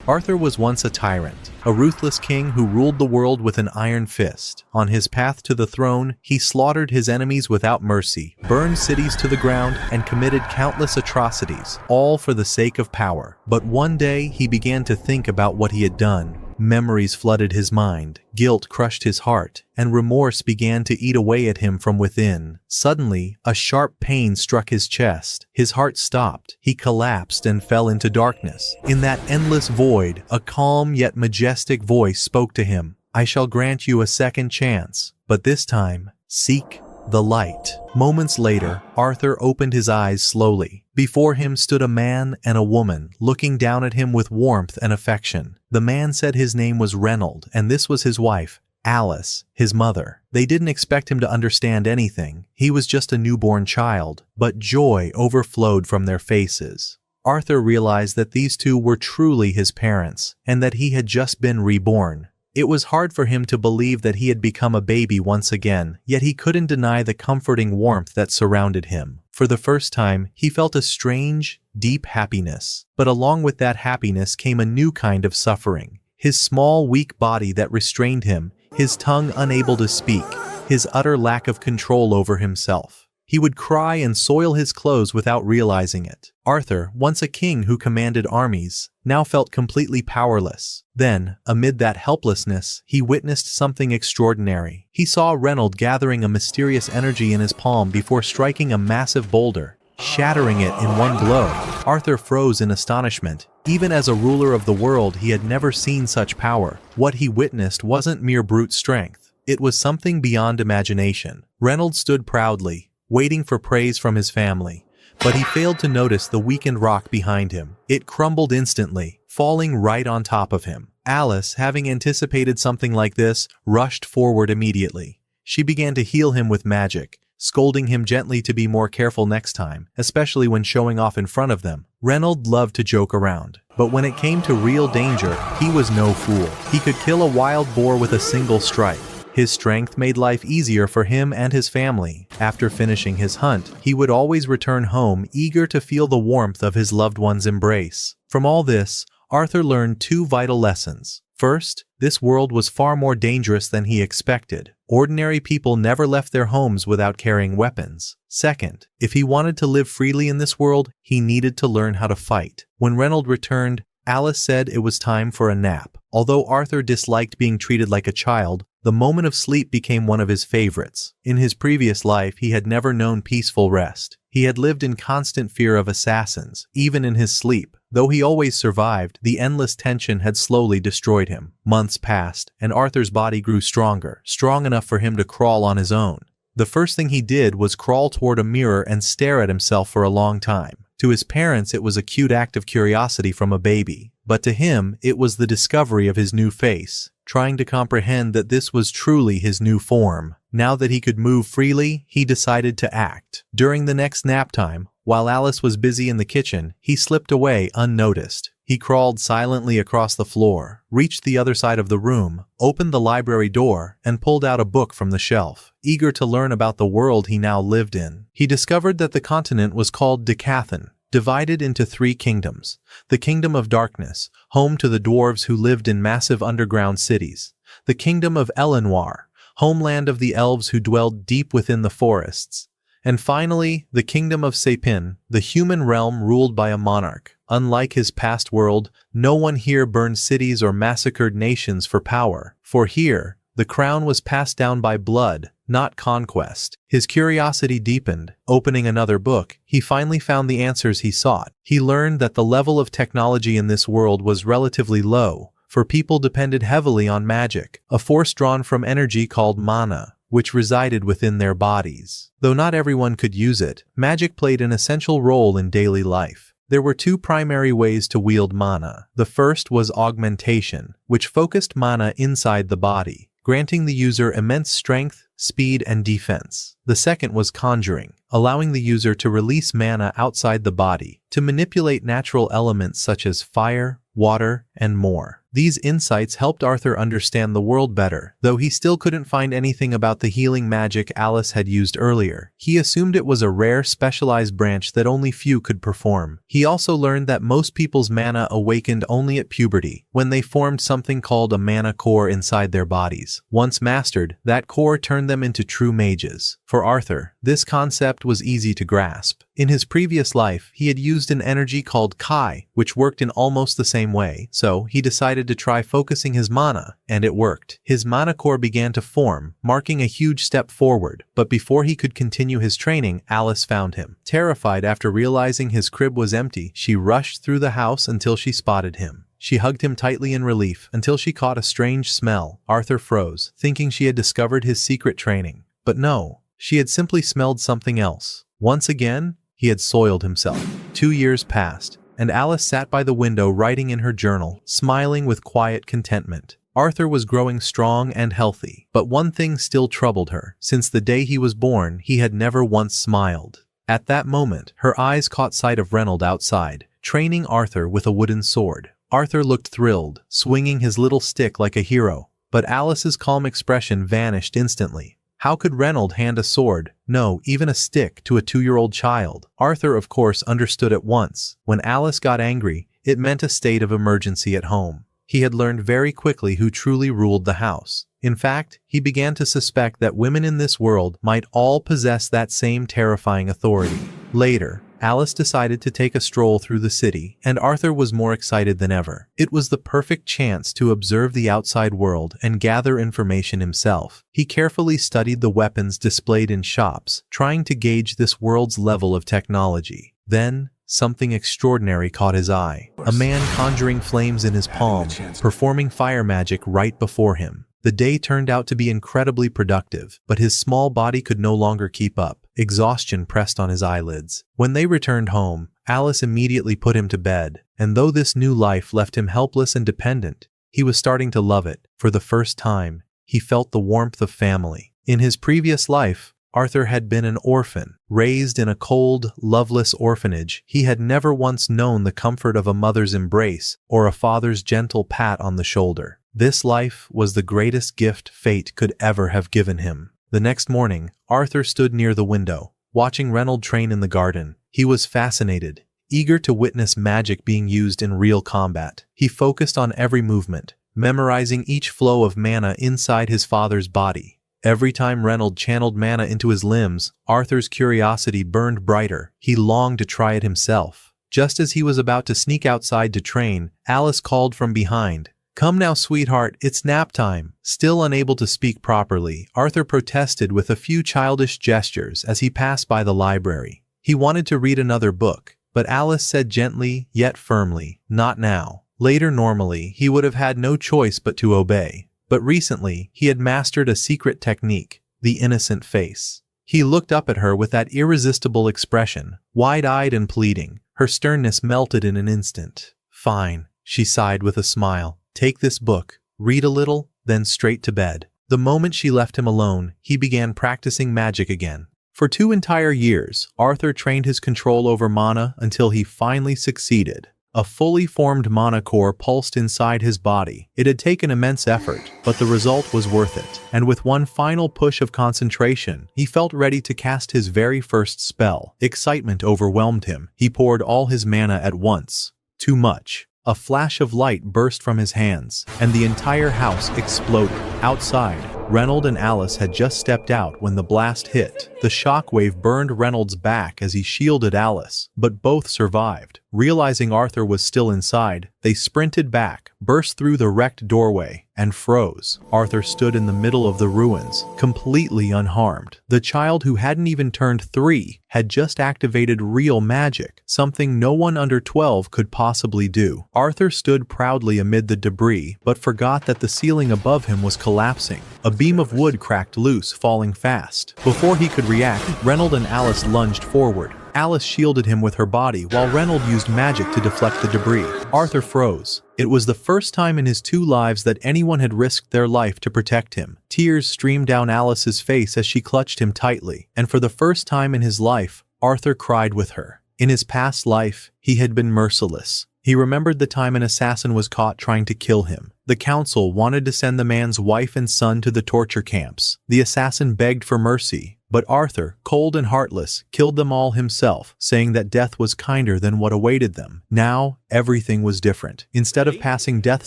Arthur was once a tyrant, a ruthless king who ruled the world with an iron fist. On his path to the throne, he slaughtered his enemies without mercy, burned cities to the ground, and committed countless atrocities, all for the sake of power. But one day, he began to think about what he had done. Memories flooded his mind, guilt crushed his heart, and remorse began to eat away at him from within. Suddenly, a sharp pain struck his chest. His heart stopped. He collapsed and fell into darkness. In that endless void, a calm yet majestic voice spoke to him. "I shall grant you a second chance, but this time, seek the light." Moments later, Arthur opened his eyes slowly. Before him stood a man and a woman, looking down at him with warmth and affection. The man said his name was Reynold, and this was his wife, Alice, his mother. They didn't expect him to understand anything. He was just a newborn child, but joy overflowed from their faces. Arthur realized that these two were truly his parents, and that he had just been reborn. It was hard for him to believe that he had become a baby once again, yet he couldn't deny the comforting warmth that surrounded him. For the first time, he felt a strange, deep happiness. But along with that happiness came a new kind of suffering. His small, weak body that restrained him, his tongue unable to speak, his utter lack of control over himself. He would cry and soil his clothes without realizing it. Arthur, once a king who commanded armies, now felt completely powerless. Then, amid that helplessness, he witnessed something extraordinary. He saw Reynold gathering a mysterious energy in his palm before striking a massive boulder, shattering it in one blow. Arthur froze in astonishment. Even as a ruler of the world, he had never seen such power. What he witnessed wasn't mere brute strength. It was something beyond imagination. Reynold stood proudly, waiting for praise from his family, but he failed to notice the weakened rock behind him. It crumbled instantly, falling right on top of him. Alice, having anticipated something like this, rushed forward immediately. She began to heal him with magic, scolding him gently to be more careful next time, especially when showing off in front of them. Reynold loved to joke around, but when it came to real danger, he was no fool. He could kill a wild boar with a single strike. His strength made life easier for him and his family. After finishing his hunt, he would always return home eager to feel the warmth of his loved one's embrace. From all this, Arthur learned two vital lessons. First, this world was far more dangerous than he expected. Ordinary people never left their homes without carrying weapons. Second, if he wanted to live freely in this world, he needed to learn how to fight. When Reynold returned, Alice said it was time for a nap. Although Arthur disliked being treated like a child, the moment of sleep became one of his favorites. In his previous life, he had never known peaceful rest. He had lived in constant fear of assassins, even in his sleep. Though he always survived, the endless tension had slowly destroyed him. Months passed, and Arthur's body grew stronger, strong enough for him to crawl on his own. The first thing he did was crawl toward a mirror and stare at himself for a long time. To his parents, it was a cute act of curiosity from a baby, but to him, it was the discovery of his new face, trying to comprehend that this was truly his new form. Now that he could move freely, he decided to act. During the next nap time, while Alice was busy in the kitchen, he slipped away unnoticed. He crawled silently across the floor, reached the other side of the room, opened the library door, and pulled out a book from the shelf. Eager to learn about the world he now lived in, he discovered that the continent was called Decathlon, divided into 3 kingdoms. The Kingdom of Darkness, home to the dwarves who lived in massive underground cities. The Kingdom of Elenoir, homeland of the elves who dwelled deep within the forests. And finally, the Kingdom of Sepin, the human realm ruled by a monarch. Unlike his past world, no one here burned cities or massacred nations for power. For here, the crown was passed down by blood, not conquest. His curiosity deepened. Opening another book, he finally found the answers he sought. He learned that the level of technology in this world was relatively low, for people depended heavily on magic, a force drawn from energy called mana, which resided within their bodies. Though not everyone could use it, magic played an essential role in daily life. There were 2 primary ways to wield mana. The first was augmentation, which focused mana inside the body, granting the user immense strength, speed, and defense. The second was conjuring, allowing the user to release mana outside the body, to manipulate natural elements such as fire, water, and more. These insights helped Arthur understand the world better, though he still couldn't find anything about the healing magic Alice had used earlier. He assumed it was a rare, specialized branch that only few could perform. He also learned that most people's mana awakened only at puberty, when they formed something called a mana core inside their bodies. Once mastered, that core turned them into true mages. For Arthur, this concept was easy to grasp. In his previous life, he had used an energy called Kai, which worked in almost the same way, so he decided to try focusing his mana, and it worked. His mana core began to form, marking a huge step forward, but before he could continue his training, Alice found him. Terrified after realizing his crib was empty, she rushed through the house until she spotted him. She hugged him tightly in relief until she caught a strange smell. Arthur froze, thinking she had discovered his secret training. But no, she had simply smelled something else. Once again, he had soiled himself. 2 years passed, and Alice sat by the window writing in her journal, smiling with quiet contentment. Arthur was growing strong and healthy, but one thing still troubled her. Since the day he was born, he had never once smiled. At that moment, her eyes caught sight of Reynold outside, training Arthur with a wooden sword. Arthur looked thrilled, swinging his little stick like a hero, but Alice's calm expression vanished instantly. How could Reynold hand a sword, no, even a stick, to a 2-year-old child? Arthur, of course, understood at once. When Alice got angry, it meant a state of emergency at home. He had learned very quickly who truly ruled the house. In fact, he began to suspect that women in this world might all possess that same terrifying authority. Later, Alice decided to take a stroll through the city, and Arthur was more excited than ever. It was the perfect chance to observe the outside world and gather information himself. He carefully studied the weapons displayed in shops, trying to gauge this world's level of technology. Then, something extraordinary caught his eye. A man conjuring flames in his palm, performing fire magic right before him. The day turned out to be incredibly productive, but his small body could no longer keep up. Exhaustion pressed on his eyelids. When they returned home, Alice immediately put him to bed, and though this new life left him helpless and dependent, he was starting to love it. For the first time, he felt the warmth of family. In his previous life, Arthur had been an orphan. Raised in a cold, loveless orphanage, he had never once known the comfort of a mother's embrace or a father's gentle pat on the shoulder. This life was the greatest gift fate could ever have given him. The next morning, Arthur stood near the window, watching Reynold train in the garden. He was fascinated, eager to witness magic being used in real combat. He focused on every movement, memorizing each flow of mana inside his father's body. Every time Reynold channeled mana into his limbs, Arthur's curiosity burned brighter. He longed to try it himself. Just as he was about to sneak outside to train, Alice called from behind. "Come now, sweetheart, it's nap time." Still unable to speak properly, Arthur protested with a few childish gestures as he passed by the library. He wanted to read another book, but Alice said gently, yet firmly, "Not now." Later, normally, he would have had no choice but to obey. But recently, he had mastered a secret technique, the innocent face. He looked up at her with that irresistible expression, wide-eyed and pleading. Her sternness melted in an instant. "Fine," she sighed with a smile. "Take this book, read a little, then straight to bed." The moment she left him alone, he began practicing magic again. For 2 entire years, Arthur trained his control over mana until he finally succeeded. A fully formed mana core pulsed inside his body. It had taken immense effort, but the result was worth it. And with one final push of concentration, he felt ready to cast his very first spell. Excitement overwhelmed him. He poured all his mana at once. Too much. A flash of light burst from his hands, and the entire house exploded. Outside, Reynold and Alice had just stepped out when the blast hit. The shockwave burned Reynolds' back as he shielded Alice, but both survived. Realizing Arthur was still inside, they sprinted back, burst through the wrecked doorway, and froze. Arthur stood in the middle of the ruins, completely unharmed. The child who hadn't even turned 3 had just activated real magic, something no one under 12 could possibly do. Arthur stood proudly amid the debris, but forgot that the ceiling above him was collapsing. A beam of wood cracked loose, falling fast. Before he could react, Reynold and Alice lunged forward. Alice shielded him with her body while Reynold used magic to deflect the debris. Arthur froze. It was the first time in his 2 lives that anyone had risked their life to protect him. Tears streamed down Alice's face as she clutched him tightly, and for the first time in his life, Arthur cried with her. In his past life, he had been merciless. He remembered the time an assassin was caught trying to kill him. The council wanted to send the man's wife and son to the torture camps. The assassin begged for mercy, but Arthur, cold and heartless, killed them all himself, saying that death was kinder than what awaited them. Now, everything was different. Instead of passing death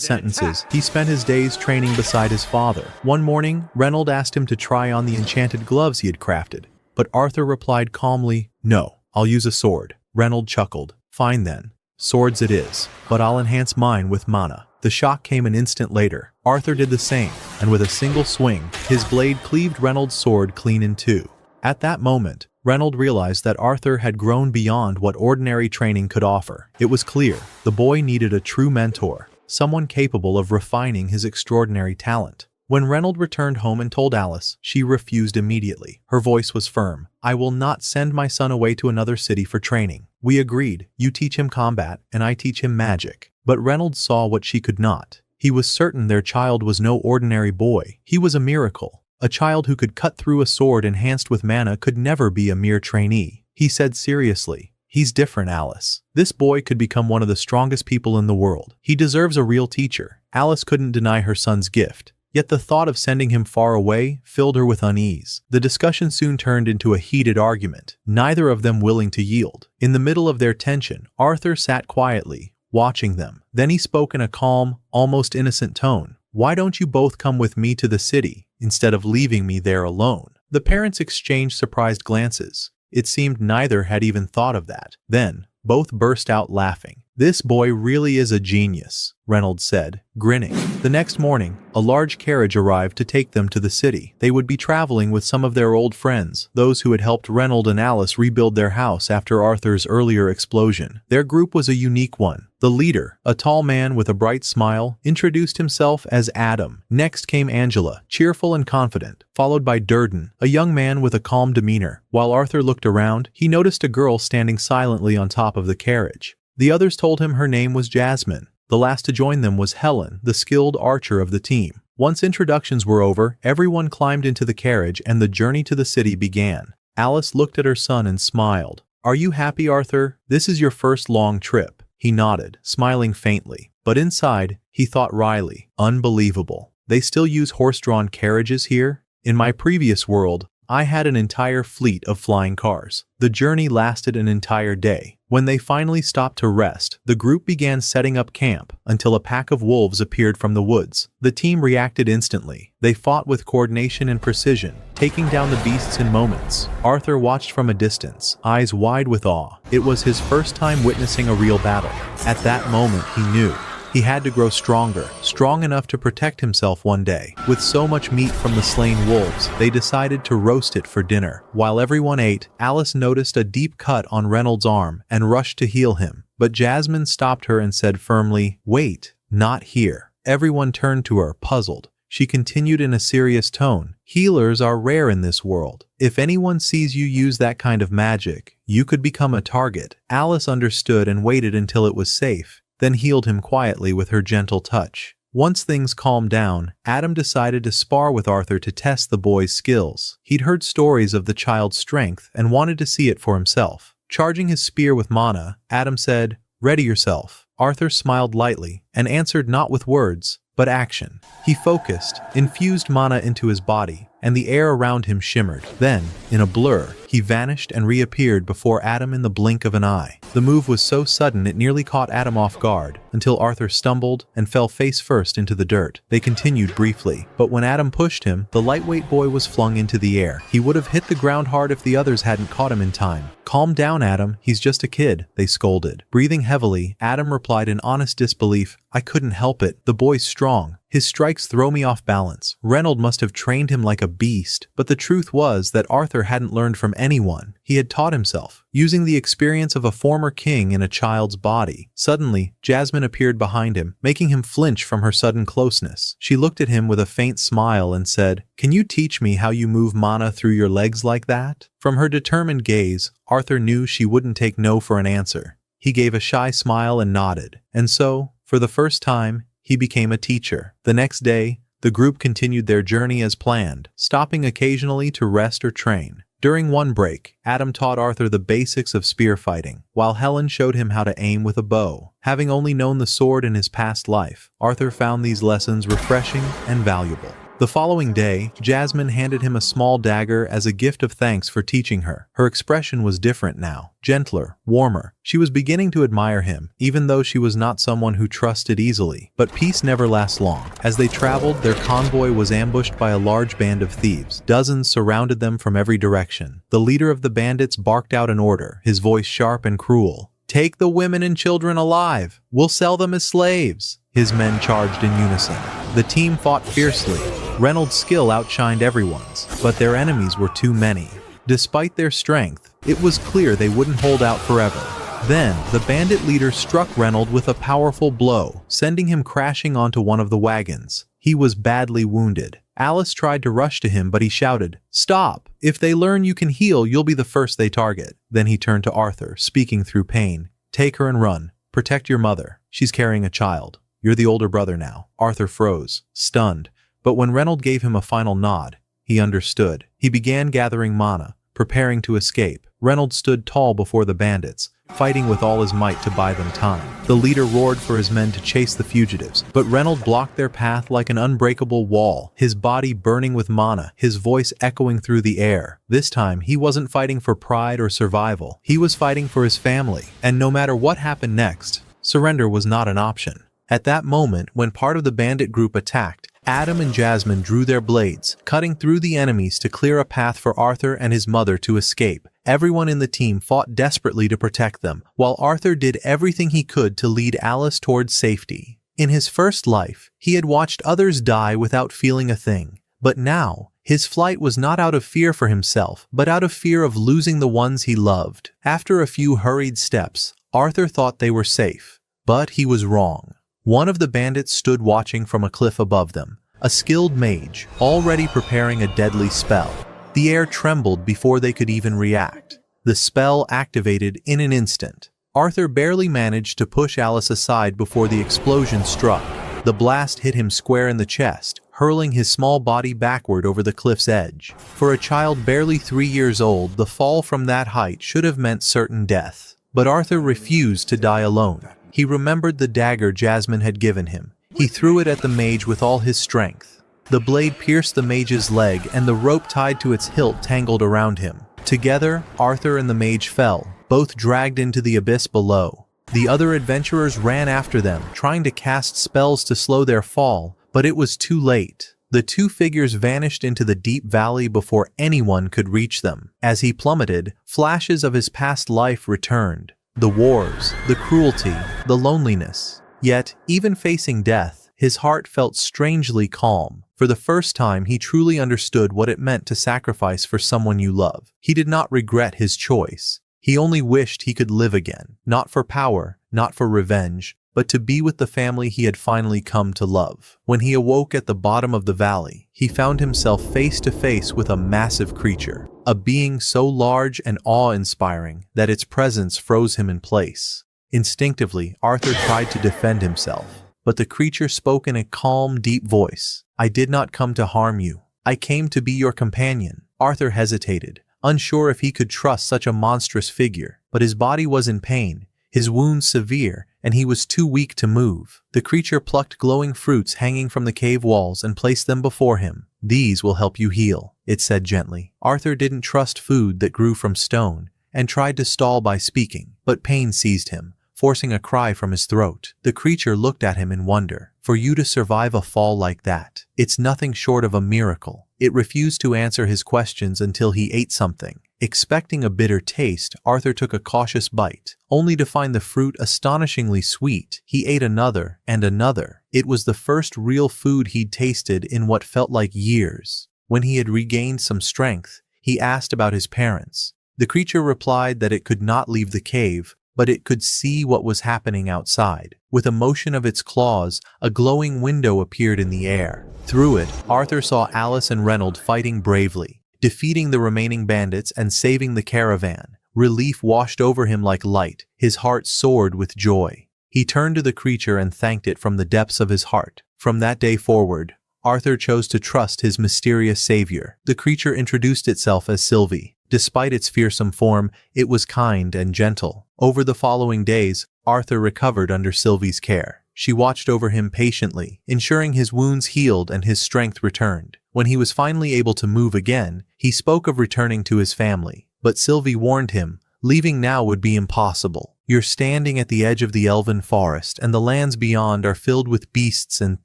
sentences, he spent his days training beside his father. One morning, Reynolds asked him to try on the enchanted gloves he had crafted, but Arthur replied calmly, "No, I'll use a sword." Reynolds chuckled. "Fine then. Swords it is, but I'll enhance mine with mana." The shock came an instant later. Arthur did the same, and with a single swing, his blade cleaved Reynolds' sword clean in two. At that moment, Reynolds realized that Arthur had grown beyond what ordinary training could offer. It was clear the boy needed a true mentor, someone capable of refining his extraordinary talent. When Reynolds returned home and told Alice, she refused immediately. Her voice was firm. "I will not send my son away to another city for training. We agreed. You teach him combat, and I teach him magic." But Reynolds saw what she could not. He was certain their child was no ordinary boy. He was a miracle. A child who could cut through a sword enhanced with mana could never be a mere trainee. He said seriously, "He's different, Alice. This boy could become one of the strongest people in the world. He deserves a real teacher." Alice couldn't deny her son's gift. Yet the thought of sending him far away filled her with unease. The discussion soon turned into a heated argument, neither of them willing to yield. In the middle of their tension, Arthur sat quietly, watching them. Then he spoke in a calm, almost innocent tone. "Why don't you both come with me to the city, instead of leaving me there alone?" The parents exchanged surprised glances. It seemed neither had even thought of that. Then, both burst out laughing. "This boy really is a genius," Reynolds said, grinning. The next morning, a large carriage arrived to take them to the city. They would be traveling with some of their old friends, those who had helped Reynolds and Alice rebuild their house after Arthur's earlier explosion. Their group was a unique one. The leader, a tall man with a bright smile, introduced himself as Adam. Next came Angela, cheerful and confident, followed by Durden, a young man with a calm demeanor. While Arthur looked around, he noticed a girl standing silently on top of the carriage. The others told him her name was Jasmine. The last to join them was Helen, the skilled archer of the team. Once introductions were over, everyone climbed into the carriage and the journey to the city began. Alice looked at her son and smiled. "Are you happy, Arthur? This is your first long trip." He nodded, smiling faintly. But inside, he thought wryly, "Unbelievable. They still use horse-drawn carriages here? In my previous world, I had an entire fleet of flying cars." The journey lasted an entire day. When they finally stopped to rest, the group began setting up camp until a pack of wolves appeared from the woods. The team reacted instantly. They fought with coordination and precision, taking down the beasts in moments. Arthur watched from a distance, eyes wide with awe. It was his first time witnessing a real battle. At that moment, he knew he had to grow stronger, strong enough to protect himself one day. With so much meat from the slain wolves, they decided to roast it for dinner. While everyone ate, Alice noticed a deep cut on Reynolds' arm and rushed to heal him. But Jasmine stopped her and said firmly, "Wait, not here." Everyone turned to her, puzzled. She continued in a serious tone, "Healers are rare in this world. If anyone sees you use that kind of magic, you could become a target." Alice understood and waited until it was safe, then healed him quietly with her gentle touch. Once things calmed down, Adam decided to spar with Arthur to test the boy's skills. He'd heard stories of the child's strength and wanted to see it for himself. Charging his spear with mana, Adam said, "Ready yourself." Arthur smiled lightly and answered not with words, but action. He focused, infused mana into his body, and the air around him shimmered. Then, in a blur, he vanished and reappeared before Adam in the blink of an eye. The move was so sudden it nearly caught Adam off guard, until Arthur stumbled and fell face first into the dirt. They continued briefly, but when Adam pushed him, the lightweight boy was flung into the air. He would have hit the ground hard if the others hadn't caught him in time. "Calm down, Adam. He's just a kid," they scolded. Breathing heavily, Adam replied in honest disbelief, "I couldn't help it. The boy's strong. His strikes throw me off balance." Reynolds must have trained him like a beast, but the truth was that Arthur hadn't learned from anyone. He had taught himself, using the experience of a former king in a child's body. Suddenly, Jasmine appeared behind him, making him flinch from her sudden closeness. She looked at him with a faint smile and said, "Can you teach me how you move mana through your legs like that?" From her determined gaze, Arthur knew she wouldn't take no for an answer. He gave a shy smile and nodded. And so, for the first time, he became a teacher. The next day, the group continued their journey as planned, stopping occasionally to rest or train. During one break, Adam taught Arthur the basics of spear fighting, while Helen showed him how to aim with a bow. Having only known the sword in his past life, Arthur found these lessons refreshing and valuable. The following day, Jasmine handed him a small dagger as a gift of thanks for teaching her. Her expression was different now, gentler, warmer. She was beginning to admire him, even though she was not someone who trusted easily. But peace never lasts long. As they traveled, their convoy was ambushed by a large band of thieves. Dozens surrounded them from every direction. The leader of the bandits barked out an order, his voice sharp and cruel. "Take the women and children alive! We'll sell them as slaves!" His men charged in unison. The team fought fiercely. Reynolds' skill outshined everyone's, but their enemies were too many. Despite their strength, it was clear they wouldn't hold out forever. Then, the bandit leader struck Reynolds with a powerful blow, sending him crashing onto one of the wagons. He was badly wounded. Alice tried to rush to him, but he shouted, "Stop! If they learn you can heal, you'll be the first they target." Then he turned to Arthur, speaking through pain. "Take her and run. Protect your mother. She's carrying a child. You're the older brother now." Arthur froze, stunned. But when Reynolds gave him a final nod, he understood. He began gathering mana, preparing to escape. Reynolds stood tall before the bandits, fighting with all his might to buy them time. The leader roared for his men to chase the fugitives, but Reynolds blocked their path like an unbreakable wall, his body burning with mana, his voice echoing through the air. This time, he wasn't fighting for pride or survival. He was fighting for his family, and no matter what happened next, surrender was not an option. At that moment, when part of the bandit group attacked, Adam and Jasmine drew their blades, cutting through the enemies to clear a path for Arthur and his mother to escape. Everyone in the team fought desperately to protect them, while Arthur did everything he could to lead Alice towards safety. In his first life, he had watched others die without feeling a thing. But now, his flight was not out of fear for himself, but out of fear of losing the ones he loved. After a few hurried steps, Arthur thought they were safe. But he was wrong. One of the bandits stood watching from a cliff above them, a skilled mage, already preparing a deadly spell. The air trembled before they could even react. The spell activated in an instant. Arthur barely managed to push Alice aside before the explosion struck. The blast hit him square in the chest, hurling his small body backward over the cliff's edge. For a child barely 3 years old, the fall from that height should have meant certain death. But Arthur refused to die alone. He remembered the dagger Jasmine had given him. He threw it at the mage with all his strength. The blade pierced the mage's leg, and the rope tied to its hilt tangled around him. Together, Arthur and the mage fell, both dragged into the abyss below. The other adventurers ran after them, trying to cast spells to slow their fall, but it was too late. The two figures vanished into the deep valley before anyone could reach them. As he plummeted, flashes of his past life returned. The wars, the cruelty, the loneliness. Yet, even facing death, his heart felt strangely calm. For the first time, he truly understood what it meant to sacrifice for someone you love. He did not regret his choice. He only wished he could live again, not for power, not for revenge, but to be with the family he had finally come to love. When he awoke at the bottom of the valley, he found himself face to face with a massive creature, a being so large and awe-inspiring that its presence froze him in place. Instinctively, Arthur tried to defend himself, but the creature spoke in a calm, deep voice. "I did not come to harm you. I came to be your companion." Arthur hesitated, unsure if he could trust such a monstrous figure, but his body was in pain, his wounds severe, and he was too weak to move. The creature plucked glowing fruits hanging from the cave walls and placed them before him. "These will help you heal," it said gently. Arthur didn't trust food that grew from stone, and tried to stall by speaking, but pain seized him, forcing a cry from his throat. The creature looked at him in wonder. "For you to survive a fall like that, it's nothing short of a miracle." It refused to answer his questions until he ate something. Expecting a bitter taste, Arthur took a cautious bite, only to find the fruit astonishingly sweet. He ate another and another. It was the first real food he'd tasted in what felt like years. When he had regained some strength, he asked about his parents. The creature replied that it could not leave the cave, but it could see what was happening outside. With a motion of its claws, a glowing window appeared in the air. Through it, Arthur saw Alice and Reynolds fighting bravely, defeating the remaining bandits and saving the caravan. Relief washed over him like light. His heart soared with joy. He turned to the creature and thanked it from the depths of his heart. From that day forward, Arthur chose to trust his mysterious savior. The creature introduced itself as Sylvie, Despite its fearsome form, it was kind and gentle. Over the following days, Arthur recovered under Sylvie's care. She watched over him patiently, ensuring his wounds healed and his strength returned. When he was finally able to move again, he spoke of returning to his family. But Sylvie warned him, leaving now would be impossible. You're standing at the edge of the elven forest, and the lands beyond are filled with beasts and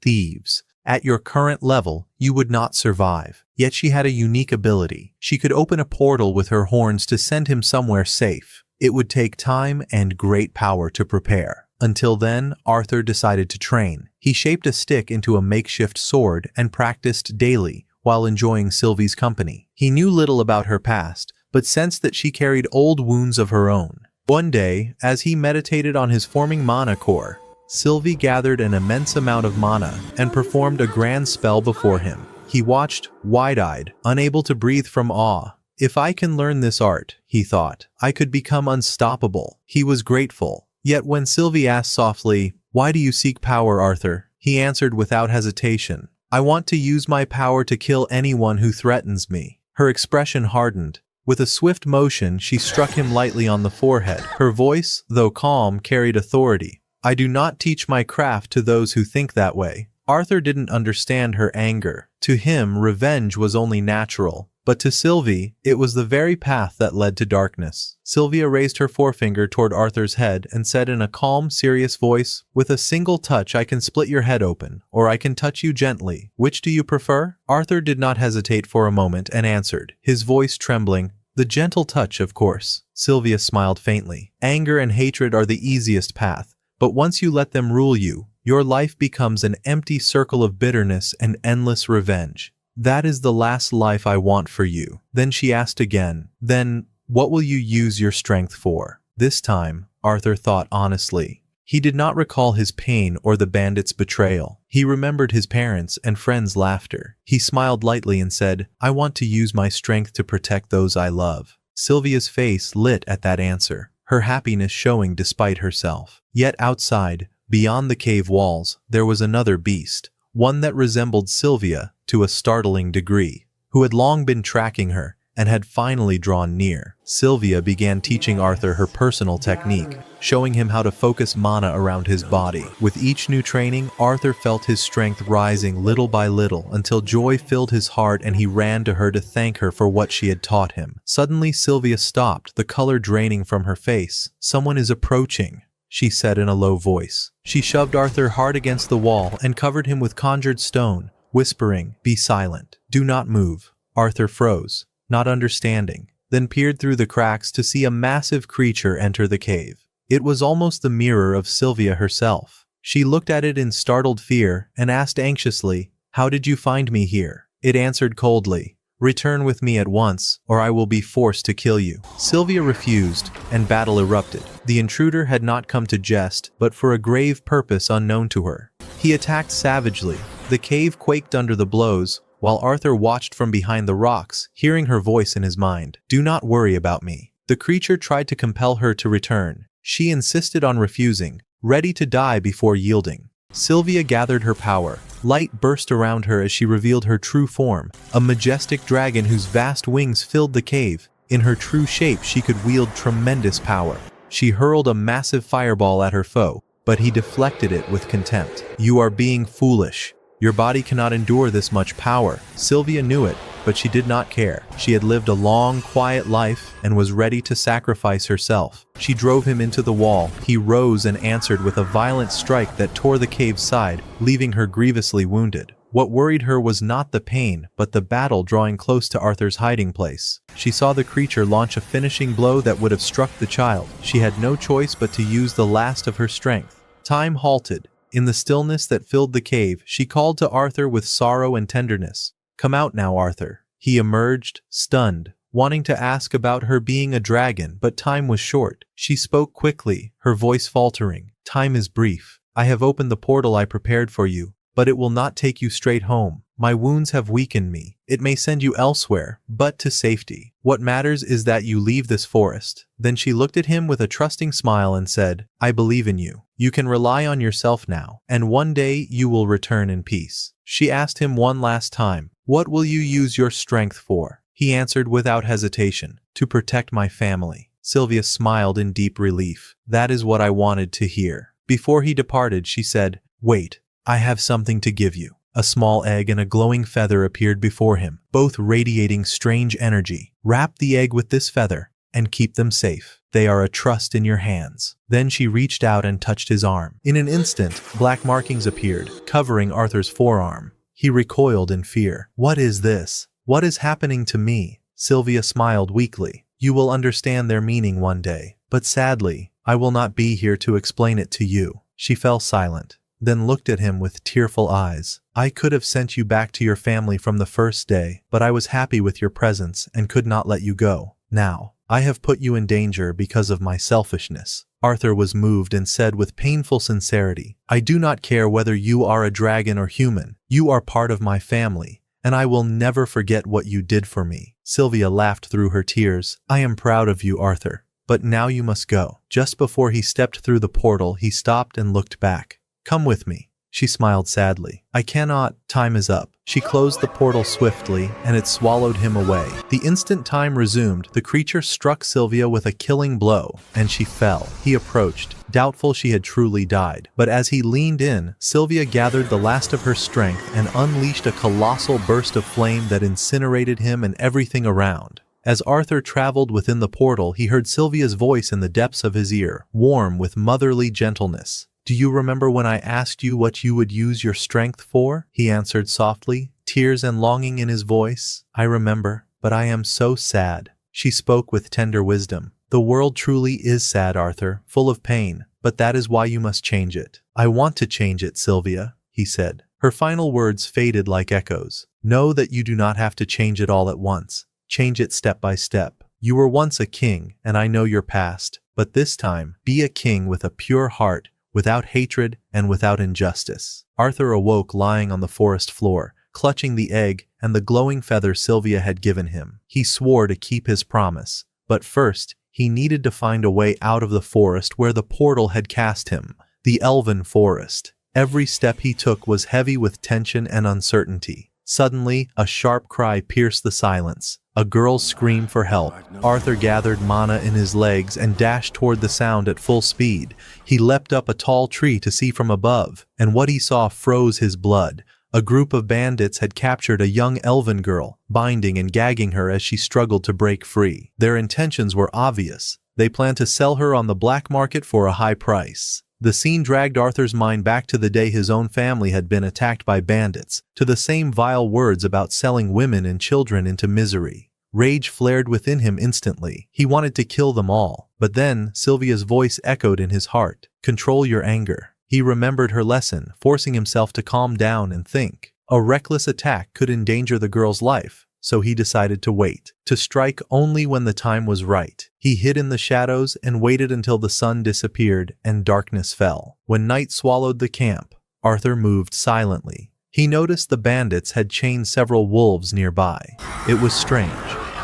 thieves. At your current level, you would not survive. Yet she had a unique ability. She could open a portal with her horns to send him somewhere safe. It would take time and great power to prepare. Until then, Arthur decided to train. He shaped a stick into a makeshift sword and practiced daily while enjoying Sylvie's company. He knew little about her past, but sensed that she carried old wounds of her own. One day, as he meditated on his forming mana core, Sylvie gathered an immense amount of mana and performed a grand spell before him. He watched, wide-eyed, unable to breathe from awe. If I can learn this art, he thought, I could become unstoppable. He was grateful. Yet when Sylvie asked softly, "Why do you seek power, Arthur?" he answered without hesitation, "I want to use my power to kill anyone who threatens me." Her expression hardened. With a swift motion, she struck him lightly on the forehead. Her voice, though calm, carried authority. "I do not teach my craft to those who think that way." Arthur didn't understand her anger. To him, revenge was only natural. But to Sylvie, it was the very path that led to darkness. Sylvia raised her forefinger toward Arthur's head and said in a calm, serious voice, "With a single touch I can split your head open, or I can touch you gently. Which do you prefer?" Arthur did not hesitate for a moment and answered, his voice trembling, "The gentle touch, of course." Sylvia smiled faintly. "Anger and hatred are the easiest path, but once you let them rule you, your life becomes an empty circle of bitterness and endless revenge. That is the last life I want for you." Then she asked again, "Then, what will you use your strength for?" This time, Arthur thought honestly. He did not recall his pain or the bandit's betrayal. He remembered his parents' and friends' laughter. He smiled lightly and said, "I want to use my strength to protect those I love." Sylvia's face lit at that answer, her happiness showing despite herself. Yet outside, beyond the cave walls, there was another beast, one that resembled Sylvia to a startling degree, who had long been tracking her and had finally drawn near. Sylvia began teaching Arthur her personal technique, showing him how to focus mana around his body. With each new training, Arthur felt his strength rising little by little until joy filled his heart and he ran to her to thank her for what she had taught him. Suddenly, Sylvia stopped, the color draining from her face. "Someone is approaching," she said in a low voice. She shoved Arthur hard against the wall and covered him with conjured stone, whispering, "Be silent. Do not move." Arthur froze, not understanding, then peered through the cracks to see a massive creature enter the cave. It was almost the mirror of Sylvia herself. She looked at it in startled fear and asked anxiously, "How did you find me here?" It answered coldly, "Return with me at once, or I will be forced to kill you." Sylvia refused, and battle erupted. The intruder had not come to jest, but for a grave purpose unknown to her. He attacked savagely. The cave quaked under the blows, while Arthur watched from behind the rocks, hearing her voice in his mind. "Do not worry about me." The creature tried to compel her to return. She insisted on refusing, ready to die before yielding. Sylvia gathered her power. Light burst around her as she revealed her true form, a majestic dragon whose vast wings filled the cave. In her true shape, she could wield tremendous power. She hurled a massive fireball at her foe, but he deflected it with contempt. "You are being foolish. Your body cannot endure this much power." Sylvia knew it, but she did not care. She had lived a long, quiet life and was ready to sacrifice herself. She drove him into the wall. He rose and answered with a violent strike that tore the cave's side, leaving her grievously wounded. What worried her was not the pain, but the battle drawing close to Arthur's hiding place. She saw the creature launch a finishing blow that would have struck the child. She had no choice but to use the last of her strength. Time halted. In the stillness that filled the cave, she called to Arthur with sorrow and tenderness. "Come out now, Arthur." He emerged, stunned, wanting to ask about her being a dragon, but time was short. She spoke quickly, her voice faltering. "Time is brief. I have opened the portal I prepared for you, but it will not take you straight home. My wounds have weakened me. It may send you elsewhere, but to safety. What matters is that you leave this forest." Then she looked at him with a trusting smile and said, "I believe in you. You can rely on yourself now, and one day you will return in peace." She asked him one last time, "What will you use your strength for?" he answered without hesitation. To protect my family. Sylvia smiled in deep relief. That is what I wanted to hear. Before he departed, she said, "Wait, I have something to give you." A small egg and a glowing feather appeared before him, both radiating strange energy. Wrap the egg with this feather and keep them safe. They are a trust in your hands. Then she reached out and touched his arm. In an instant, black markings appeared, covering Arthur's forearm. He recoiled in fear. What is this? What is happening to me? Sylvia smiled weakly. You will understand their meaning one day. But sadly, I will not be here to explain it to you. She fell silent, then looked at him with tearful eyes. I could have sent you back to your family from the first day, but I was happy with your presence and could not let you go. Now, I have put you in danger because of my selfishness. Arthur was moved and said with painful sincerity, I do not care whether you are a dragon or human. You are part of my family, and I will never forget what you did for me. Sylvia laughed through her tears. I am proud of you, Arthur. But now you must go. Just before he stepped through the portal, he stopped and looked back. Come with me. She smiled sadly. I cannot. Time is up. She closed the portal swiftly, and it swallowed him away. The instant time resumed, the creature struck Sylvia with a killing blow, and she fell. He approached, doubtful she had truly died. But as he leaned in, Sylvia gathered the last of her strength and unleashed a colossal burst of flame that incinerated him and everything around. As Arthur traveled within the portal, he heard Sylvia's voice in the depths of his ear, warm with motherly gentleness. Do you remember when I asked you what you would use your strength for? He answered softly, tears and longing in his voice. I remember, but I am so sad. She spoke with tender wisdom. The world truly is sad, Arthur, full of pain, but that is why you must change it. I want to change it, Sylvia, he said. Her final words faded like echoes. Know that you do not have to change it all at once. Change it step by step. You were once a king, and I know your past, but this time, be a king with a pure heart, without hatred and without injustice. Arthur awoke lying on the forest floor, clutching the egg and the glowing feather Sylvia had given him. He swore to keep his promise, but first, he needed to find a way out of the forest where the portal had cast him, the elven forest. Every step he took was heavy with tension and uncertainty. Suddenly, a sharp cry pierced the silence. A girl's scream for help. Arthur gathered mana in his legs and dashed toward the sound at full speed. He leapt up a tall tree to see from above, and what he saw froze his blood. A group of bandits had captured a young elven girl, binding and gagging her as she struggled to break free. Their intentions were obvious. They planned to sell her on the black market for a high price. The scene dragged Arthur's mind back to the day his own family had been attacked by bandits, to the same vile words about selling women and children into misery. Rage flared within him instantly. He wanted to kill them all. But then, Sylvia's voice echoed in his heart. Control your anger. He remembered her lesson, forcing himself to calm down and think. A reckless attack could endanger the girl's life, so he decided to wait, to strike only when the time was right. He hid in the shadows and waited until the sun disappeared and darkness fell. When night swallowed the camp, Arthur moved silently. He noticed the bandits had chained several wolves nearby. It was strange.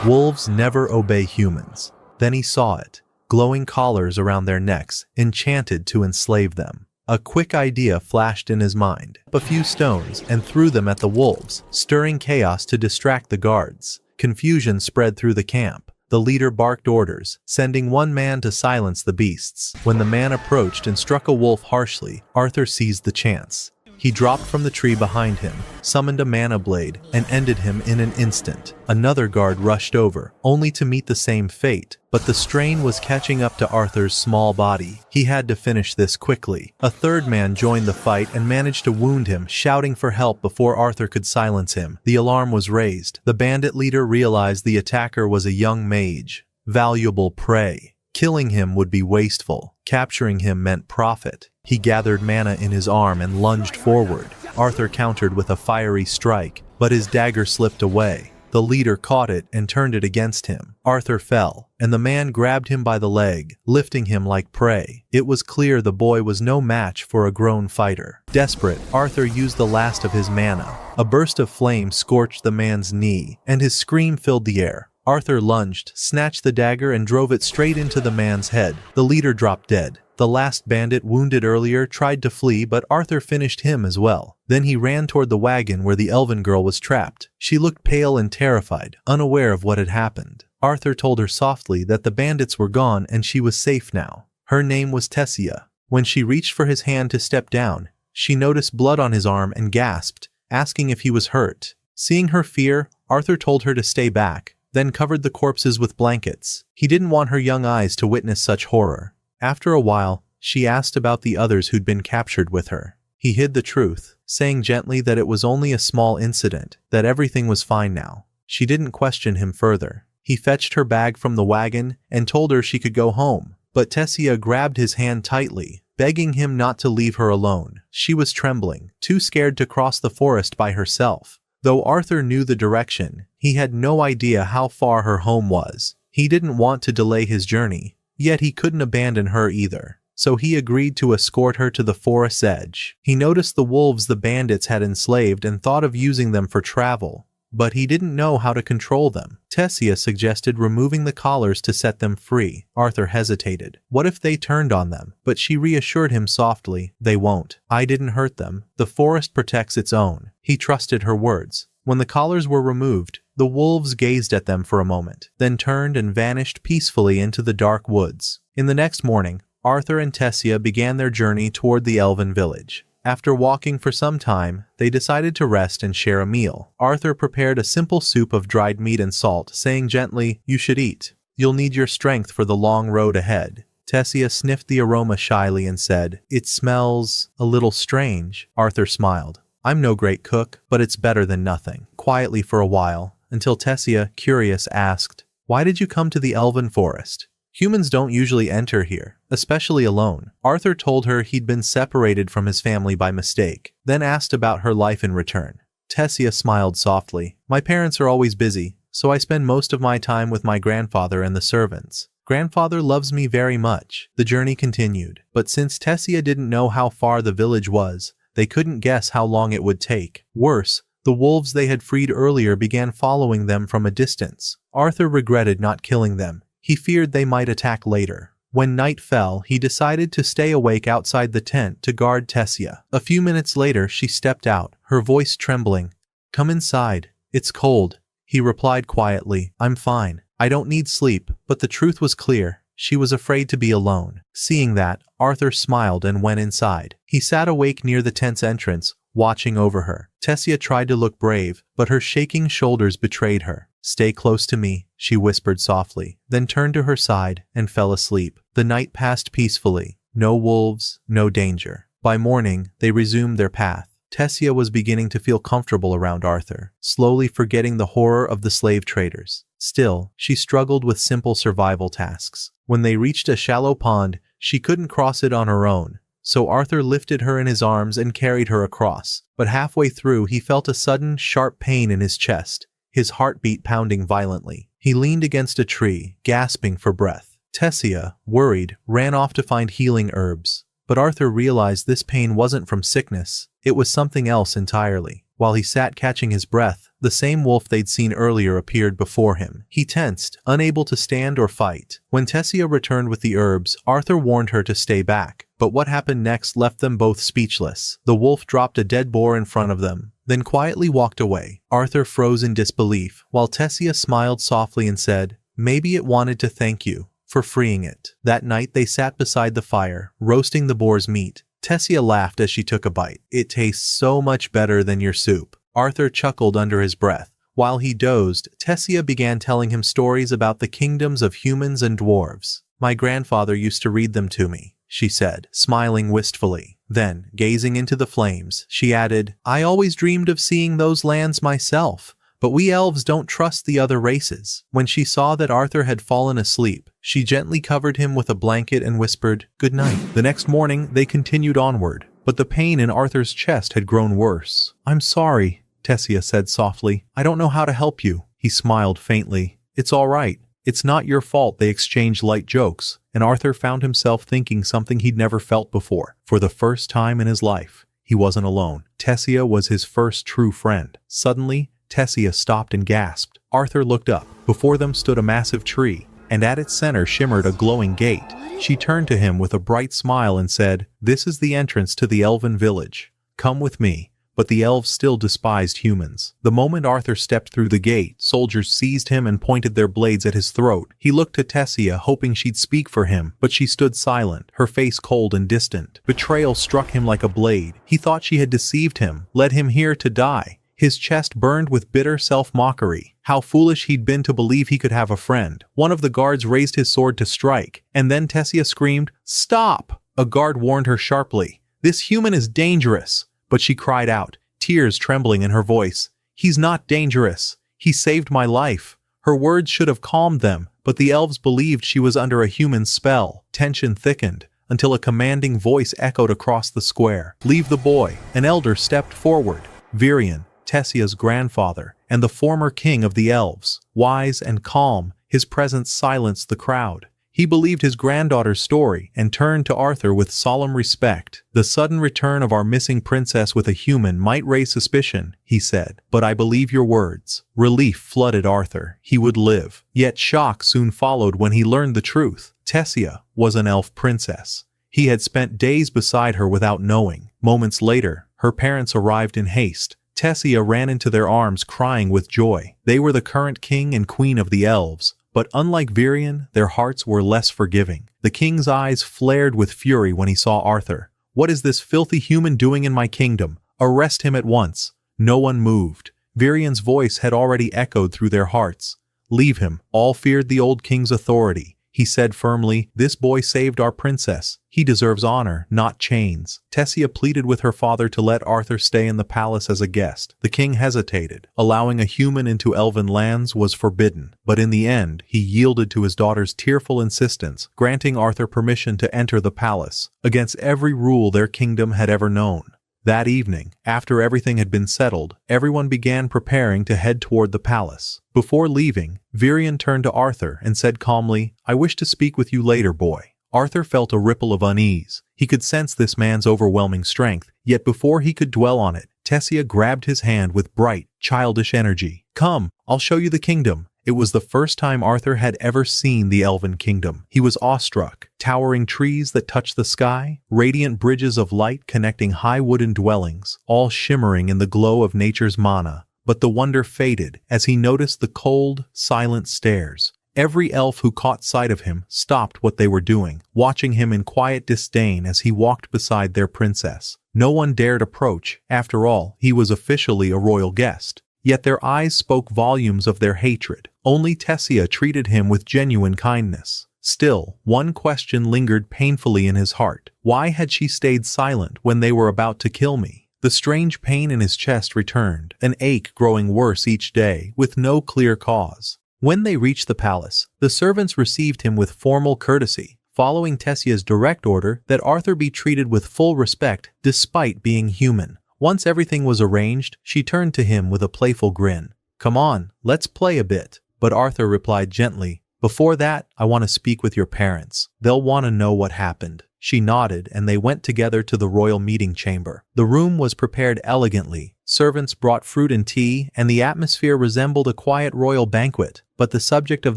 Wolves never obey humans. Then he saw it, glowing collars around their necks, enchanted to enslave them. A quick idea flashed in his mind. A few stones and threw them at the wolves, stirring chaos to distract the guards. Confusion spread through the camp. The leader barked orders, sending one man to silence the beasts. When the man approached and struck a wolf harshly, Arthur seized the chance. He dropped from the tree behind him, summoned a mana blade, and ended him in an instant. Another guard rushed over, only to meet the same fate, but the strain was catching up to Arthur's small body. He had to finish this quickly. A third man joined the fight and managed to wound him, shouting for help before Arthur could silence him. The alarm was raised. The bandit leader realized the attacker was a young mage, valuable prey. Killing him would be wasteful. Capturing him meant profit. He gathered mana in his arm and lunged forward. Arthur countered with a fiery strike, but his dagger slipped away. The leader caught it and turned it against him. Arthur fell, and the man grabbed him by the leg, lifting him like prey. It was clear the boy was no match for a grown fighter. Desperate, Arthur used the last of his mana. A burst of flame scorched the man's knee, and his scream filled the air. Arthur lunged, snatched the dagger and drove it straight into the man's head. The leader dropped dead. The last bandit wounded earlier tried to flee, but Arthur finished him as well. Then he ran toward the wagon where the elven girl was trapped. She looked pale and terrified, unaware of what had happened. Arthur told her softly that the bandits were gone and she was safe now. Her name was Tessia. When she reached for his hand to step down, she noticed blood on his arm and gasped, asking if he was hurt. Seeing her fear, Arthur told her to stay back, then covered the corpses with blankets. He didn't want her young eyes to witness such horror. After a while, she asked about the others who'd been captured with her. He hid the truth, saying gently that it was only a small incident, that everything was fine now. She didn't question him further. He fetched her bag from the wagon and told her she could go home, but Tessia grabbed his hand tightly, begging him not to leave her alone. She was trembling, too scared to cross the forest by herself. Though Arthur knew the direction, he had no idea how far her home was. He didn't want to delay his journey, yet he couldn't abandon her either. So he agreed to escort her to the forest's edge. He noticed the wolves the bandits had enslaved and thought of using them for travel, but he didn't know how to control them. Tessia suggested removing the collars to set them free. Arthur hesitated. What if they turned on them? But she reassured him softly, they won't. I didn't hurt them. The forest protects its own. He trusted her words. When the collars were removed, the wolves gazed at them for a moment, then turned and vanished peacefully into the dark woods. In the next morning, Arthur and Tessia began their journey toward the elven village. After walking for some time, they decided to rest and share a meal. Arthur prepared a simple soup of dried meat and salt, saying gently, "You should eat. You'll need your strength for the long road ahead." Tessia sniffed the aroma shyly and said, "It smells a little strange." Arthur smiled. "I'm no great cook, but it's better than nothing." Quietly for a while, until Tessia, curious, asked, "Why did you come to the elven forest? Humans don't usually enter here, especially alone." Arthur told her he'd been separated from his family by mistake, then asked about her life in return. Tessia smiled softly. "My parents are always busy, so I spend most of my time with my grandfather and the servants. Grandfather loves me very much." The journey continued, but since Tessia didn't know how far the village was, they couldn't guess how long it would take. Worse, the wolves they had freed earlier began following them from a distance. Arthur regretted not killing them. He feared they might attack later. When night fell, he decided to stay awake outside the tent to guard Tessia. A few minutes later, she stepped out, her voice trembling. "Come inside. It's cold." He replied quietly, "I'm fine. I don't need sleep." But the truth was clear. She was afraid to be alone. Seeing that, Arthur smiled and went inside. He sat awake near the tent's entrance, watching over her. Tessia tried to look brave, but her shaking shoulders betrayed her. "Stay close to me," she whispered softly, then turned to her side and fell asleep. The night passed peacefully. No wolves, no danger. By morning, they resumed their path. Tessia was beginning to feel comfortable around Arthur, slowly forgetting the horror of the slave traders. Still, she struggled with simple survival tasks. When they reached a shallow pond, she couldn't cross it on her own, so Arthur lifted her in his arms and carried her across. But halfway through, he felt a sudden, sharp pain in his chest, his heartbeat pounding violently. He leaned against a tree, gasping for breath. Tessia, worried, ran off to find healing herbs. But Arthur realized this pain wasn't from sickness. It was something else entirely. While he sat catching his breath, the same wolf they'd seen earlier appeared before him. He tensed, unable to stand or fight. When Tessia returned with the herbs, Arthur warned her to stay back. But what happened next left them both speechless. The wolf dropped a dead boar in front of them, then quietly walked away. Arthur froze in disbelief, while Tessia smiled softly and said, "Maybe it wanted to thank you for freeing it." That night they sat beside the fire, roasting the boar's meat. Tessia laughed as she took a bite. "It tastes so much better than your soup." Arthur chuckled under his breath. While he dozed, Tessia began telling him stories about the kingdoms of humans and dwarves. "My grandfather used to read them to me," she said, smiling wistfully. Then, gazing into the flames, she added, "I always dreamed of seeing those lands myself, but we elves don't trust the other races." When she saw that Arthur had fallen asleep, she gently covered him with a blanket and whispered, "Good night." The next morning, they continued onward, but the pain in Arthur's chest had grown worse. "I'm sorry," Tessia said softly. "I don't know how to help you." He smiled faintly. "It's all right. It's not your fault." They exchanged light jokes, and Arthur found himself thinking something he'd never felt before. For the first time in his life, he wasn't alone. Tessia was his first true friend. Suddenly, Tessia stopped and gasped. Arthur looked up. Before them stood a massive tree, and at its center shimmered a glowing gate. She turned to him with a bright smile and said, "This is the entrance to the elven village. Come with me." But the elves still despised humans. The moment Arthur stepped through the gate, soldiers seized him and pointed their blades at his throat. He looked to Tessia, hoping she'd speak for him, but she stood silent, her face cold and distant. Betrayal struck him like a blade. He thought she had deceived him, led him here to die. His chest burned with bitter self-mockery. How foolish he'd been to believe he could have a friend. One of the guards raised his sword to strike, and then Tessia screamed, "Stop!" A guard warned her sharply, "This human is dangerous." But she cried out, tears trembling in her voice, "He's not dangerous. He saved my life." Her words should have calmed them, but the elves believed she was under a human spell. Tension thickened, until a commanding voice echoed across the square. "Leave the boy." An elder stepped forward. Virion, Tessia's grandfather, and the former king of the elves. Wise and calm, his presence silenced the crowd. He believed his granddaughter's story and turned to Arthur with solemn respect. "The sudden return of our missing princess with a human might raise suspicion," he said, "but I believe your words." Relief flooded Arthur. He would live. Yet shock soon followed when he learned the truth. Tessia was an elf princess. He had spent days beside her without knowing. Moments later, her parents arrived in haste. Tessia ran into their arms crying with joy. They were the current king and queen of the elves. But unlike Virion, their hearts were less forgiving. The king's eyes flared with fury when he saw Arthur. "What is this filthy human doing in my kingdom? Arrest him at once." No one moved. Virion's voice had already echoed through their hearts. "Leave him." All feared the old king's authority. He said firmly, "This boy saved our princess. He deserves honor, not chains." Tessia pleaded with her father to let Arthur stay in the palace as a guest. The king hesitated. Allowing a human into elven lands was forbidden. But in the end, he yielded to his daughter's tearful insistence, granting Arthur permission to enter the palace, against every rule their kingdom had ever known. That evening, after everything had been settled, everyone began preparing to head toward the palace. Before leaving, Virion turned to Arthur and said calmly, "I wish to speak with you later, boy." Arthur felt a ripple of unease. He could sense this man's overwhelming strength, yet before he could dwell on it, Tessia grabbed his hand with bright, childish energy. "Come, I'll show you the kingdom." It was the first time Arthur had ever seen the elven kingdom. He was awestruck. Towering trees that touched the sky, radiant bridges of light connecting high wooden dwellings, all shimmering in the glow of nature's mana. But the wonder faded as he noticed the cold, silent stares. Every elf who caught sight of him stopped what they were doing, watching him in quiet disdain as he walked beside their princess. No one dared approach. After all, he was officially a royal guest. Yet their eyes spoke volumes of their hatred. Only Tessia treated him with genuine kindness. Still, one question lingered painfully in his heart. Why had she stayed silent when they were about to kill me? The strange pain in his chest returned, an ache growing worse each day, with no clear cause. When they reached the palace, the servants received him with formal courtesy, following Tessia's direct order that Arthur be treated with full respect despite being human. Once everything was arranged, she turned to him with a playful grin. "Come on, let's play a bit." But Arthur replied gently, "Before that, I want to speak with your parents. They'll want to know what happened." She nodded and they went together to the royal meeting chamber. The room was prepared elegantly. Servants brought fruit and tea, and the atmosphere resembled a quiet royal banquet. But the subject of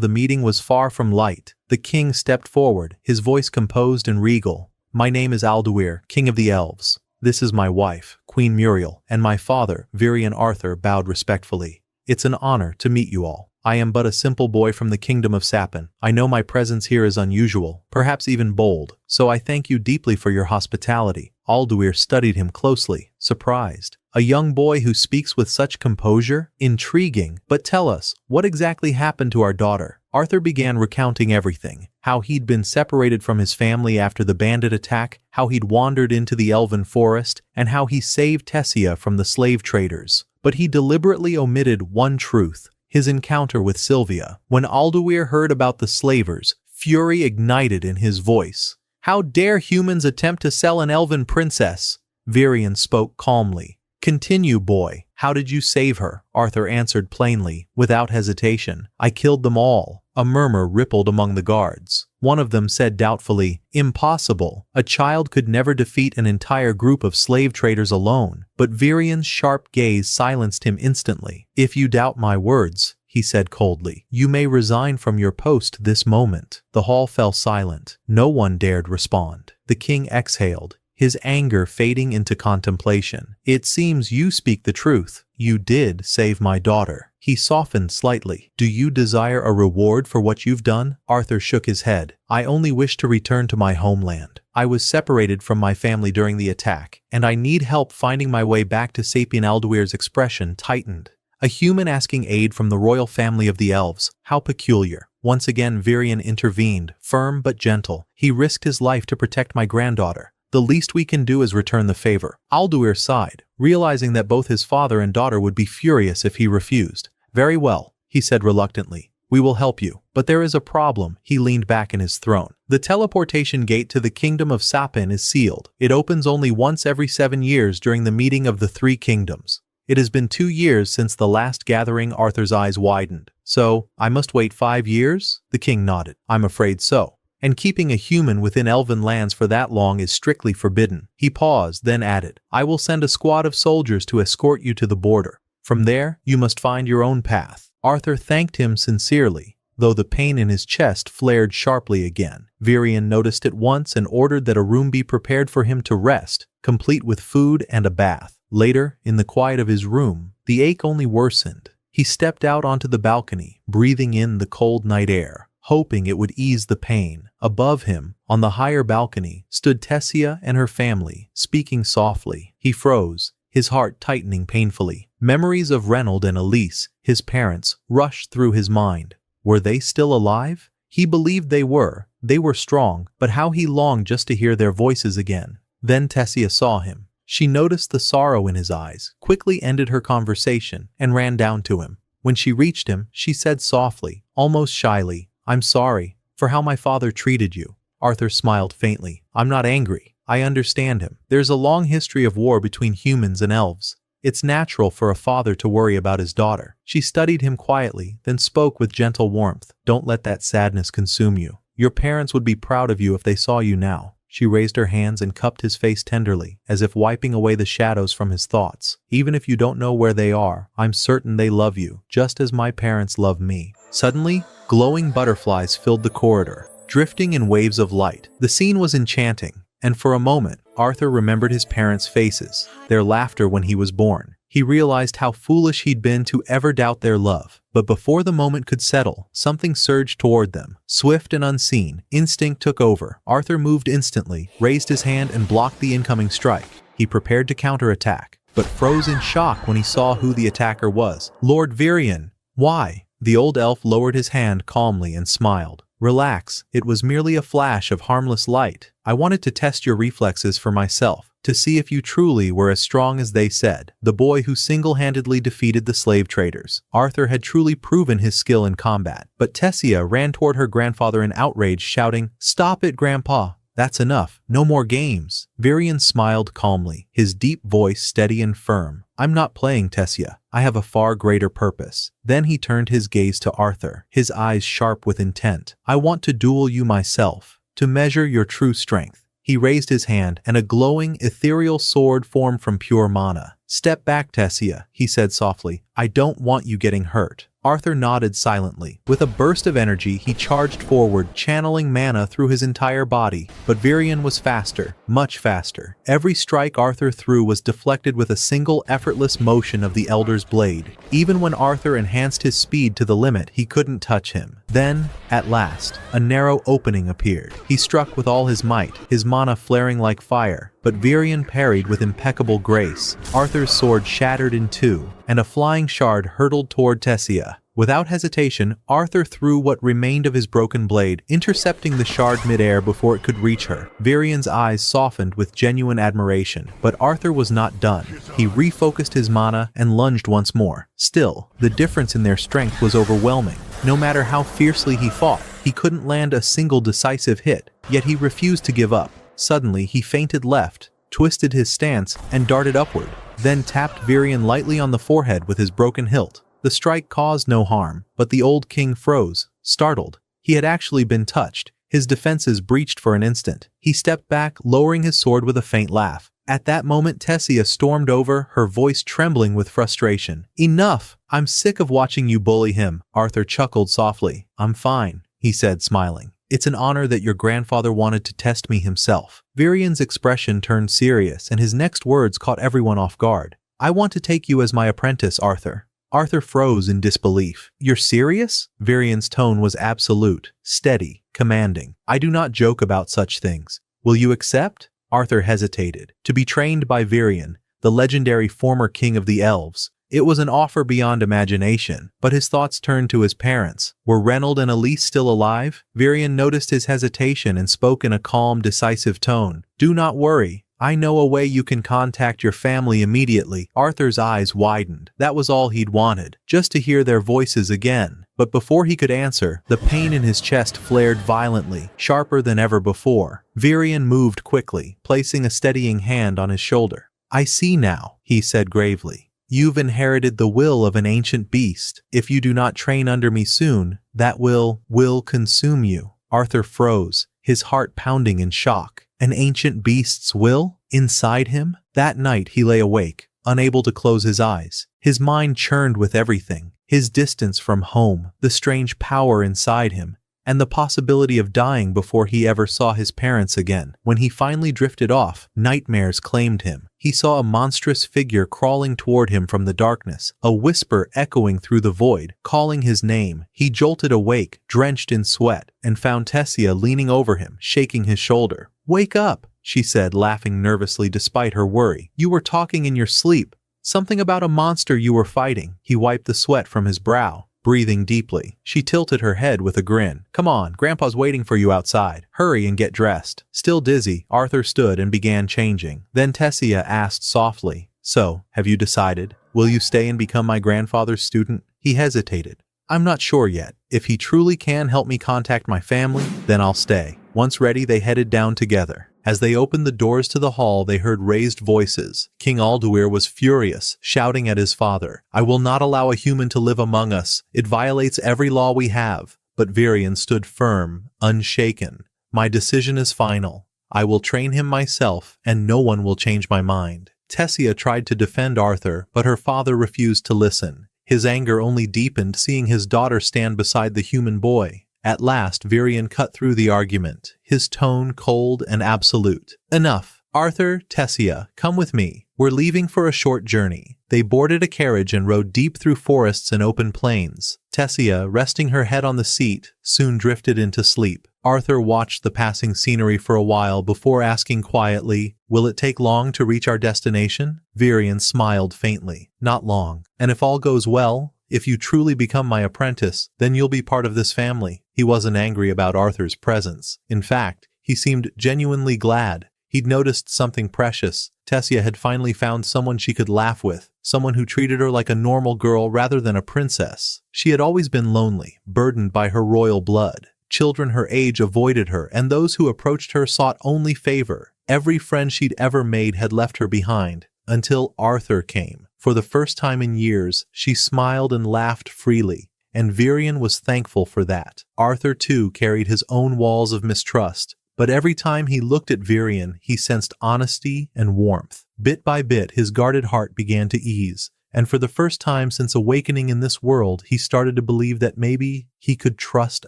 the meeting was far from light. The king stepped forward, his voice composed and regal. "My name is Alduir, king of the elves. This is my wife, Queen Muriel, and my father, Virion. Arthur bowed respectfully. "It's an honor to meet you all. I am but a simple boy from the kingdom of Sapin. I know my presence here is unusual, perhaps even bold, so I thank you deeply for your hospitality." Alduir studied him closely, surprised. "A young boy who speaks with such composure? Intriguing. But tell us, what exactly happened to our daughter?" Arthur began recounting everything. How he'd been separated from his family after the bandit attack, how he'd wandered into the elven forest, and how he saved Tessia from the slave traders. But he deliberately omitted one truth: his encounter with Sylvia. When Alduir heard about the slavers, fury ignited in his voice. "How dare humans attempt to sell an elven princess?" Virion spoke calmly. "Continue, boy. How did you save her?" Arthur answered plainly, without hesitation. "I killed them all." A murmur rippled among the guards. One of them said doubtfully, "Impossible. A child could never defeat an entire group of slave traders alone." But Virion's sharp gaze silenced him instantly. "If you doubt my words," he said coldly. "You may resign from your post this moment." The hall fell silent. No one dared respond. The king exhaled, his anger fading into contemplation. "It seems you speak the truth. You did save my daughter." He softened slightly. "Do you desire a reward for what you've done?" Arthur shook his head. "I only wish to return to my homeland. I was separated from my family during the attack, and I need help finding my way back to Sapien Alduir's expression tightened. A human asking aid from the royal family of the elves. How peculiar. Once again Virion intervened, firm but gentle. "He risked his life to protect my granddaughter. The least we can do is return the favor." Alduir sighed, realizing that both his father and daughter would be furious if he refused. "Very well," he said reluctantly. "We will help you. But there is a problem." He leaned back in his throne. "The teleportation gate to the kingdom of Sapien is sealed. It opens only once every 7 years during the meeting of the 3 kingdoms. It has been 2 years since the last gathering." Arthur's eyes widened. "So, I must wait 5 years?" The king nodded. "I'm afraid so. And keeping a human within elven lands for that long is strictly forbidden." He paused, then added, "I will send a squad of soldiers to escort you to the border. From there, you must find your own path." Arthur thanked him sincerely, though the pain in his chest flared sharply again. Virion noticed at once and ordered that a room be prepared for him to rest, complete with food and a bath. Later, in the quiet of his room, the ache only worsened. He stepped out onto the balcony, breathing in the cold night air, hoping it would ease the pain. Above him, on the higher balcony, stood Tessia and her family, speaking softly. He froze, his heart tightening painfully. Memories of Reynold and Elise, his parents, rushed through his mind. Were they still alive? He believed they were. They were strong, but how he longed just to hear their voices again. Then Tessia saw him. She noticed the sorrow in his eyes, quickly ended her conversation, and ran down to him. When she reached him, she said softly, almost shyly, "I'm sorry for how my father treated you." Arthur smiled faintly. "I'm not angry. I understand him. There's a long history of war between humans and elves. It's natural for a father to worry about his daughter." She studied him quietly, then spoke with gentle warmth. "Don't let that sadness consume you. Your parents would be proud of you if they saw you now." She raised her hands and cupped his face tenderly, as if wiping away the shadows from his thoughts. "Even if you don't know where they are, I'm certain they love you, just as my parents love me." Suddenly, glowing butterflies filled the corridor, drifting in waves of light. The scene was enchanting, and for a moment, Arthur remembered his parents' faces, their laughter when he was born. He realized how foolish he'd been to ever doubt their love. But before the moment could settle, something surged toward them. Swift and unseen, instinct took over. Arthur moved instantly, raised his hand and blocked the incoming strike. He prepared to counterattack, but froze in shock when he saw who the attacker was. "Lord Virion." "Why?" The old elf lowered his hand calmly and smiled. "Relax, it was merely a flash of harmless light. I wanted to test your reflexes for myself, to see if you truly were as strong as they said." The boy who single-handedly defeated the slave traders. Arthur had truly proven his skill in combat. But Tessia ran toward her grandfather in outrage, shouting, "Stop it, Grandpa! That's enough. No more games." Virion smiled calmly, his deep voice steady and firm. "I'm not playing, Tessia. I have a far greater purpose." Then he turned his gaze to Arthur, his eyes sharp with intent. "I want to duel you myself, to measure your true strength." He raised his hand, and a glowing, ethereal sword formed from pure mana. "Step back, Tessia," he said softly. "I don't want you getting hurt." Arthur nodded silently. With a burst of energy, he charged forward, channeling mana through his entire body. But Virion was faster, much faster. Every strike Arthur threw was deflected with a single effortless motion of the Elder's blade. Even when Arthur enhanced his speed to the limit, he couldn't touch him. Then, at last, a narrow opening appeared. He struck with all his might, his mana flaring like fire. But Virion parried with impeccable grace. Arthur's sword shattered in two, and a flying shard hurtled toward Tessia. Without hesitation, Arthur threw what remained of his broken blade, intercepting the shard midair before it could reach her. Virion's eyes softened with genuine admiration, but Arthur was not done. He refocused his mana and lunged once more. Still, the difference in their strength was overwhelming. No matter how fiercely he fought, he couldn't land a single decisive hit, yet he refused to give up. Suddenly, he feinted left, twisted his stance, and darted upward, then tapped Virion lightly on the forehead with his broken hilt. The strike caused no harm, but the old king froze, startled. He had actually been touched. His defenses breached for an instant. He stepped back, lowering his sword with a faint laugh. At that moment, Tessia stormed over, her voice trembling with frustration. Enough! I'm sick of watching you bully him. Arthur chuckled softly. I'm fine, he said, smiling. It's an honor that your grandfather wanted to test me himself. Virian's expression turned serious, and his next words caught everyone off guard. I want to take you as my apprentice, Arthur. Arthur froze in disbelief. You're serious? Virian's tone was absolute, steady, commanding. I do not joke about such things. Will you accept? Arthur hesitated. To be trained by Virian, the legendary former king of the elves, it was an offer beyond imagination, but his thoughts turned to his parents. Were Reynold and Elise still alive? Virian noticed his hesitation and spoke in a calm, decisive tone. Do not worry. I know a way you can contact your family immediately. Arthur's eyes widened. That was all he'd wanted, just to hear their voices again. But before he could answer, the pain in his chest flared violently, sharper than ever before. Virian moved quickly, placing a steadying hand on his shoulder. I see now, he said gravely. You've inherited the will of an ancient beast. If you do not train under me soon, that will consume you. Arthur froze, his heart pounding in shock. An ancient beast's will? Inside him? That night he lay awake, unable to close his eyes. His mind churned with everything. His distance from home, the strange power inside him, and the possibility of dying before he ever saw his parents again. When he finally drifted off, nightmares claimed him. He saw a monstrous figure crawling toward him from the darkness, a whisper echoing through the void, calling his name. He jolted awake, drenched in sweat, and found Tessia leaning over him, shaking his shoulder. Wake up, she said, laughing nervously despite her worry. You were talking in your sleep. Something about a monster you were fighting. He wiped the sweat from his brow, breathing deeply. She tilted her head with a grin. Come on, Grandpa's waiting for you outside. Hurry and get dressed. Still dizzy, Arthur stood and began changing. Then Tessia asked softly, So, have you decided? Will you stay and become my grandfather's student? He hesitated. I'm not sure yet. If he truly can help me contact my family, then I'll stay. Once ready, they headed down together. As they opened the doors to the hall, they heard raised voices. King Alduir was furious, shouting at his father. I will not allow a human to live among us. It violates every law we have. But Virian stood firm, unshaken. My decision is final. I will train him myself, and no one will change my mind. Tessia tried to defend Arthur, but her father refused to listen. His anger only deepened seeing his daughter stand beside the human boy. At last, Virian cut through the argument, his tone cold and absolute. Enough. Arthur, Tessia, come with me. We're leaving for a short journey. They boarded a carriage and rode deep through forests and open plains. Tessia, resting her head on the seat, soon drifted into sleep. Arthur watched the passing scenery for a while before asking quietly, Will it take long to reach our destination? Virian smiled faintly. Not long. And if all goes well, if you truly become my apprentice, then you'll be part of this family. He wasn't angry about Arthur's presence. In fact, he seemed genuinely glad. He'd noticed something precious. Tessia had finally found someone she could laugh with, someone who treated her like a normal girl rather than a princess. She had always been lonely, burdened by her royal blood. Children her age avoided her, and those who approached her sought only favor. Every friend she'd ever made had left her behind, until Arthur came. For the first time in years, she smiled and laughed freely, and Virian was thankful for that. Arthur, too, carried his own walls of mistrust, but every time he looked at Virian, he sensed honesty and warmth. Bit by bit, his guarded heart began to ease, and for the first time since awakening in this world, he started to believe that maybe he could trust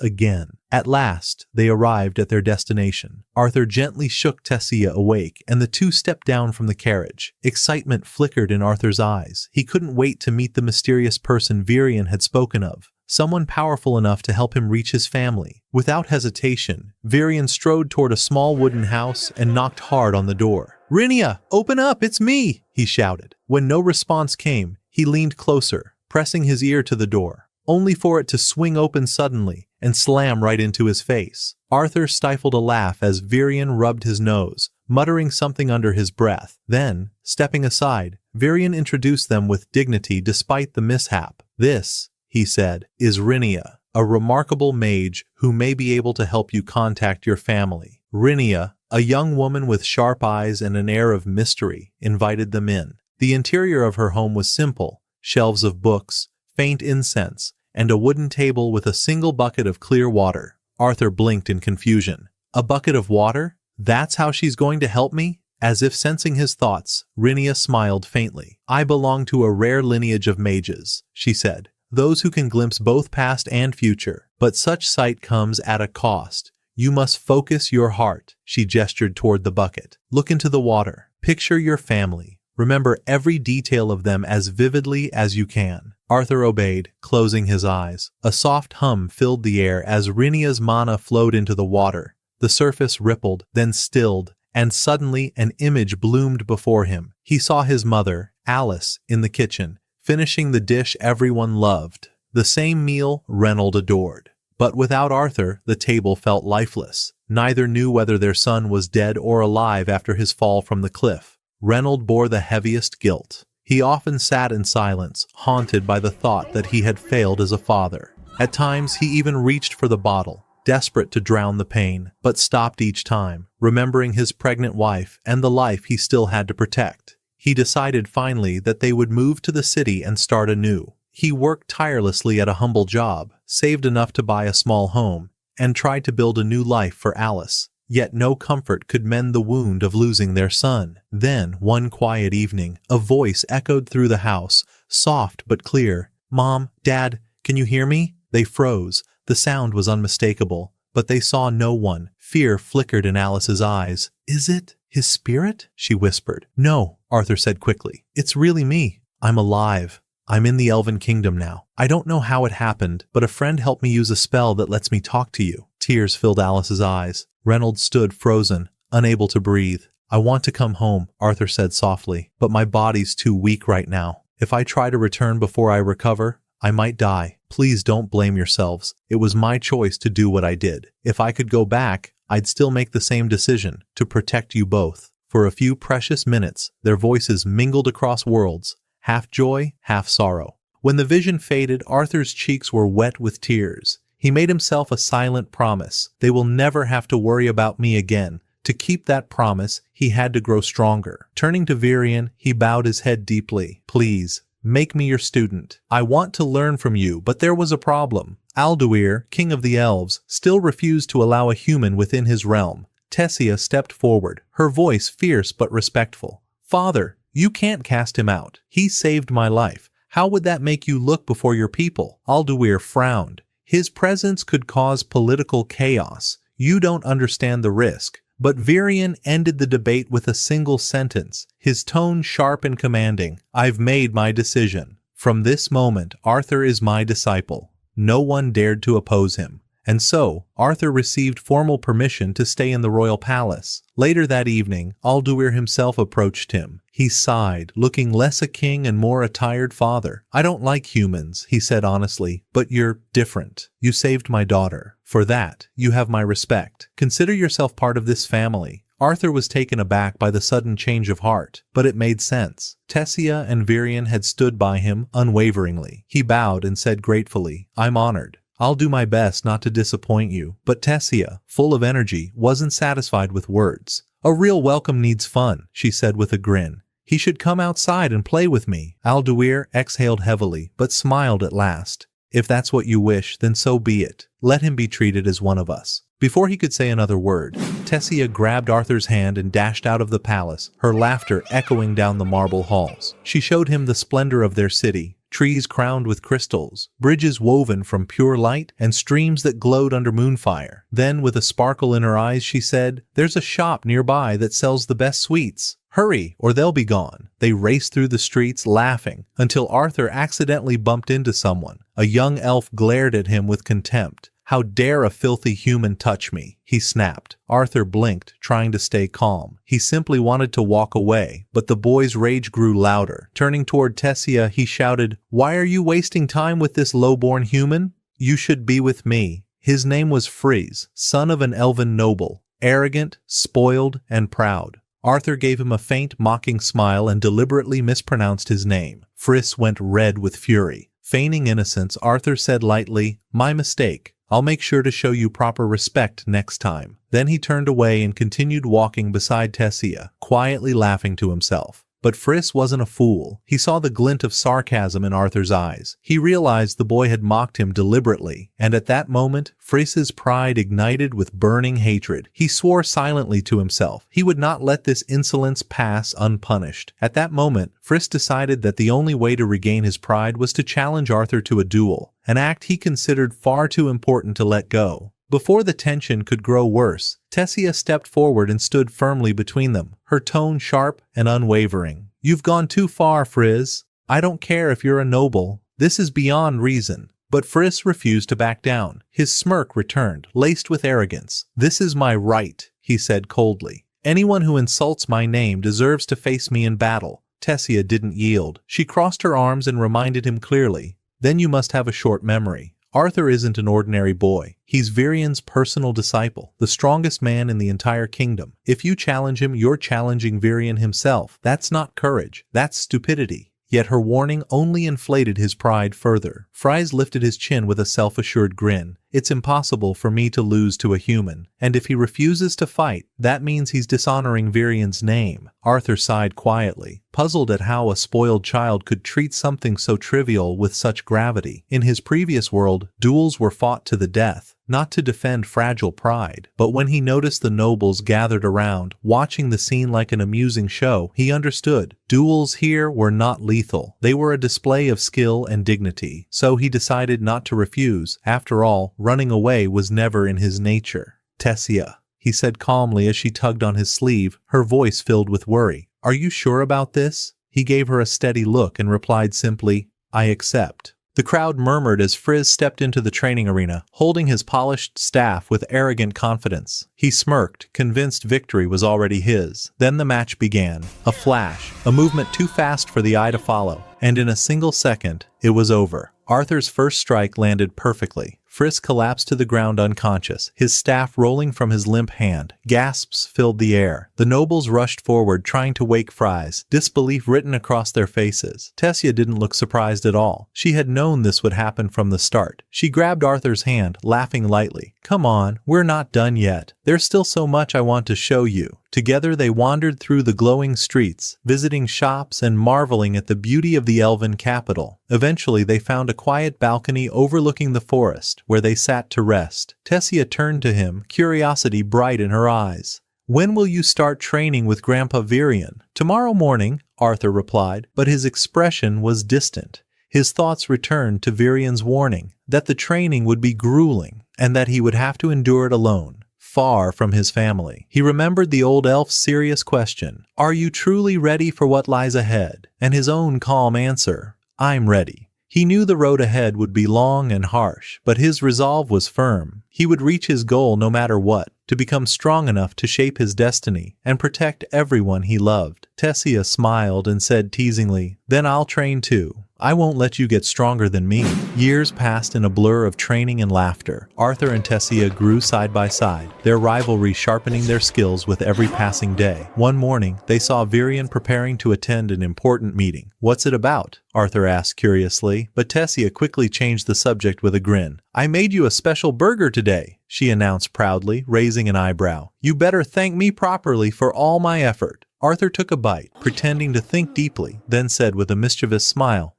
again. At last, they arrived at their destination. Arthur gently shook Tessia awake, and the two stepped down from the carriage. Excitement flickered in Arthur's eyes. He couldn't wait to meet the mysterious person Virian had spoken of, someone powerful enough to help him reach his family. Without hesitation, Virian strode toward a small wooden house and knocked hard on the door. Rinia, open up, it's me, he shouted. When no response came, he leaned closer, pressing his ear to the door, only for it to swing open suddenly and slam right into his face. Arthur stifled a laugh as Virian rubbed his nose, muttering something under his breath. Then, stepping aside, Virian introduced them with dignity despite the mishap. This, he said, is Rinia, a remarkable mage who may be able to help you contact your family. Rinia, a young woman with sharp eyes and an air of mystery, invited them in. The interior of her home was simple, shelves of books, faint incense, and a wooden table with a single bucket of clear water. Arthur blinked in confusion. A bucket of water? That's how she's going to help me? As if sensing his thoughts, Rinia smiled faintly. I belong to a rare lineage of mages, she said. Those who can glimpse both past and future. But such sight comes at a cost. You must focus your heart. She gestured toward the bucket. Look into the water. Picture your family. Remember every detail of them as vividly as you can. Arthur obeyed, closing his eyes. A soft hum filled the air as Rinia's mana flowed into the water. The surface rippled, then stilled, and suddenly an image bloomed before him. He saw his mother, Alice, in the kitchen, finishing the dish everyone loved. The same meal Reynold adored. But without Arthur, the table felt lifeless. Neither knew whether their son was dead or alive after his fall from the cliff. Reynold bore the heaviest guilt. He often sat in silence, haunted by the thought that he had failed as a father. At times, he even reached for the bottle, desperate to drown the pain, but stopped each time, remembering his pregnant wife and the life he still had to protect. He decided finally that they would move to the city and start anew. He worked tirelessly at a humble job, saved enough to buy a small home, and tried to build a new life for Alice. Yet no comfort could mend the wound of losing their son. Then, one quiet evening, a voice echoed through the house, soft but clear. Mom, Dad, can you hear me? They froze. The sound was unmistakable, but they saw no one. Fear flickered in Alice's eyes. Is it his spirit? She whispered. No, Arthur said quickly. It's really me. I'm alive. I'm in the Elven Kingdom now. I don't know how it happened, but a friend helped me use a spell that lets me talk to you. Tears filled Alice's eyes. Reynolds stood frozen, unable to breathe. I want to come home, Arthur said softly, but my body's too weak right now. If I try to return before I recover, I might die. Please don't blame yourselves. It was my choice to do what I did. If I could go back, I'd still make the same decision, to protect you both. For a few precious minutes, their voices mingled across worlds, half joy, half sorrow. When the vision faded, Arthur's cheeks were wet with tears. He made himself a silent promise. They will never have to worry about me again. To keep that promise, he had to grow stronger. Turning to Virian, he bowed his head deeply. Please, make me your student. I want to learn from you, but there was a problem. Alduir, king of the elves, still refused to allow a human within his realm. Tessia stepped forward, her voice fierce but respectful. Father, you can't cast him out. He saved my life. How would that make you look before your people? Alduir frowned. His presence could cause political chaos. You don't understand the risk. But Virian ended the debate with a single sentence, his tone sharp and commanding. I've made my decision. From this moment, Arthur is my disciple. No one dared to oppose him. And so, Arthur received formal permission to stay in the royal palace. Later that evening, Alduir himself approached him. He sighed, looking less a king and more a tired father. I don't like humans, he said honestly, but you're different. You saved my daughter. For that, you have my respect. Consider yourself part of this family. Arthur was taken aback by the sudden change of heart, but it made sense. Tessia and Virian had stood by him unwaveringly. He bowed and said gratefully, I'm honored. I'll do my best not to disappoint you. But Tessia, full of energy, wasn't satisfied with words. A real welcome needs fun, she said with a grin. He should come outside and play with me. Alduir exhaled heavily, but smiled at last. If that's what you wish, then so be it. Let him be treated as one of us. Before he could say another word, Tessia grabbed Arthur's hand and dashed out of the palace, her laughter echoing down the marble halls. She showed him the splendor of their city. Trees crowned with crystals, bridges woven from pure light, and streams that glowed under moonfire. Then, with a sparkle in her eyes, she said, There's a shop nearby that sells the best sweets. Hurry, or they'll be gone. They raced through the streets, laughing, until Arthur accidentally bumped into someone. A young elf glared at him with contempt. How dare a filthy human touch me? He snapped. Arthur blinked, trying to stay calm. He simply wanted to walk away, but the boy's rage grew louder. Turning toward Tessia, he shouted, Why are you wasting time with this low-born human? You should be with me. His name was Frizz, son of an elven noble, arrogant, spoiled, and proud. Arthur gave him a faint, mocking smile and deliberately mispronounced his name. Frizz went red with fury. Feigning innocence, Arthur said lightly, My mistake. I'll make sure to show you proper respect next time. Then he turned away and continued walking beside Tessia, quietly laughing to himself. But Friss wasn't a fool. He saw the glint of sarcasm in Arthur's eyes. He realized the boy had mocked him deliberately, and at that moment, Friss's pride ignited with burning hatred. He swore silently to himself. He would not let this insolence pass unpunished. At that moment, Friss decided that the only way to regain his pride was to challenge Arthur to a duel, an act he considered far too important to let go. Before the tension could grow worse, Tessia stepped forward and stood firmly between them, her tone sharp and unwavering. "You've gone too far, Friss. I don't care if you're a noble. This is beyond reason." But Friss refused to back down. His smirk returned, laced with arrogance. "This is my right," he said coldly. "Anyone who insults my name deserves to face me in battle." Tessia didn't yield. She crossed her arms and reminded him clearly, "Then you must have a short memory. Arthur isn't an ordinary boy. He's Virian's personal disciple, the strongest man in the entire kingdom. If you challenge him, you're challenging Virian himself. That's not courage. That's stupidity." Yet her warning only inflated his pride further. Fries lifted his chin with a self-assured grin. "It's impossible for me to lose to a human, and if he refuses to fight, that means he's dishonoring Virian's name." Arthur sighed quietly, puzzled at how a spoiled child could treat something so trivial with such gravity. In his previous world, duels were fought to the death, not to defend fragile pride. But when he noticed the nobles gathered around, watching the scene like an amusing show, he understood. Duels here were not lethal. They were a display of skill and dignity. So he decided not to refuse. After all, running away was never in his nature. "Tessia," he said calmly as she tugged on his sleeve, her voice filled with worry. "Are you sure about this?" He gave her a steady look and replied simply, "I accept." The crowd murmured as Friss stepped into the training arena, holding his polished staff with arrogant confidence. He smirked, convinced victory was already his. Then the match began. A flash, a movement too fast for the eye to follow, and in a single second, it was over. Arthur's first strike landed perfectly. Friss collapsed to the ground unconscious, his staff rolling from his limp hand. Gasps filled the air. The nobles rushed forward, trying to wake Fries, disbelief written across their faces. Tessia didn't look surprised at all. She had known this would happen from the start. She grabbed Arthur's hand, laughing lightly. "Come on, we're not done yet. There's still so much I want to show you." Together they wandered through the glowing streets, visiting shops and marveling at the beauty of the elven capital. Eventually they found a quiet balcony overlooking the forest, where they sat to rest. Tessia turned to him, curiosity bright in her eyes. "When will you start training with Grandpa Virian?" "Tomorrow morning," Arthur replied, but his expression was distant. His thoughts returned to Virian's warning, that the training would be grueling, and that he would have to endure it alone, far from his family. He remembered the old elf's serious question, "Are you truly ready for what lies ahead?" And his own calm answer, "I'm ready." He knew the road ahead would be long and harsh, but his resolve was firm. He would reach his goal no matter what, to become strong enough to shape his destiny and protect everyone he loved. Tessia smiled and said teasingly, "Then I'll train too. I won't let you get stronger than me." Years passed in a blur of training and laughter. Arthur and Tessia grew side by side, their rivalry sharpening their skills with every passing day. One morning, they saw Virian preparing to attend an important meeting. "What's it about?" Arthur asked curiously, but Tessia quickly changed the subject with a grin. "I made you a special burger today," she announced proudly, raising an eyebrow. "You better thank me properly for all my effort." Arthur took a bite, pretending to think deeply, then said with a mischievous smile,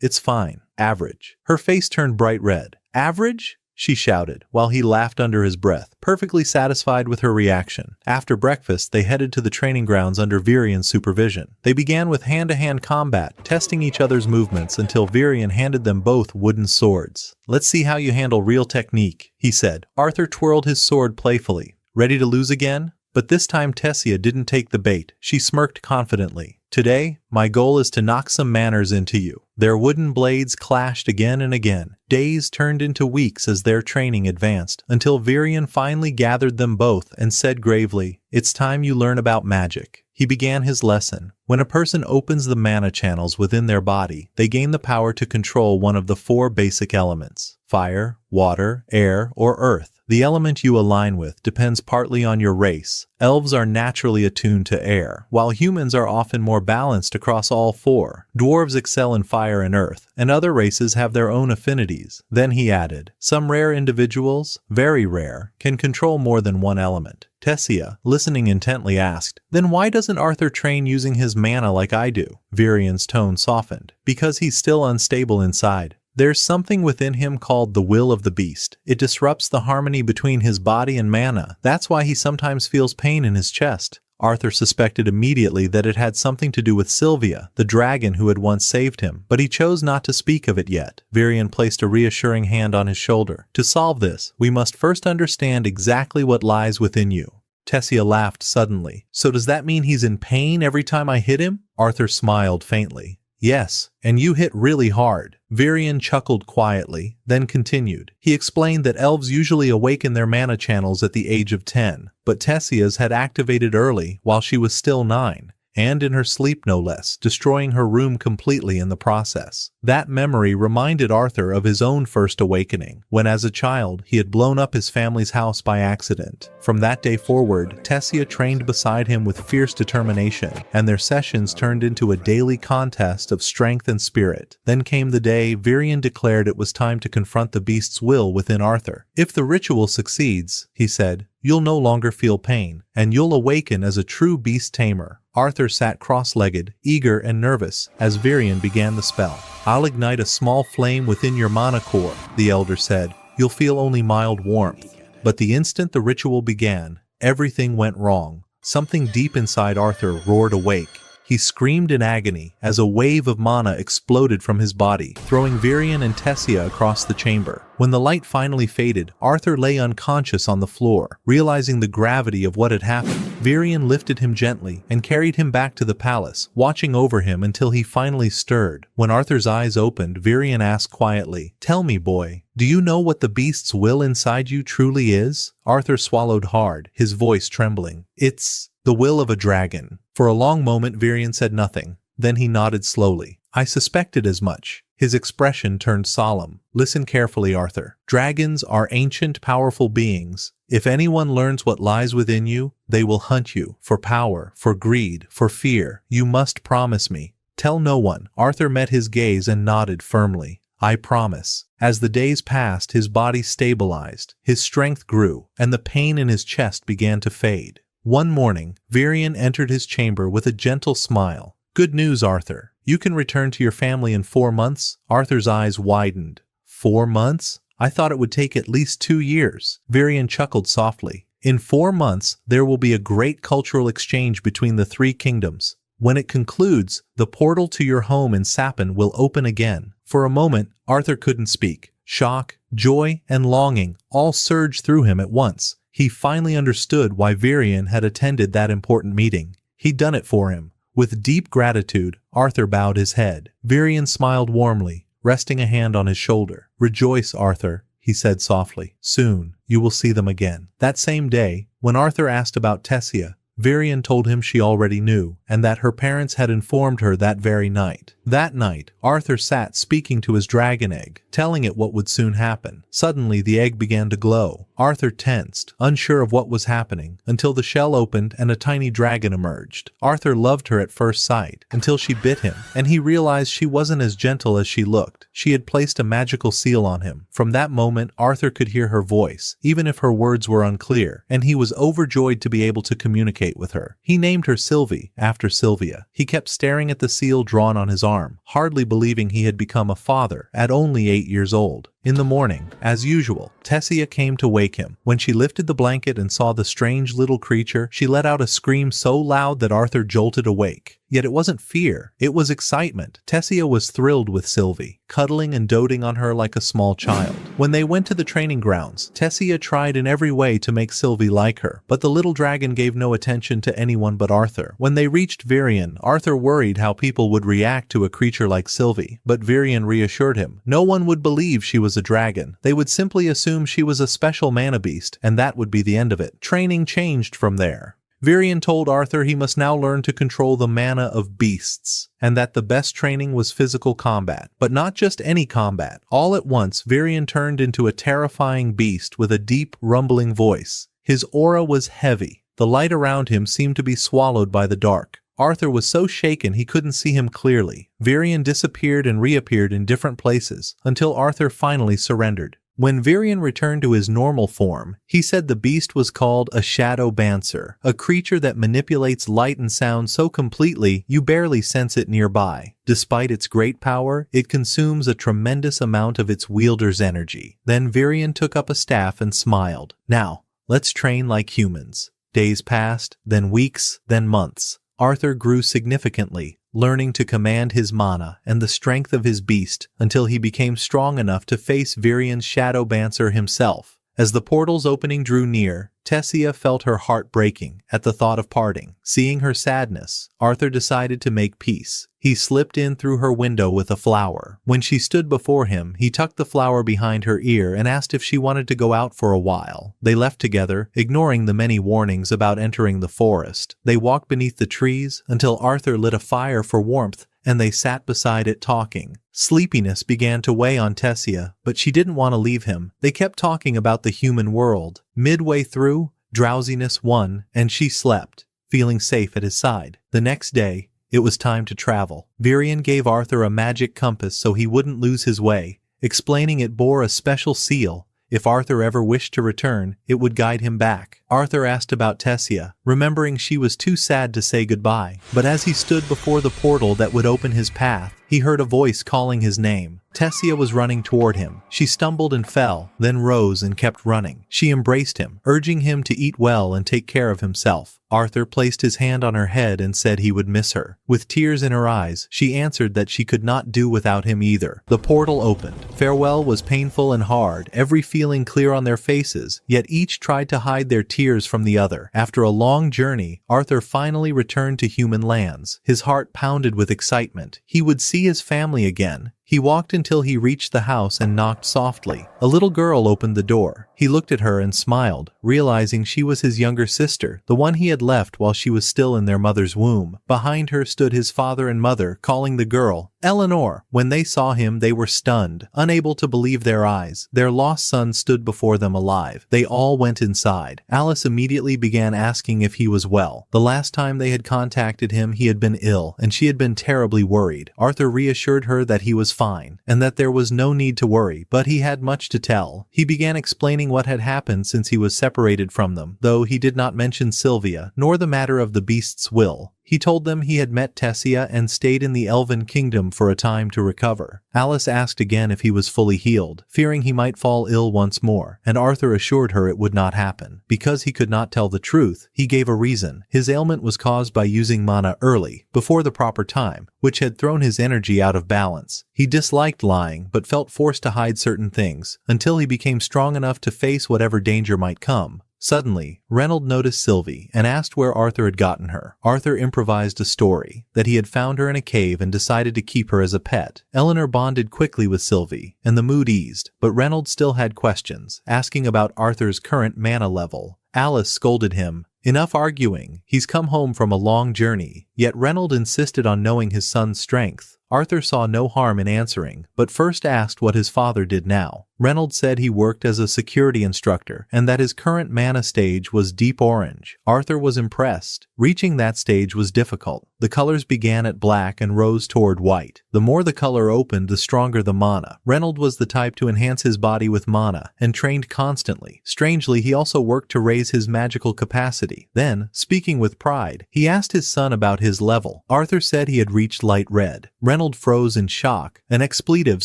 "It's fine. Average." Her face turned bright red. "Average?" she shouted, while he laughed under his breath, perfectly satisfied with her reaction. After breakfast, they headed to the training grounds under Virian's supervision. They began with hand-to-hand combat, testing each other's movements until Virian handed them both wooden swords. "Let's see how you handle real technique," he said. Arthur twirled his sword playfully. "Ready to lose again?" But this time Tessia didn't take the bait. She smirked confidently. "Today, my goal is to knock some manners into you." Their wooden blades clashed again and again. Days turned into weeks as their training advanced, until Virian finally gathered them both and said gravely, "It's time you learn about magic." He began his lesson. When a person opens the mana channels within their body, they gain the power to control one of the 4 basic elements: fire, water, air, or earth. The element you align with depends partly on your race. Elves are naturally attuned to air, while humans are often more balanced across all four. Dwarves excel in fire and earth, and other races have their own affinities. Then he added, some rare individuals, very rare, can control more than one element. Tessia, listening intently, asked, then why doesn't Arthur train using his mana like I do? Virian's tone softened. Because he's still unstable inside. There's something within him called the will of the beast. It disrupts the harmony between his body and mana. That's why he sometimes feels pain in his chest. Arthur suspected immediately that it had something to do with Sylvia, the dragon who had once saved him, but he chose not to speak of it yet. Virian placed a reassuring hand on his shoulder. To solve this, we must first understand exactly what lies within you. Tessia laughed suddenly. So does that mean he's in pain every time I hit him? Arthur smiled faintly. Yes, and you hit really hard. Virian chuckled quietly, then continued. He explained that elves usually awaken their mana channels at the age of 10, but Tessia's had activated early while she was still 9. And in her sleep no less, destroying her room completely in the process. That memory reminded Arthur of his own first awakening, when as a child he had blown up his family's house by accident. From that day forward, Tessia trained beside him with fierce determination, and their sessions turned into a daily contest of strength and spirit. Then came the day Virian declared it was time to confront the beast's will within Arthur. If the ritual succeeds, he said, you'll no longer feel pain, and you'll awaken as a true beast tamer. Arthur sat cross-legged, eager and nervous, as Virian began the spell. I'll ignite a small flame within your mana core, the elder said. You'll feel only mild warmth. But the instant the ritual began, everything went wrong. Something deep inside Arthur roared awake. He screamed in agony as a wave of mana exploded from his body, throwing Virian and Tessia across the chamber. When the light finally faded, Arthur lay unconscious on the floor. Realizing the gravity of what had happened, Virian lifted him gently and carried him back to the palace, watching over him until he finally stirred. When Arthur's eyes opened, Virian asked quietly, tell me, boy, do you know what the beast's will inside you truly is? Arthur swallowed hard, his voice trembling. It's the will of a dragon. For a long moment Virian said nothing. Then he nodded slowly. I suspected as much. His expression turned solemn. Listen carefully, Arthur. Dragons are ancient, powerful beings. If anyone learns what lies within you, they will hunt you. For power, for greed, for fear. You must promise me. Tell no one. Arthur met his gaze and nodded firmly. I promise. As the days passed, his body stabilized, his strength grew, and the pain in his chest began to fade. One morning, Virian entered his chamber with a gentle smile. Good news, Arthur. You can return to your family in 4 months. Arthur's eyes widened. 4 months? I thought it would take at least 2 years. Virian chuckled softly. In 4 months, there will be a great cultural exchange between the 3 kingdoms. When it concludes, the portal to your home in Sapin will open again. For a moment, Arthur couldn't speak. Shock, joy, and longing all surged through him at once. He finally understood why Virian had attended that important meeting. He'd done it for him. With deep gratitude, Arthur bowed his head. Virian smiled warmly, resting a hand on his shoulder. Rejoice, Arthur, he said softly. Soon, you will see them again. That same day, when Arthur asked about Tessia, Virian told him she already knew, and that her parents had informed her that very night. That night, Arthur sat speaking to his dragon egg, telling it what would soon happen. Suddenly, the egg began to glow. Arthur tensed, unsure of what was happening, until the shell opened and a tiny dragon emerged. Arthur loved her at first sight, until she bit him, and he realized she wasn't as gentle as she looked. She had placed a magical seal on him. From that moment, Arthur could hear her voice, even if her words were unclear, and he was overjoyed to be able to communicate with her. He named her Sylvie, after Sylvia. He kept staring at the seal drawn on his arm, hardly believing he had become a father at only 8 years old. In the morning, as usual, Tessia came to wake him. When she lifted the blanket and saw the strange little creature, she let out a scream so loud that Arthur jolted awake. Yet it wasn't fear, it was excitement. Tessia was thrilled with Sylvie, cuddling and doting on her like a small child. When they went to the training grounds, Tessia tried in every way to make Sylvie like her, but the little dragon gave no attention to anyone but Arthur. When they reached Virian, Arthur worried how people would react to a creature like Sylvie, but Virian reassured him. No one would believe she was a dragon. They would simply assume she was a special mana beast, and that would be the end of it. Training changed from there. Virian told Arthur he must now learn to control the mana of beasts, and that the best training was physical combat. But not just any combat. All at once, Virian turned into a terrifying beast with a deep, rumbling voice. His aura was heavy. The light around him seemed to be swallowed by the dark. Arthur was so shaken he couldn't see him clearly. Virian disappeared and reappeared in different places, until Arthur finally surrendered. When Virian returned to his normal form, he said the beast was called a shadow bancer, a creature that manipulates light and sound so completely you barely sense it nearby. Despite its great power, it consumes a tremendous amount of its wielder's energy. Then Virian took up a staff and smiled. Now, let's train like humans. Days passed, then weeks, then months. Arthur grew significantly, learning to command his mana and the strength of his beast until he became strong enough to face Virian's shadow bancer himself. As the portal's opening drew near, Tessia felt her heart breaking at the thought of parting. Seeing her sadness, Arthur decided to make peace. He slipped in through her window with a flower. When she stood before him, he tucked the flower behind her ear and asked if she wanted to go out for a while. They left together, ignoring the many warnings about entering the forest. They walked beneath the trees until Arthur lit a fire for warmth, and they sat beside it talking. Sleepiness began to weigh on Tessia, but she didn't want to leave him. They kept talking about the human world. Midway through, drowsiness won, and she slept, feeling safe at his side. The next day, it was time to travel. Virian gave Arthur a magic compass so he wouldn't lose his way, explaining it bore a special seal. If Arthur ever wished to return, it would guide him back. Arthur asked about Tessia, remembering she was too sad to say goodbye. But as he stood before the portal that would open his path, he heard a voice calling his name. Tessia was running toward him. She stumbled and fell, then rose and kept running. She embraced him, urging him to eat well and take care of himself. Arthur placed his hand on her head and said he would miss her. With tears in her eyes, she answered that she could not do without him either. The portal opened. Farewell was painful and hard, every feeling clear on their faces, yet each tried to hide their tears from the other. After a long journey, Arthur finally returned to human lands. His heart pounded with excitement. He would see his family again. He walked until he reached the house and knocked softly. A little girl opened the door. He looked at her and smiled, realizing she was his younger sister, the one he had left while she was still in their mother's womb. Behind her stood his father and mother, calling the girl Eleanor. When they saw him, they were stunned, unable to believe their eyes. Their lost son stood before them alive. They all went inside. Alice immediately began asking if he was well. The last time they had contacted him, he had been ill, and she had been terribly worried. Arthur reassured her that he was fine, and that there was no need to worry, but he had much to tell. He began explaining what had happened since he was separated from them, though he did not mention Sylvia, nor the matter of the beast's will. He told them he had met Tessia and stayed in the Elven Kingdom for a time to recover. Alice asked again if he was fully healed, fearing he might fall ill once more, and Arthur assured her it would not happen. Because he could not tell the truth, he gave a reason. His ailment was caused by using mana early, before the proper time, which had thrown his energy out of balance. He disliked lying, but felt forced to hide certain things, until he became strong enough to face whatever danger might come. Suddenly, Reynolds noticed Sylvie and asked where Arthur had gotten her. Arthur improvised a story that he had found her in a cave and decided to keep her as a pet. Eleanor bonded quickly with Sylvie, and the mood eased, but Reynolds still had questions, asking about Arthur's current mana level. Alice scolded him. Enough arguing, he's come home from a long journey, yet Reynolds insisted on knowing his son's strength. Arthur saw no harm in answering, but first asked what his father did now. Reynolds said he worked as a security instructor and that his current mana stage was deep orange. Arthur was impressed. Reaching that stage was difficult. The colors began at black and rose toward white. The more the color opened, the stronger the mana. Reynolds was the type to enhance his body with mana and trained constantly. Strangely, he also worked to raise his magical capacity. Then, speaking with pride, he asked his son about his level. Arthur said he had reached light red. Reynolds froze in shock, an expletive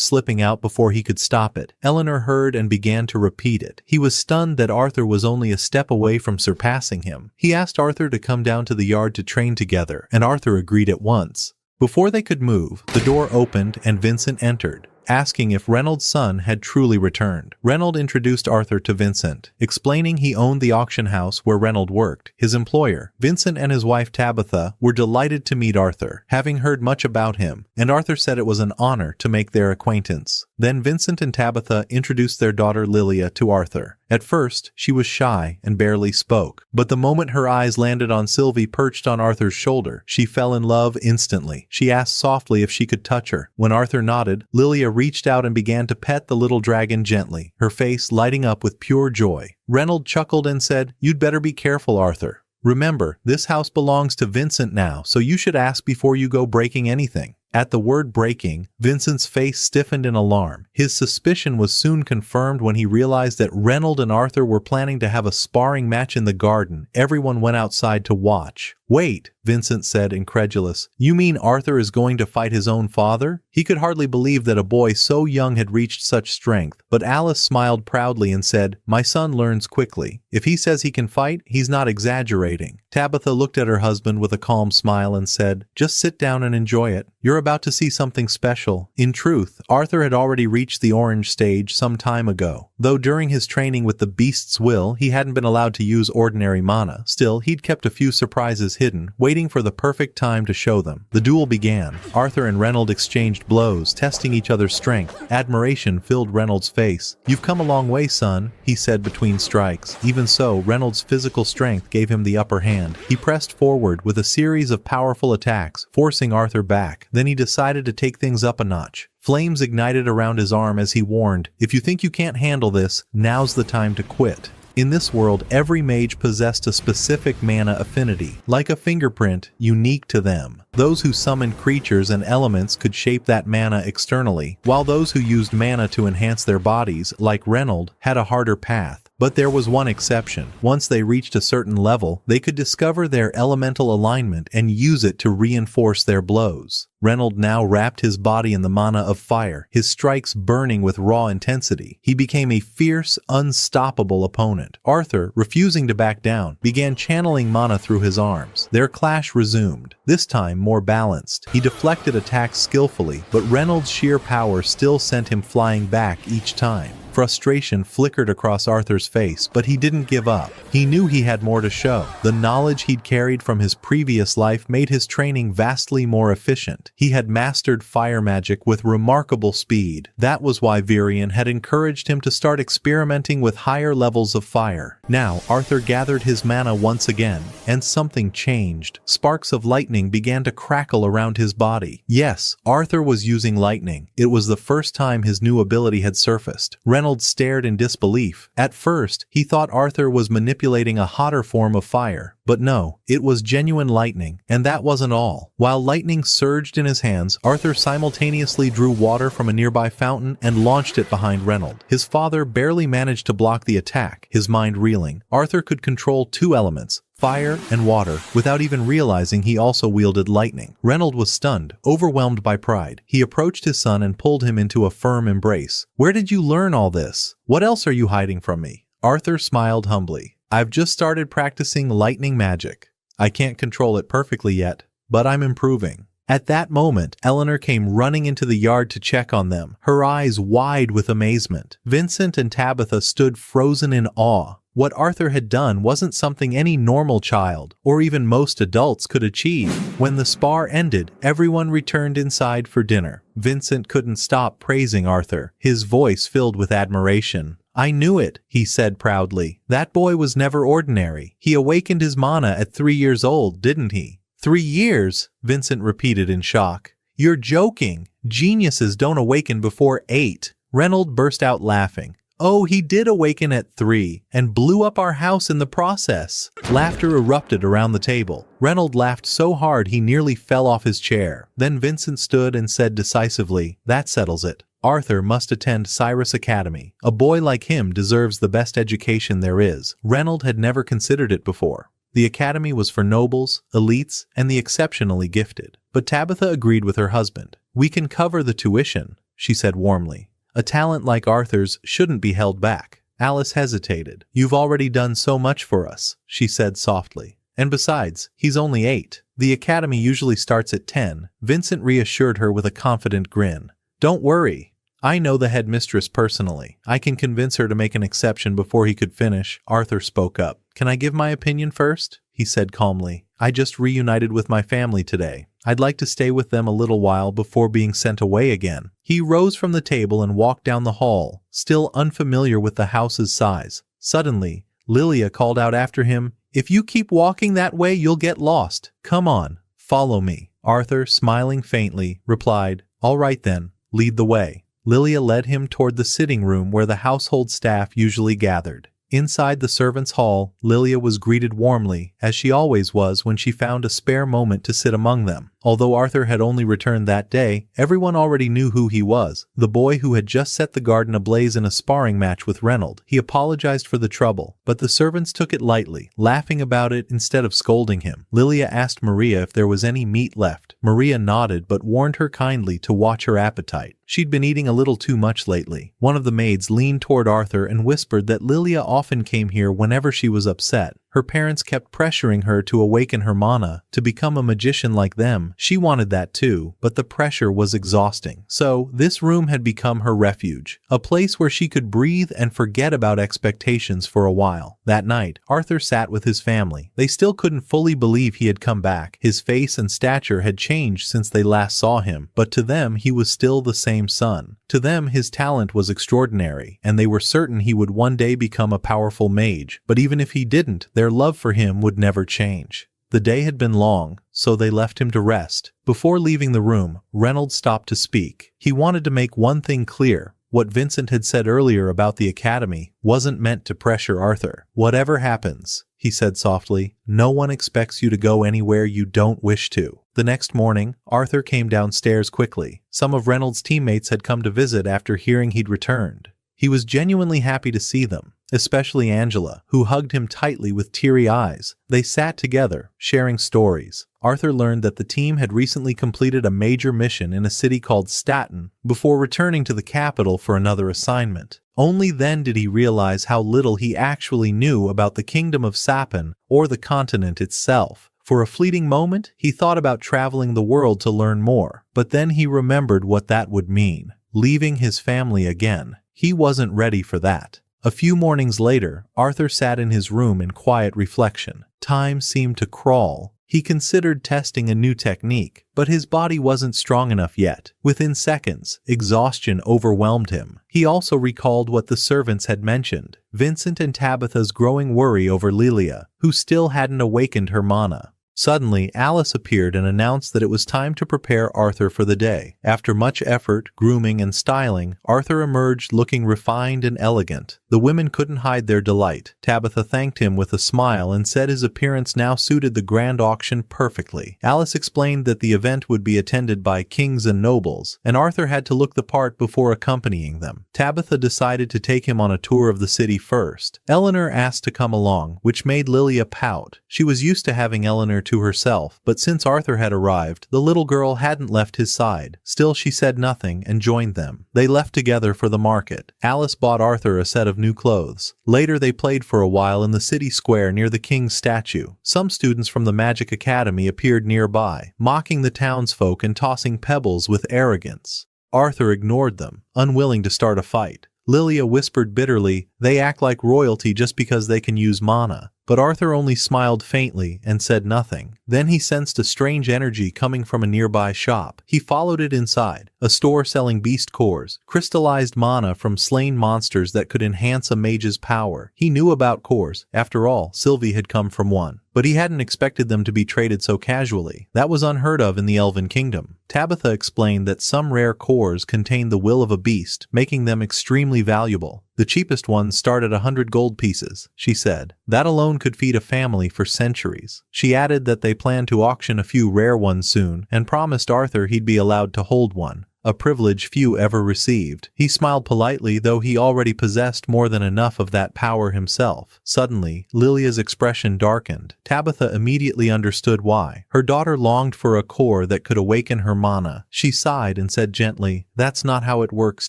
slipping out before he could stop it. Eleanor heard and began to repeat it. He was stunned that Arthur was only a step away from surpassing him. He asked Arthur to come down to the yard to train together, and Arthur agreed at once. Before they could move, the door opened and Vincent entered, asking if Reynolds' son had truly returned. Reynolds introduced Arthur to Vincent, explaining he owned the auction house where Reynolds worked, his employer. Vincent and his wife Tabitha were delighted to meet Arthur, having heard much about him, and Arthur said it was an honor to make their acquaintance. Then Vincent and Tabitha introduced their daughter Lilia to Arthur, At first, she was shy and barely spoke, but the moment her eyes landed on Sylvie perched on Arthur's shoulder, she fell in love instantly. She asked softly if she could touch her. When Arthur nodded, Lilia reached out and began to pet the little dragon gently, her face lighting up with pure joy. Reynold chuckled and said, "You'd better be careful, Arthur. Remember, this house belongs to Vincent now, so you should ask before you go breaking anything." At the word breaking, Vincent's face stiffened in alarm. His suspicion was soon confirmed when he realized that Reynold and Arthur were planning to have a sparring match in the garden. Everyone went outside to watch. "Wait," Vincent said, incredulous. "You mean Arthur is going to fight his own father?" He could hardly believe that a boy so young had reached such strength, but Alice smiled proudly and said, "My son learns quickly. If he says he can fight, he's not exaggerating." Tabitha looked at her husband with a calm smile and said, "Just sit down and enjoy it. You're about to see something special." In truth, Arthur had already reached the orange stage some time ago. Though during his training with the Beast's Will, he hadn't been allowed to use ordinary mana, still he'd kept a few surprises hidden, waiting for the perfect time to show them. The duel began. Arthur and Reynold exchanged blows, testing each other's strength. Admiration filled Reynold's face. "You've come a long way, son," he said between strikes. Even so, Reynold's physical strength gave him the upper hand. He pressed forward with a series of powerful attacks, forcing Arthur back. Then he decided to take things up a notch. Flames ignited around his arm as he warned, "If you think you can't handle this, now's the time to quit." In this world, every mage possessed a specific mana affinity, like a fingerprint, unique to them. Those who summoned creatures and elements could shape that mana externally, while those who used mana to enhance their bodies, like Reynold, had a harder path. But there was one exception. Once they reached a certain level, they could discover their elemental alignment and use it to reinforce their blows. Reynold now wrapped his body in the mana of fire, his strikes burning with raw intensity. He became a fierce, unstoppable opponent. Arthur, refusing to back down, began channeling mana through his arms. Their clash resumed, this time more balanced. He deflected attacks skillfully, but Reynolds' sheer power still sent him flying back each time. Frustration flickered across Arthur's face, but he didn't give up. He knew he had more to show. The knowledge he'd carried from his previous life made his training vastly more efficient. He had mastered fire magic with remarkable speed. That was why Virion had encouraged him to start experimenting with higher levels of fire. Now, Arthur gathered his mana once again, and something changed. Sparks of lightning began to crackle around his body. Yes, Arthur was using lightning. It was the first time his new ability had surfaced. Reynolds stared in disbelief. At first, he thought Arthur was manipulating a hotter form of fire. But no, it was genuine lightning, and that wasn't all. While lightning surged in his hands, Arthur simultaneously drew water from a nearby fountain and launched it behind Reynold. His father barely managed to block the attack, his mind reeling. Arthur could control two elements, fire and water, without even realizing he also wielded lightning. Reynold was stunned, overwhelmed by pride. He approached his son and pulled him into a firm embrace. "Where did you learn all this? What else are you hiding from me?" Arthur smiled humbly. "I've just started practicing lightning magic. I can't control it perfectly yet, but I'm improving." At that moment, Eleanor came running into the yard to check on them, her eyes wide with amazement. Vincent and Tabitha stood frozen in awe. What Arthur had done wasn't something any normal child, or even most adults, could achieve. When the spar ended, everyone returned inside for dinner. Vincent couldn't stop praising Arthur, his voice filled with admiration. "I knew it," he said proudly. "That boy was never ordinary. He awakened his mana at 3 years old, didn't he?" 3 years? Vincent repeated in shock. "You're joking. Geniuses don't awaken before 8. Reynold burst out laughing. "Oh, he did awaken at 3, and blew up our house in the process." Laughter erupted around the table. Reynold laughed so hard he nearly fell off his chair. Then Vincent stood and said decisively, "That settles it. Arthur must attend Cyrus Academy. A boy like him deserves the best education there is." Reynold had never considered it before. The academy was for nobles, elites, and the exceptionally gifted. But Tabitha agreed with her husband. "We can cover the tuition," she said warmly. "A talent like Arthur's shouldn't be held back." Alice hesitated. "You've already done so much for us," she said softly. "And besides, he's only 8. The academy usually starts at 10. Vincent reassured her with a confident grin. "Don't worry. I know the headmistress personally. I can convince her to make an exception before he could finish." Arthur spoke up. "Can I give my opinion first?" he said calmly. "I just reunited with my family today. I'd like to stay with them a little while before being sent away again." He rose from the table and walked down the hall, still unfamiliar with the house's size. Suddenly, Lilia called out after him, "If you keep walking that way, you'll get lost. Come on, follow me." Arthur, smiling faintly, replied, "All right then, lead the way." Lilia led him toward the sitting room where the household staff usually gathered. Inside the servants' hall, Lilia was greeted warmly, as she always was when she found a spare moment to sit among them. Although Arthur had only returned that day, everyone already knew who he was, the boy who had just set the garden ablaze in a sparring match with Reynolds. He apologized for the trouble, but the servants took it lightly, laughing about it instead of scolding him. Lilia asked Maria if there was any meat left. Maria nodded but warned her kindly to watch her appetite. She'd been eating a little too much lately. One of the maids leaned toward Arthur and whispered that Lilia often came here whenever she was upset. Her parents kept pressuring her to awaken her mana, to become a magician like them. She wanted that too, but the pressure was exhausting. So, this room had become her refuge, a place where she could breathe and forget about expectations for a while. That night, Arthur sat with his family. They still couldn't fully believe he had come back. His face and stature had changed since they last saw him, but to them he was still the same son. To them his talent was extraordinary, and they were certain he would one day become a powerful mage. But even if he didn't, their love for him would never change. The day had been long, so they left him to rest. Before leaving the room, Reynolds stopped to speak. He wanted to make one thing clear. What Vincent had said earlier about the academy wasn't meant to pressure Arthur. "Whatever happens," he said softly, "no one expects you to go anywhere you don't wish to." The next morning, Arthur came downstairs quickly. Some of Reynolds' teammates had come to visit after hearing he'd returned. He was genuinely happy to see them, especially Angela, who hugged him tightly with teary eyes. They sat together, sharing stories. Arthur learned that the team had recently completed a major mission in a city called Staten before returning to the capital for another assignment. Only then did he realize how little he actually knew about the kingdom of Sapin or the continent itself. For a fleeting moment, he thought about traveling the world to learn more, but then he remembered what that would mean. Leaving his family again. He wasn't ready for that. A few mornings later, Arthur sat in his room in quiet reflection. Time seemed to crawl. He considered testing a new technique, but his body wasn't strong enough yet. Within seconds, exhaustion overwhelmed him. He also recalled what the servants had mentioned, Vincent and Tabitha's growing worry over Lilia, who still hadn't awakened her mana. Suddenly, Alice appeared and announced that it was time to prepare Arthur for the day. After much effort, grooming, and styling, Arthur emerged looking refined and elegant. The women couldn't hide their delight. Tabitha thanked him with a smile and said his appearance now suited the grand auction perfectly. Alice explained that the event would be attended by kings and nobles, and Arthur had to look the part before accompanying them. Tabitha decided to take him on a tour of the city first. Eleanor asked to come along, which made Lilia pout. She was used to having Eleanor to herself, but since Arthur had arrived, the little girl hadn't left his side. Still, she said nothing and joined them. They left together for the market. Alice bought Arthur a set of new clothes. Later, they played for a while in the city square near the king's statue. Some students from the Magic Academy appeared nearby, mocking the townsfolk and tossing pebbles with arrogance. Arthur ignored them, unwilling to start a fight. Lilia whispered bitterly, "They act like royalty just because they can use mana." But Arthur only smiled faintly and said nothing. Then he sensed a strange energy coming from a nearby shop. He followed it inside, a store selling beast cores, crystallized mana from slain monsters that could enhance a mage's power. He knew about cores. After all, Sylvie had come from one. But he hadn't expected them to be traded so casually. That was unheard of in the Elven Kingdom. Tabitha explained that some rare cores contained the will of a beast, making them extremely valuable. The cheapest ones start at 100 gold pieces, she said. That alone could feed a family for centuries. She added that they planned to auction a few rare ones soon, and promised Arthur he'd be allowed to hold one, a privilege few ever received. He smiled politely, though he already possessed more than enough of that power himself. Suddenly, Lilia's expression darkened. Tabitha immediately understood why. Her daughter longed for a core that could awaken her mana. She sighed and said gently, "That's not how it works,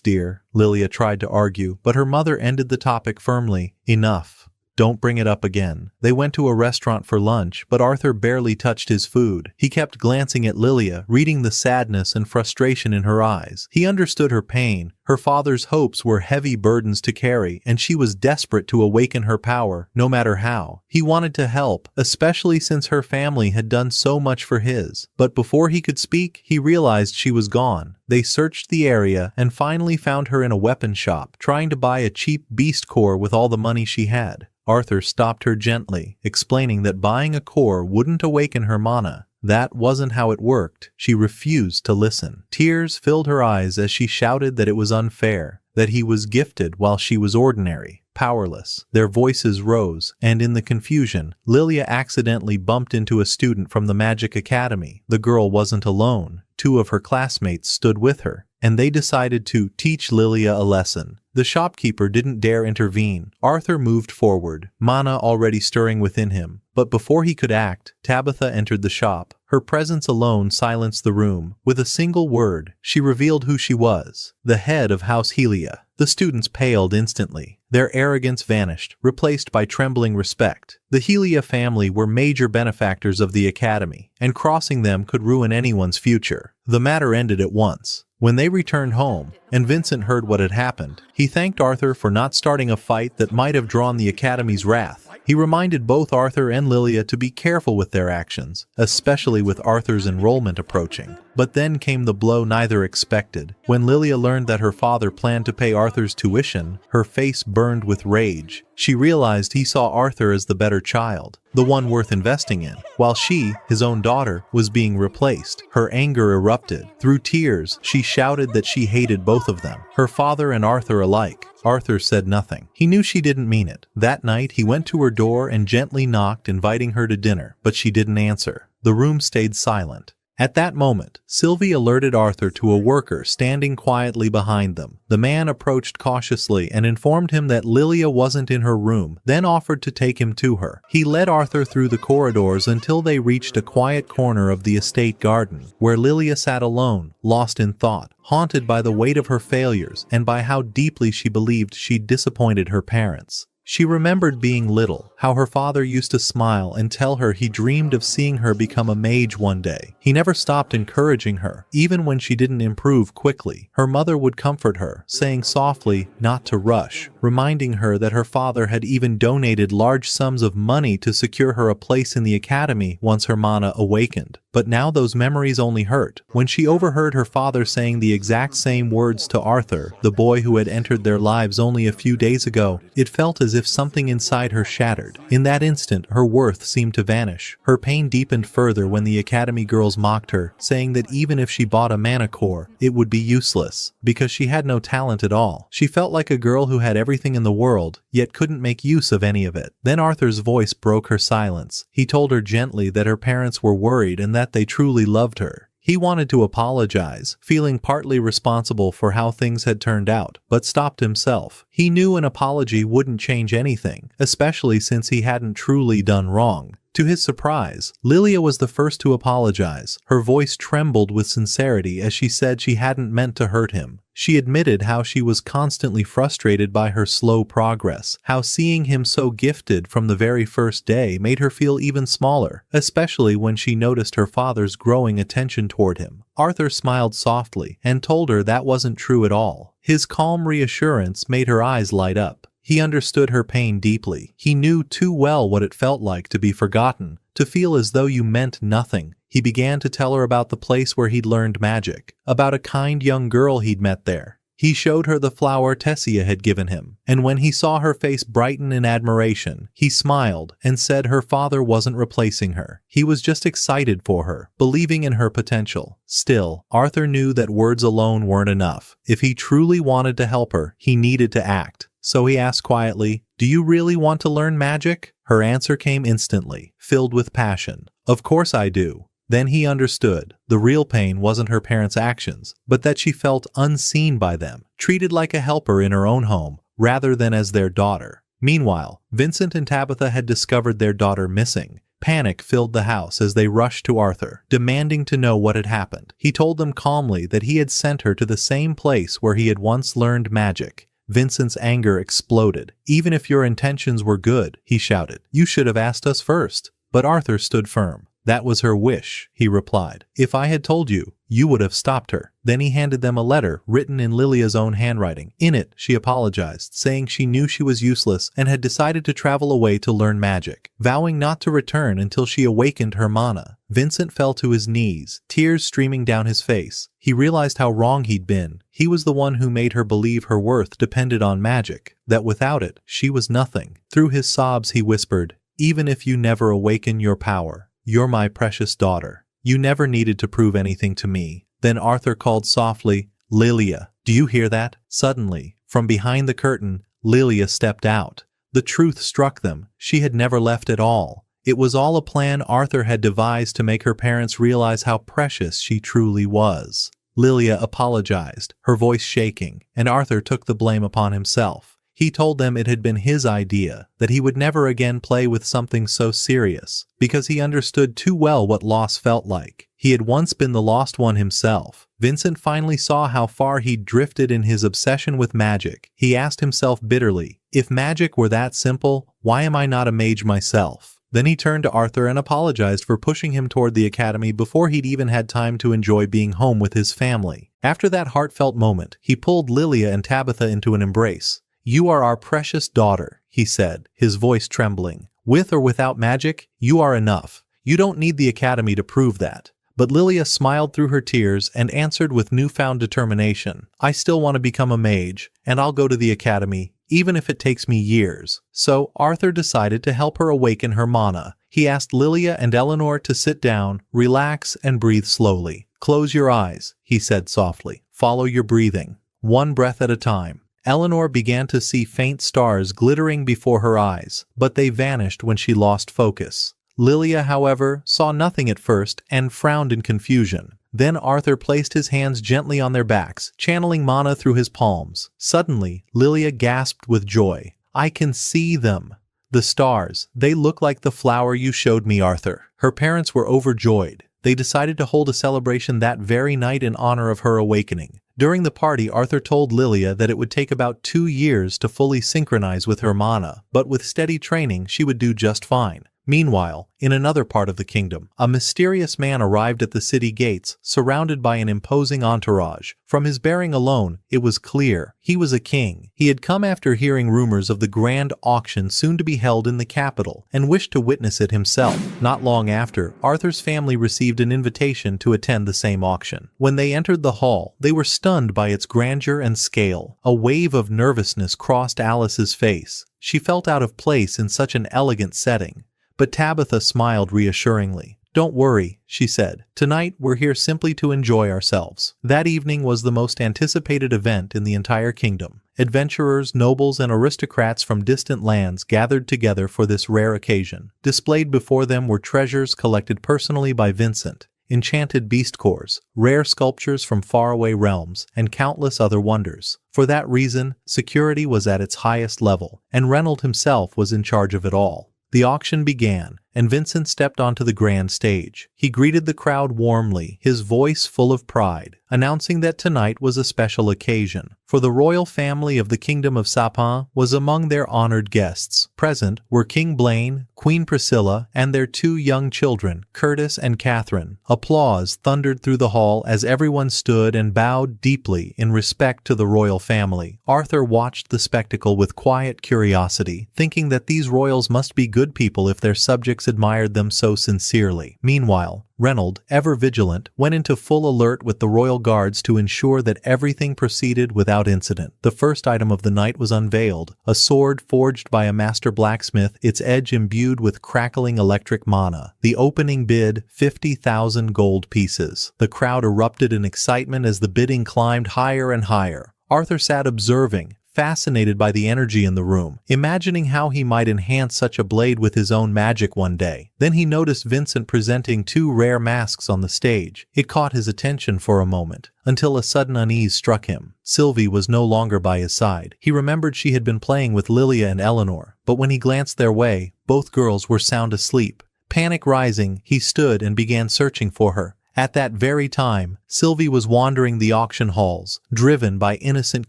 dear." Lilia tried to argue, but her mother ended the topic firmly. "Enough. Don't bring it up again." They went to a restaurant for lunch, but Arthur barely touched his food. He kept glancing at Lilia, reading the sadness and frustration in her eyes. He understood her pain. Her father's hopes were heavy burdens to carry, and she was desperate to awaken her power, no matter how. He wanted to help, especially since her family had done so much for his. But before he could speak, he realized she was gone. They searched the area and finally found her in a weapon shop, trying to buy a cheap beast core with all the money she had. Arthur stopped her gently, explaining that buying a core wouldn't awaken her mana. That wasn't how it worked. She refused to listen. Tears filled her eyes as she shouted that it was unfair, that he was gifted while she was ordinary, powerless. Their voices rose, and in the confusion, Lilia accidentally bumped into a student from the Magic Academy. The girl wasn't alone. 2 of her classmates stood with her, and they decided to teach Lilia a lesson. The shopkeeper didn't dare intervene. Arthur moved forward, mana already stirring within him. But before he could act, Tabitha entered the shop. Her presence alone silenced the room. With a single word, she revealed who she was, the head of House Helia. The students paled instantly. Their arrogance vanished, replaced by trembling respect. The Helia family were major benefactors of the academy, and crossing them could ruin anyone's future. The matter ended at once. When they returned home, and Vincent heard what had happened, he thanked Arthur for not starting a fight that might have drawn the Academy's wrath. He reminded both Arthur and Lilia to be careful with their actions, especially with Arthur's enrollment approaching. But then came the blow neither expected. When Lilia learned that her father planned to pay Arthur's tuition, her face burned with rage. She realized he saw Arthur as the better child, the one worth investing in, while she, his own daughter, was being replaced. Her anger erupted. Through tears, she shouted that she hated both of them, her father and Arthur alike. Arthur said nothing. He knew she didn't mean it. That night, he went to her door and gently knocked, inviting her to dinner, but she didn't answer. The room stayed silent. At that moment, Sylvie alerted Arthur to a worker standing quietly behind them. The man approached cautiously and informed him that Lilia wasn't in her room, then offered to take him to her. He led Arthur through the corridors until they reached a quiet corner of the estate garden, where Lilia sat alone, lost in thought, haunted by the weight of her failures and by how deeply she believed she'd disappointed her parents. She remembered being little, how her father used to smile and tell her he dreamed of seeing her become a mage one day. He never stopped encouraging her, even when she didn't improve quickly. Her mother would comfort her, saying softly not to rush, reminding her that her father had even donated large sums of money to secure her a place in the academy once her mana awakened. But now those memories only hurt. When she overheard her father saying the exact same words to Arthur, the boy who had entered their lives only a few days ago, it felt as if something inside her shattered. In that instant, her worth seemed to vanish. Her pain deepened further when the academy girls mocked her, saying that even if she bought a mana core, it would be useless, because she had no talent at all. She felt like a girl who had everything in the world, yet couldn't make use of any of it. Then Arthur's voice broke her silence. He told her gently that her parents were worried and that they truly loved her. He wanted to apologize, feeling partly responsible for how things had turned out, but stopped himself. He knew an apology wouldn't change anything, especially since he hadn't truly done wrong. To his surprise, Lilia was the first to apologize. Her voice trembled with sincerity as she said she hadn't meant to hurt him. She admitted how she was constantly frustrated by her slow progress, how seeing him so gifted from the very first day made her feel even smaller, especially when she noticed her father's growing attention toward him. Arthur smiled softly and told her that wasn't true at all. His calm reassurance made her eyes light up. He understood her pain deeply. He knew too well what it felt like to be forgotten, to feel as though you meant nothing. He began to tell her about the place where he'd learned magic, about a kind young girl he'd met there. He showed her the flower Tessia had given him, and when he saw her face brighten in admiration, he smiled and said her father wasn't replacing her. He was just excited for her, believing in her potential. Still, Arthur knew that words alone weren't enough. If he truly wanted to help her, he needed to act. So he asked quietly, "Do you really want to learn magic?" Her answer came instantly, filled with passion. "Of course I do." Then he understood. The real pain wasn't her parents' actions, but that she felt unseen by them, treated like a helper in her own home, rather than as their daughter. Meanwhile, Vincent and Tabitha had discovered their daughter missing. Panic filled the house as they rushed to Arthur, demanding to know what had happened. He told them calmly that he had sent her to the same place where he had once learned magic. Vincent's anger exploded. "Even if your intentions were good," he shouted, "you should have asked us first." But Arthur stood firm. That was her wish, he replied. If I had told you, you would have stopped her. Then he handed them a letter written in Lilia's own handwriting. In it, she apologized, saying she knew she was useless and had decided to travel away to learn magic, vowing not to return until she awakened her mana. Vincent fell to his knees, tears streaming down his face. He realized how wrong he'd been. He was the one who made her believe her worth depended on magic, that without it, she was nothing. Through his sobs, he whispered, "Even if you never awaken your power, you're my precious daughter. You never needed to prove anything to me." Then Arthur called softly, "Lilia, do you hear that?" Suddenly, from behind the curtain, Lilia stepped out. The truth struck them. She had never left at all. It was all a plan Arthur had devised to make her parents realize how precious she truly was. Lilia apologized, her voice shaking, and Arthur took the blame upon himself. He told them it had been his idea, that he would never again play with something so serious, because he understood too well what loss felt like. He had once been the lost one himself. Vincent finally saw how far he'd drifted in his obsession with magic. He asked himself bitterly, if magic were that simple, why am I not a mage myself? Then he turned to Arthur and apologized for pushing him toward the academy before he'd even had time to enjoy being home with his family. After that heartfelt moment, he pulled Lilia and Tabitha into an embrace. "You are our precious daughter," he said, his voice trembling. "With or without magic, you are enough. You don't need the academy to prove that." But Lilia smiled through her tears and answered with newfound determination, "I still want to become a mage, and I'll go to the academy, even if it takes me years." So Arthur decided to help her awaken her mana. He asked Lilia and Eleanor to sit down, relax, and breathe slowly. "Close your eyes," he said softly. "Follow your breathing, one breath at a time." Eleanor began to see faint stars glittering before her eyes, but they vanished when she lost focus. Lilia, however, saw nothing at first and frowned in confusion. Then Arthur placed his hands gently on their backs, channeling mana through his palms. Suddenly, Lilia gasped with joy. "I can see them. The stars, they look like the flower you showed me, Arthur." Her parents were overjoyed. They decided to hold a celebration that very night in honor of her awakening. During the party, Arthur told Lilia that it would take about 2 years to fully synchronize with her mana, but with steady training, she would do just fine. Meanwhile, in another part of the kingdom, a mysterious man arrived at the city gates, surrounded by an imposing entourage. From his bearing alone, it was clear he was a king. He had come after hearing rumors of the grand auction soon to be held in the capital, and wished to witness it himself. Not long after, Arthur's family received an invitation to attend the same auction. When they entered the hall, they were stunned by its grandeur and scale. A wave of nervousness crossed Alice's face. She felt out of place in such an elegant setting. But Tabitha smiled reassuringly. "Don't worry," she said. "Tonight we're here simply to enjoy ourselves." That evening was the most anticipated event in the entire kingdom. Adventurers, nobles, and aristocrats from distant lands gathered together for this rare occasion. Displayed before them were treasures collected personally by Vincent, enchanted beast cores, rare sculptures from faraway realms, and countless other wonders. For that reason, security was at its highest level, and Reynolds himself was in charge of it all. The auction began, and Vincent stepped onto the grand stage. He greeted the crowd warmly, his voice full of pride, announcing that tonight was a special occasion, for the royal family of the Kingdom of Sapin was among their honored guests. Present were King Blaine, Queen Priscilla, and their 2 young children, Curtis and Catherine. Applause thundered through the hall as everyone stood and bowed deeply in respect to the royal family. Arthur watched the spectacle with quiet curiosity, thinking that these royals must be good people if their subjects admired them so sincerely. Meanwhile, Reynolds, ever vigilant, went into full alert with the royal guards to ensure that everything proceeded without incident. The first item of the night was unveiled, a sword forged by a master blacksmith, its edge imbued with crackling electric mana. The opening bid, 50,000 gold pieces. The crowd erupted in excitement as the bidding climbed higher and higher. Arthur sat observing, fascinated by the energy in the room, imagining how he might enhance such a blade with his own magic one day. Then he noticed Vincent presenting 2 rare masks on the stage. It caught his attention for a moment, until a sudden unease struck him. Sylvie was no longer by his side. He remembered she had been playing with Lilia and Eleanor, but when he glanced their way, both girls were sound asleep. Panic rising, he stood and began searching for her. At that very time, Sylvie was wandering the auction halls, driven by innocent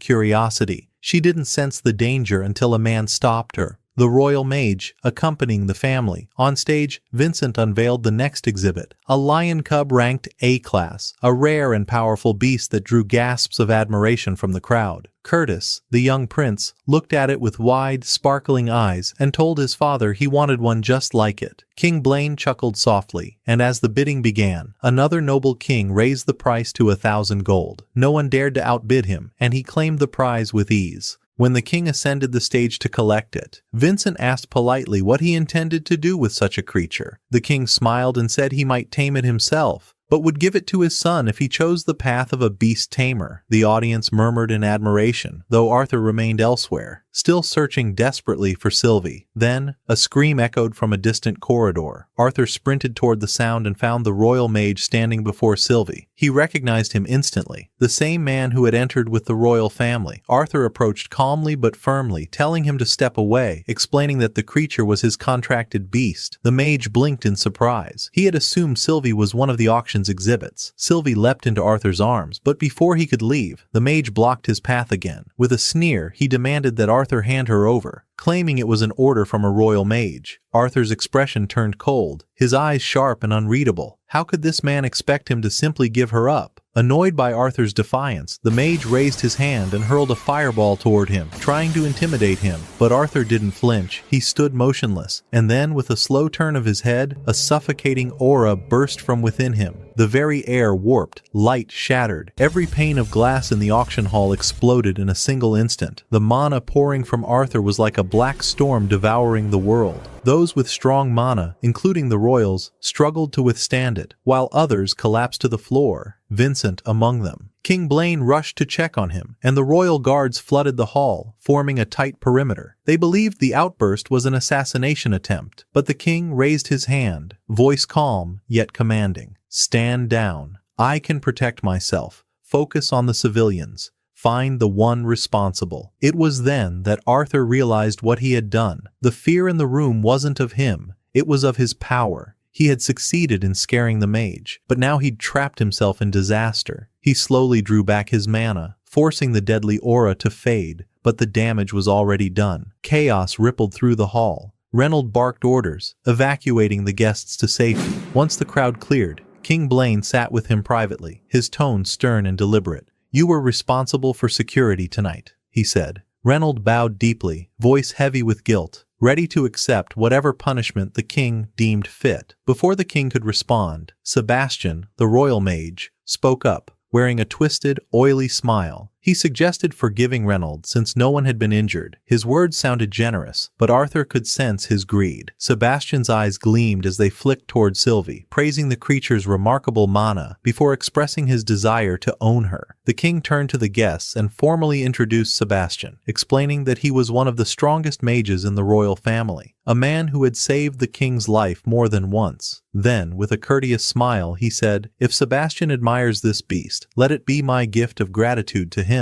curiosity. She didn't sense the danger until a man stopped her. the royal mage, accompanying the family. On stage, Vincent unveiled the next exhibit, a lion cub ranked A-class, a rare and powerful beast that drew gasps of admiration from the crowd. Curtis, the young prince, looked at it with wide, sparkling eyes and told his father he wanted one just like it. King Blaine chuckled softly, and as the bidding began, another noble king raised the price to 1,000 gold. No one dared to outbid him, and he claimed the prize with ease. When the king ascended the stage to collect it, Vincent asked politely what he intended to do with such a creature. The king smiled and said he might tame it himself, but would give it to his son if he chose the path of a beast tamer. The audience murmured in admiration, though Arthur remained elsewhere, still searching desperately for Sylvie. Then, a scream echoed from a distant corridor. Arthur sprinted toward the sound and found the royal mage standing before Sylvie. He recognized him instantly, the same man who had entered with the royal family. Arthur approached calmly but firmly, telling him to step away, explaining that the creature was his contracted beast. The mage blinked in surprise. He had assumed Sylvie was one of the auction's exhibits. Sylvie leapt into Arthur's arms, but before he could leave, the mage blocked his path again. With a sneer, he demanded that Arthur hand her over, claiming it was an order from a royal mage. Arthur's expression turned cold, his eyes sharp and unreadable. How could this man expect him to simply give her up? Annoyed by Arthur's defiance, the mage raised his hand and hurled a fireball toward him, trying to intimidate him. But Arthur didn't flinch. He stood motionless, and then, with a slow turn of his head, a suffocating aura burst from within him. The very air warped, light shattered. Every pane of glass in the auction hall exploded in a single instant. The mana pouring from Arthur was like a black storm devouring the world. Those with strong mana, including the royals, struggled to withstand it, while others collapsed to the floor, Vincent among them. King Blaine rushed to check on him, and the royal guards flooded the hall, forming a tight perimeter. They believed the outburst was an assassination attempt, but the king raised his hand, voice calm yet commanding. "Stand down. I can protect myself. Focus on the civilians. Find the one responsible." It was then that Arthur realized what he had done. The fear in the room wasn't of him, it was of his power. He had succeeded in scaring the mage, but now he'd trapped himself in disaster. He slowly drew back his mana, forcing the deadly aura to fade, but the damage was already done. Chaos rippled through the hall. Reynolds barked orders, evacuating the guests to safety. Once the crowd cleared, King Blaine sat with him privately, his tone stern and deliberate. "You were responsible for security tonight," he said. Reynolds bowed deeply, voice heavy with guilt, ready to accept whatever punishment the king deemed fit. Before the king could respond, Sebastian, the royal mage, spoke up, wearing a twisted, oily smile. He suggested forgiving Reynolds since no one had been injured. His words sounded generous, but Arthur could sense his greed. Sebastian's eyes gleamed as they flicked toward Sylvie, praising the creature's remarkable mana before expressing his desire to own her. The king turned to the guests and formally introduced Sebastian, explaining that he was one of the strongest mages in the royal family, a man who had saved the king's life more than once. Then, with a courteous smile, he said, "If Sebastian admires this beast, let it be my gift of gratitude to him."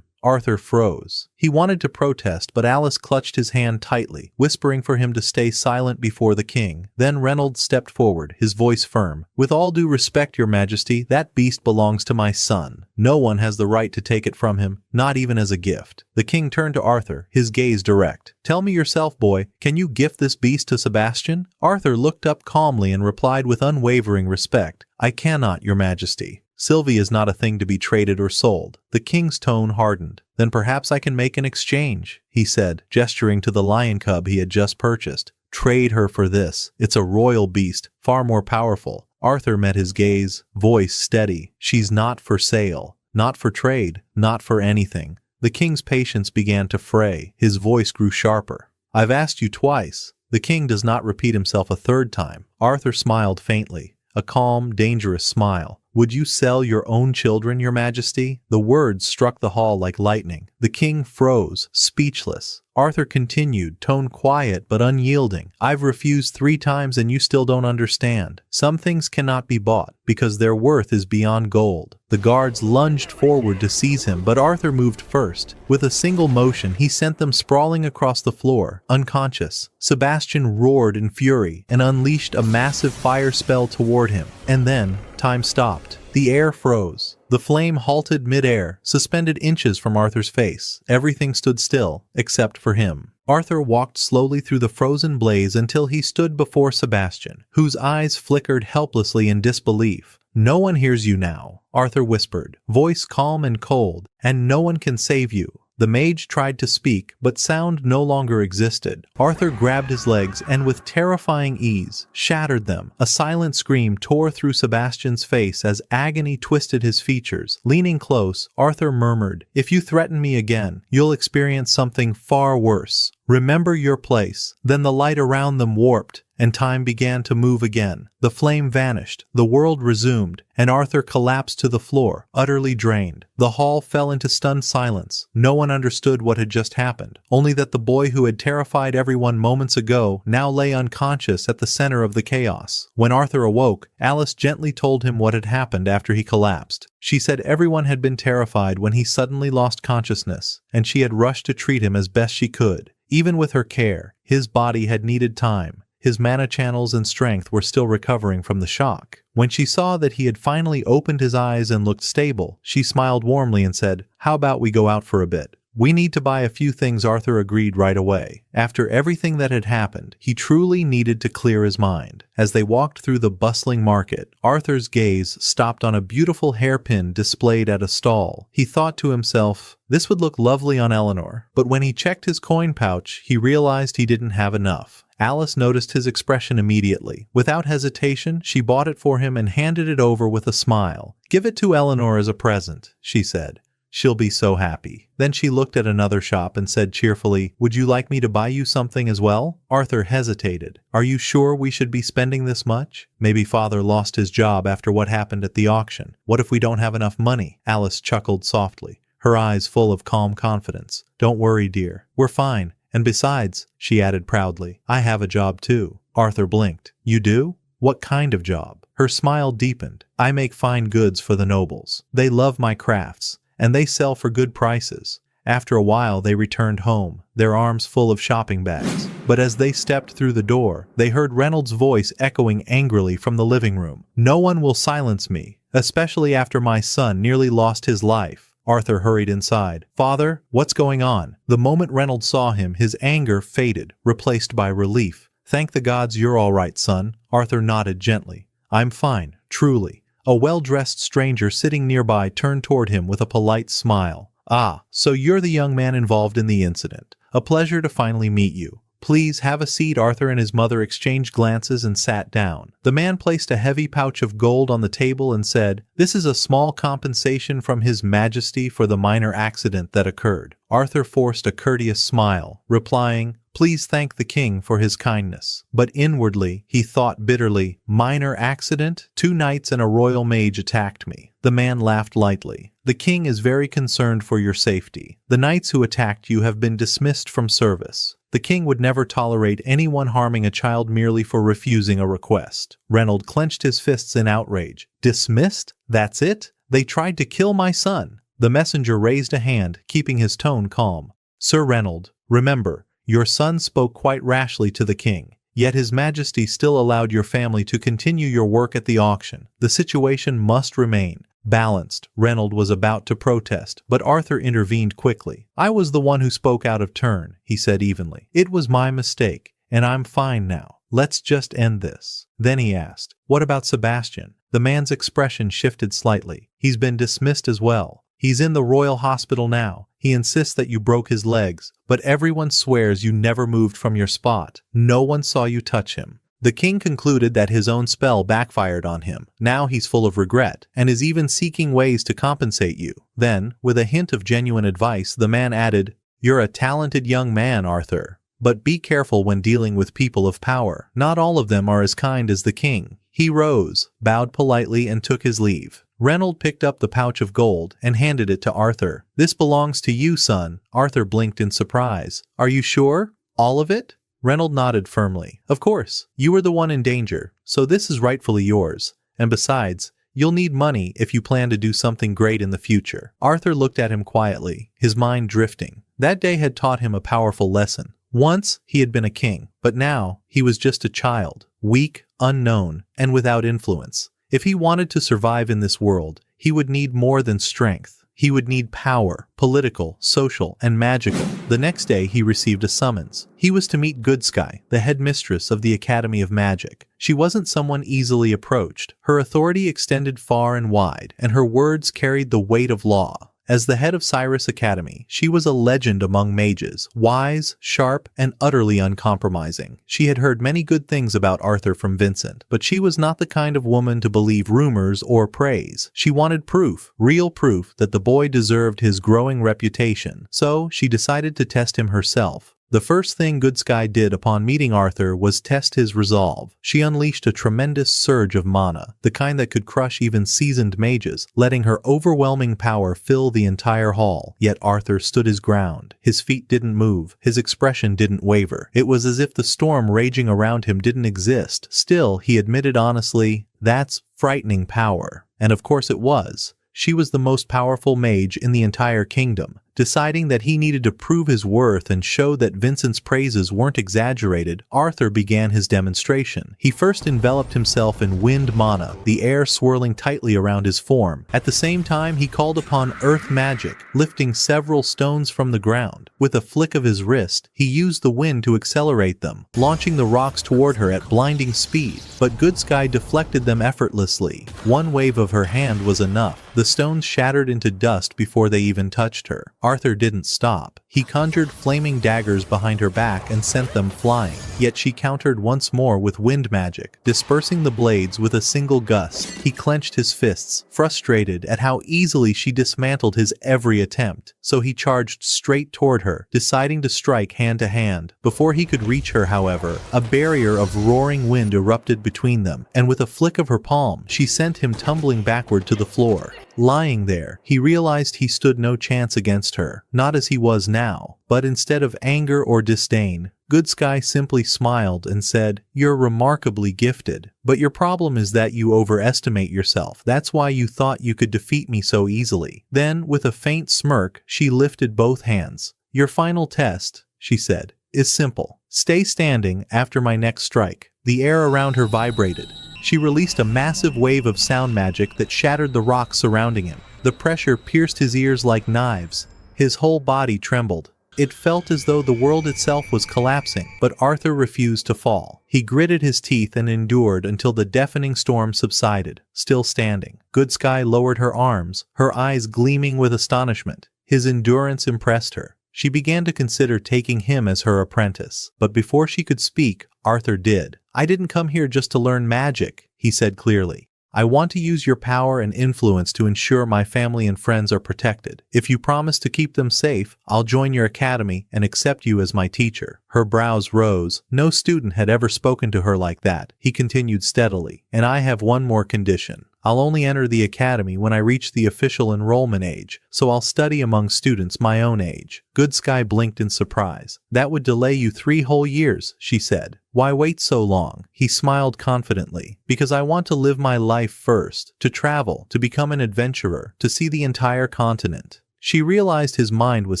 Arthur froze. He wanted to protest, but Alice clutched his hand tightly, whispering for him to stay silent before the king. Then Reynolds stepped forward, his voice firm. "With all due respect, your majesty, that beast belongs to my son. No one has the right to take it from him, not even as a gift." The king turned to Arthur, his gaze direct. "Tell me yourself, boy, can you gift this beast to Sebastian?" Arthur looked up calmly and replied with unwavering respect, "I cannot, your majesty. Sylvie is not a thing to be traded or sold." The king's tone hardened. "Then perhaps I can make an exchange," he said, gesturing to the lion cub he had just purchased. "Trade her for this. It's a royal beast, far more powerful." Arthur met his gaze, voice steady. "She's not for sale, not for trade, not for anything." The king's patience began to fray. His voice grew sharper. "I've asked you twice." The king does not repeat himself a third time. Arthur smiled faintly, a calm, dangerous smile. "Would you sell your own children, your majesty?" The words struck the hall like lightning. The king froze, speechless. Arthur continued, tone quiet but unyielding. "I've refused 3 times and you still don't understand. Some things cannot be bought, because their worth is beyond gold." The guards lunged forward to seize him, but Arthur moved first. With a single motion, he sent them sprawling across the floor, unconscious. Sebastian roared in fury and unleashed a massive fire spell toward him. And then, time stopped. The air froze. The flame halted mid-air, suspended inches from Arthur's face. Everything stood still, except for him. Arthur walked slowly through the frozen blaze until he stood before Sebastian, whose eyes flickered helplessly in disbelief. "No one hears you now," Arthur whispered, voice calm and cold, "and no one can save you." The mage tried to speak, but sound no longer existed. Arthur grabbed his legs and with terrifying ease, shattered them. A silent scream tore through Sebastian's face as agony twisted his features. Leaning close, Arthur murmured, "If you threaten me again, you'll experience something far worse. Remember your place." Then the light around them warped, and time began to move again. The flame vanished, the world resumed, and Arthur collapsed to the floor, utterly drained. The hall fell into stunned silence. No one understood what had just happened, only that the boy who had terrified everyone moments ago now lay unconscious at the center of the chaos. When Arthur awoke, Alice gently told him what had happened after he collapsed. She said everyone had been terrified when he suddenly lost consciousness, and she had rushed to treat him as best she could. Even with her care, his body had needed time. His mana channels and strength were still recovering from the shock. When she saw that he had finally opened his eyes and looked stable, she smiled warmly and said, "How about we go out for a bit? We need to buy a few things." Arthur agreed right away. After everything that had happened, he truly needed to clear his mind. As they walked through the bustling market, Arthur's gaze stopped on a beautiful hairpin displayed at a stall. He thought to himself, this would look lovely on Eleanor. But when he checked his coin pouch, he realized he didn't have enough. Alice noticed his expression immediately. Without hesitation, she bought it for him and handed it over with a smile. "Give it to Eleanor as a present," she said. "She'll be so happy." Then she looked at another shop and said cheerfully, "Would you like me to buy you something as well?" Arthur hesitated. "Are you sure we should be spending this much? Maybe father lost his job after what happened at the auction. What if we don't have enough money?" Alice chuckled softly, her eyes full of calm confidence. "Don't worry, dear. We're fine. And besides," she added proudly, "I have a job too." Arthur blinked. "You do? What kind of job?" Her smile deepened. "I make fine goods for the nobles. They love my crafts, and they sell for good prices." After a while they returned home, their arms full of shopping bags. But as they stepped through the door, they heard Reynolds' voice echoing angrily from the living room. "No one will silence me, especially after my son nearly lost his life." Arthur hurried inside. "Father, what's going on?" The moment Reynolds saw him, his anger faded, replaced by relief. "Thank the gods you're all right, son." Arthur nodded gently. "I'm fine, truly." A well-dressed stranger sitting nearby turned toward him with a polite smile. "Ah, so you're the young man involved in the incident. A pleasure to finally meet you. Please have a seat." Arthur and his mother exchanged glances and sat down. The man placed a heavy pouch of gold on the table and said, "This is a small compensation from His Majesty for the minor accident that occurred." Arthur forced a courteous smile, replying, "Please thank the king for his kindness." But inwardly, he thought bitterly, "Minor accident? 2 knights and a royal mage attacked me." The man laughed lightly. "The king is very concerned for your safety. The knights who attacked you have been dismissed from service. The king would never tolerate anyone harming a child merely for refusing a request." Reynolds clenched his fists in outrage. "Dismissed? That's it? They tried to kill my son." The messenger raised a hand, keeping his tone calm. "Sir Reynolds, remember, your son spoke quite rashly to the king. Yet His Majesty still allowed your family to continue your work at the auction. The situation must remain balanced." Reynolds was about to protest, but Arthur intervened quickly. "I was the one who spoke out of turn," he said evenly. "It was my mistake, and I'm fine now. Let's just end this." Then he asked, "What about Sebastian?" The man's expression shifted slightly. "He's been dismissed as well. He's in the royal hospital now. He insists that you broke his legs, but everyone swears you never moved from your spot. No one saw you touch him." The king concluded that his own spell backfired on him. Now he's full of regret, and is even seeking ways to compensate you. Then, with a hint of genuine advice, the man added, "You're a talented young man, Arthur. But be careful when dealing with people of power. Not all of them are as kind as the king." He rose, bowed politely, and took his leave. Reynolds picked up the pouch of gold and handed it to Arthur. "This belongs to you, son." Arthur blinked in surprise. "Are you sure? All of it?" Reynolds nodded firmly. "Of course. You were the one in danger, so this is rightfully yours. And besides, you'll need money if you plan to do something great in the future." Arthur looked at him quietly, his mind drifting. That day had taught him a powerful lesson. Once he had been a king, but now he was just a child, weak, unknown, and without influence. If he wanted to survive in this world, he would need more than strength. He would need power, political, social, and magical. The next day he received a summons. He was to meet Good Sky, the headmistress of the Academy of Magic. She wasn't someone easily approached. Her authority extended far and wide, and her words carried the weight of law. As the head of Cyrus Academy, she was a legend among mages, wise, sharp, and utterly uncompromising. She had heard many good things about Arthur from Vincent, but she was not the kind of woman to believe rumors or praise. She wanted proof, real proof, that the boy deserved his growing reputation, so she decided to test him herself. The first thing Good Sky did upon meeting Arthur was test his resolve. She unleashed a tremendous surge of mana, the kind that could crush even seasoned mages, letting her overwhelming power fill the entire hall. Yet Arthur stood his ground. His feet didn't move. His expression didn't waver. It was as if the storm raging around him didn't exist. Still, he admitted honestly, "That's frightening power." And of course it was. She was the most powerful mage in the entire kingdom. Deciding that he needed to prove his worth and show that Vincent's praises weren't exaggerated, Arthur began his demonstration. He first enveloped himself in wind mana, the air swirling tightly around his form. At the same time, he called upon earth magic, lifting several stones from the ground. With a flick of his wrist, he used the wind to accelerate them, launching the rocks toward her at blinding speed. But Good Sky deflected them effortlessly. One wave of her hand was enough. The stones shattered into dust before they even touched her. Arthur didn't stop. He conjured flaming daggers behind her back and sent them flying. Yet she countered once more with wind magic, dispersing the blades with a single gust. He clenched his fists, frustrated at how easily she dismantled his every attempt. So he charged straight toward her, deciding to strike hand to hand. Before he could reach her, however, a barrier of roaring wind erupted between them, and with a flick of her palm, she sent him tumbling backward to the floor. Lying there, he realized he stood no chance against her, not as he was now, but instead of anger or disdain, Good Sky simply smiled and said, "You're remarkably gifted, but your problem is that you overestimate yourself. That's why you thought you could defeat me so easily." Then, with a faint smirk, she lifted both hands. "Your final test," she said, "is simple. Stay standing after my next strike." The air around her vibrated. She released a massive wave of sound magic that shattered the rocks surrounding him. The pressure pierced his ears like knives. His whole body trembled. It felt as though the world itself was collapsing, but Arthur refused to fall. He gritted his teeth and endured until the deafening storm subsided. Still standing, Good Sky lowered her arms, her eyes gleaming with astonishment. His endurance impressed her. She began to consider taking him as her apprentice. But before she could speak, Arthur did. "I didn't come here just to learn magic," he said clearly. "I want to use your power and influence to ensure my family and friends are protected. If you promise to keep them safe, I'll join your academy and accept you as my teacher." Her brows rose. No student had ever spoken to her like that. He continued steadily, "And I have one more condition. I'll only enter the academy when I reach the official enrollment age, so I'll study among students my own age." Good Sky blinked in surprise. "That would delay you 3 whole years, she said. "Why wait so long?" He smiled confidently. "Because I want to live my life first, to travel, to become an adventurer, to see the entire continent." She realized his mind was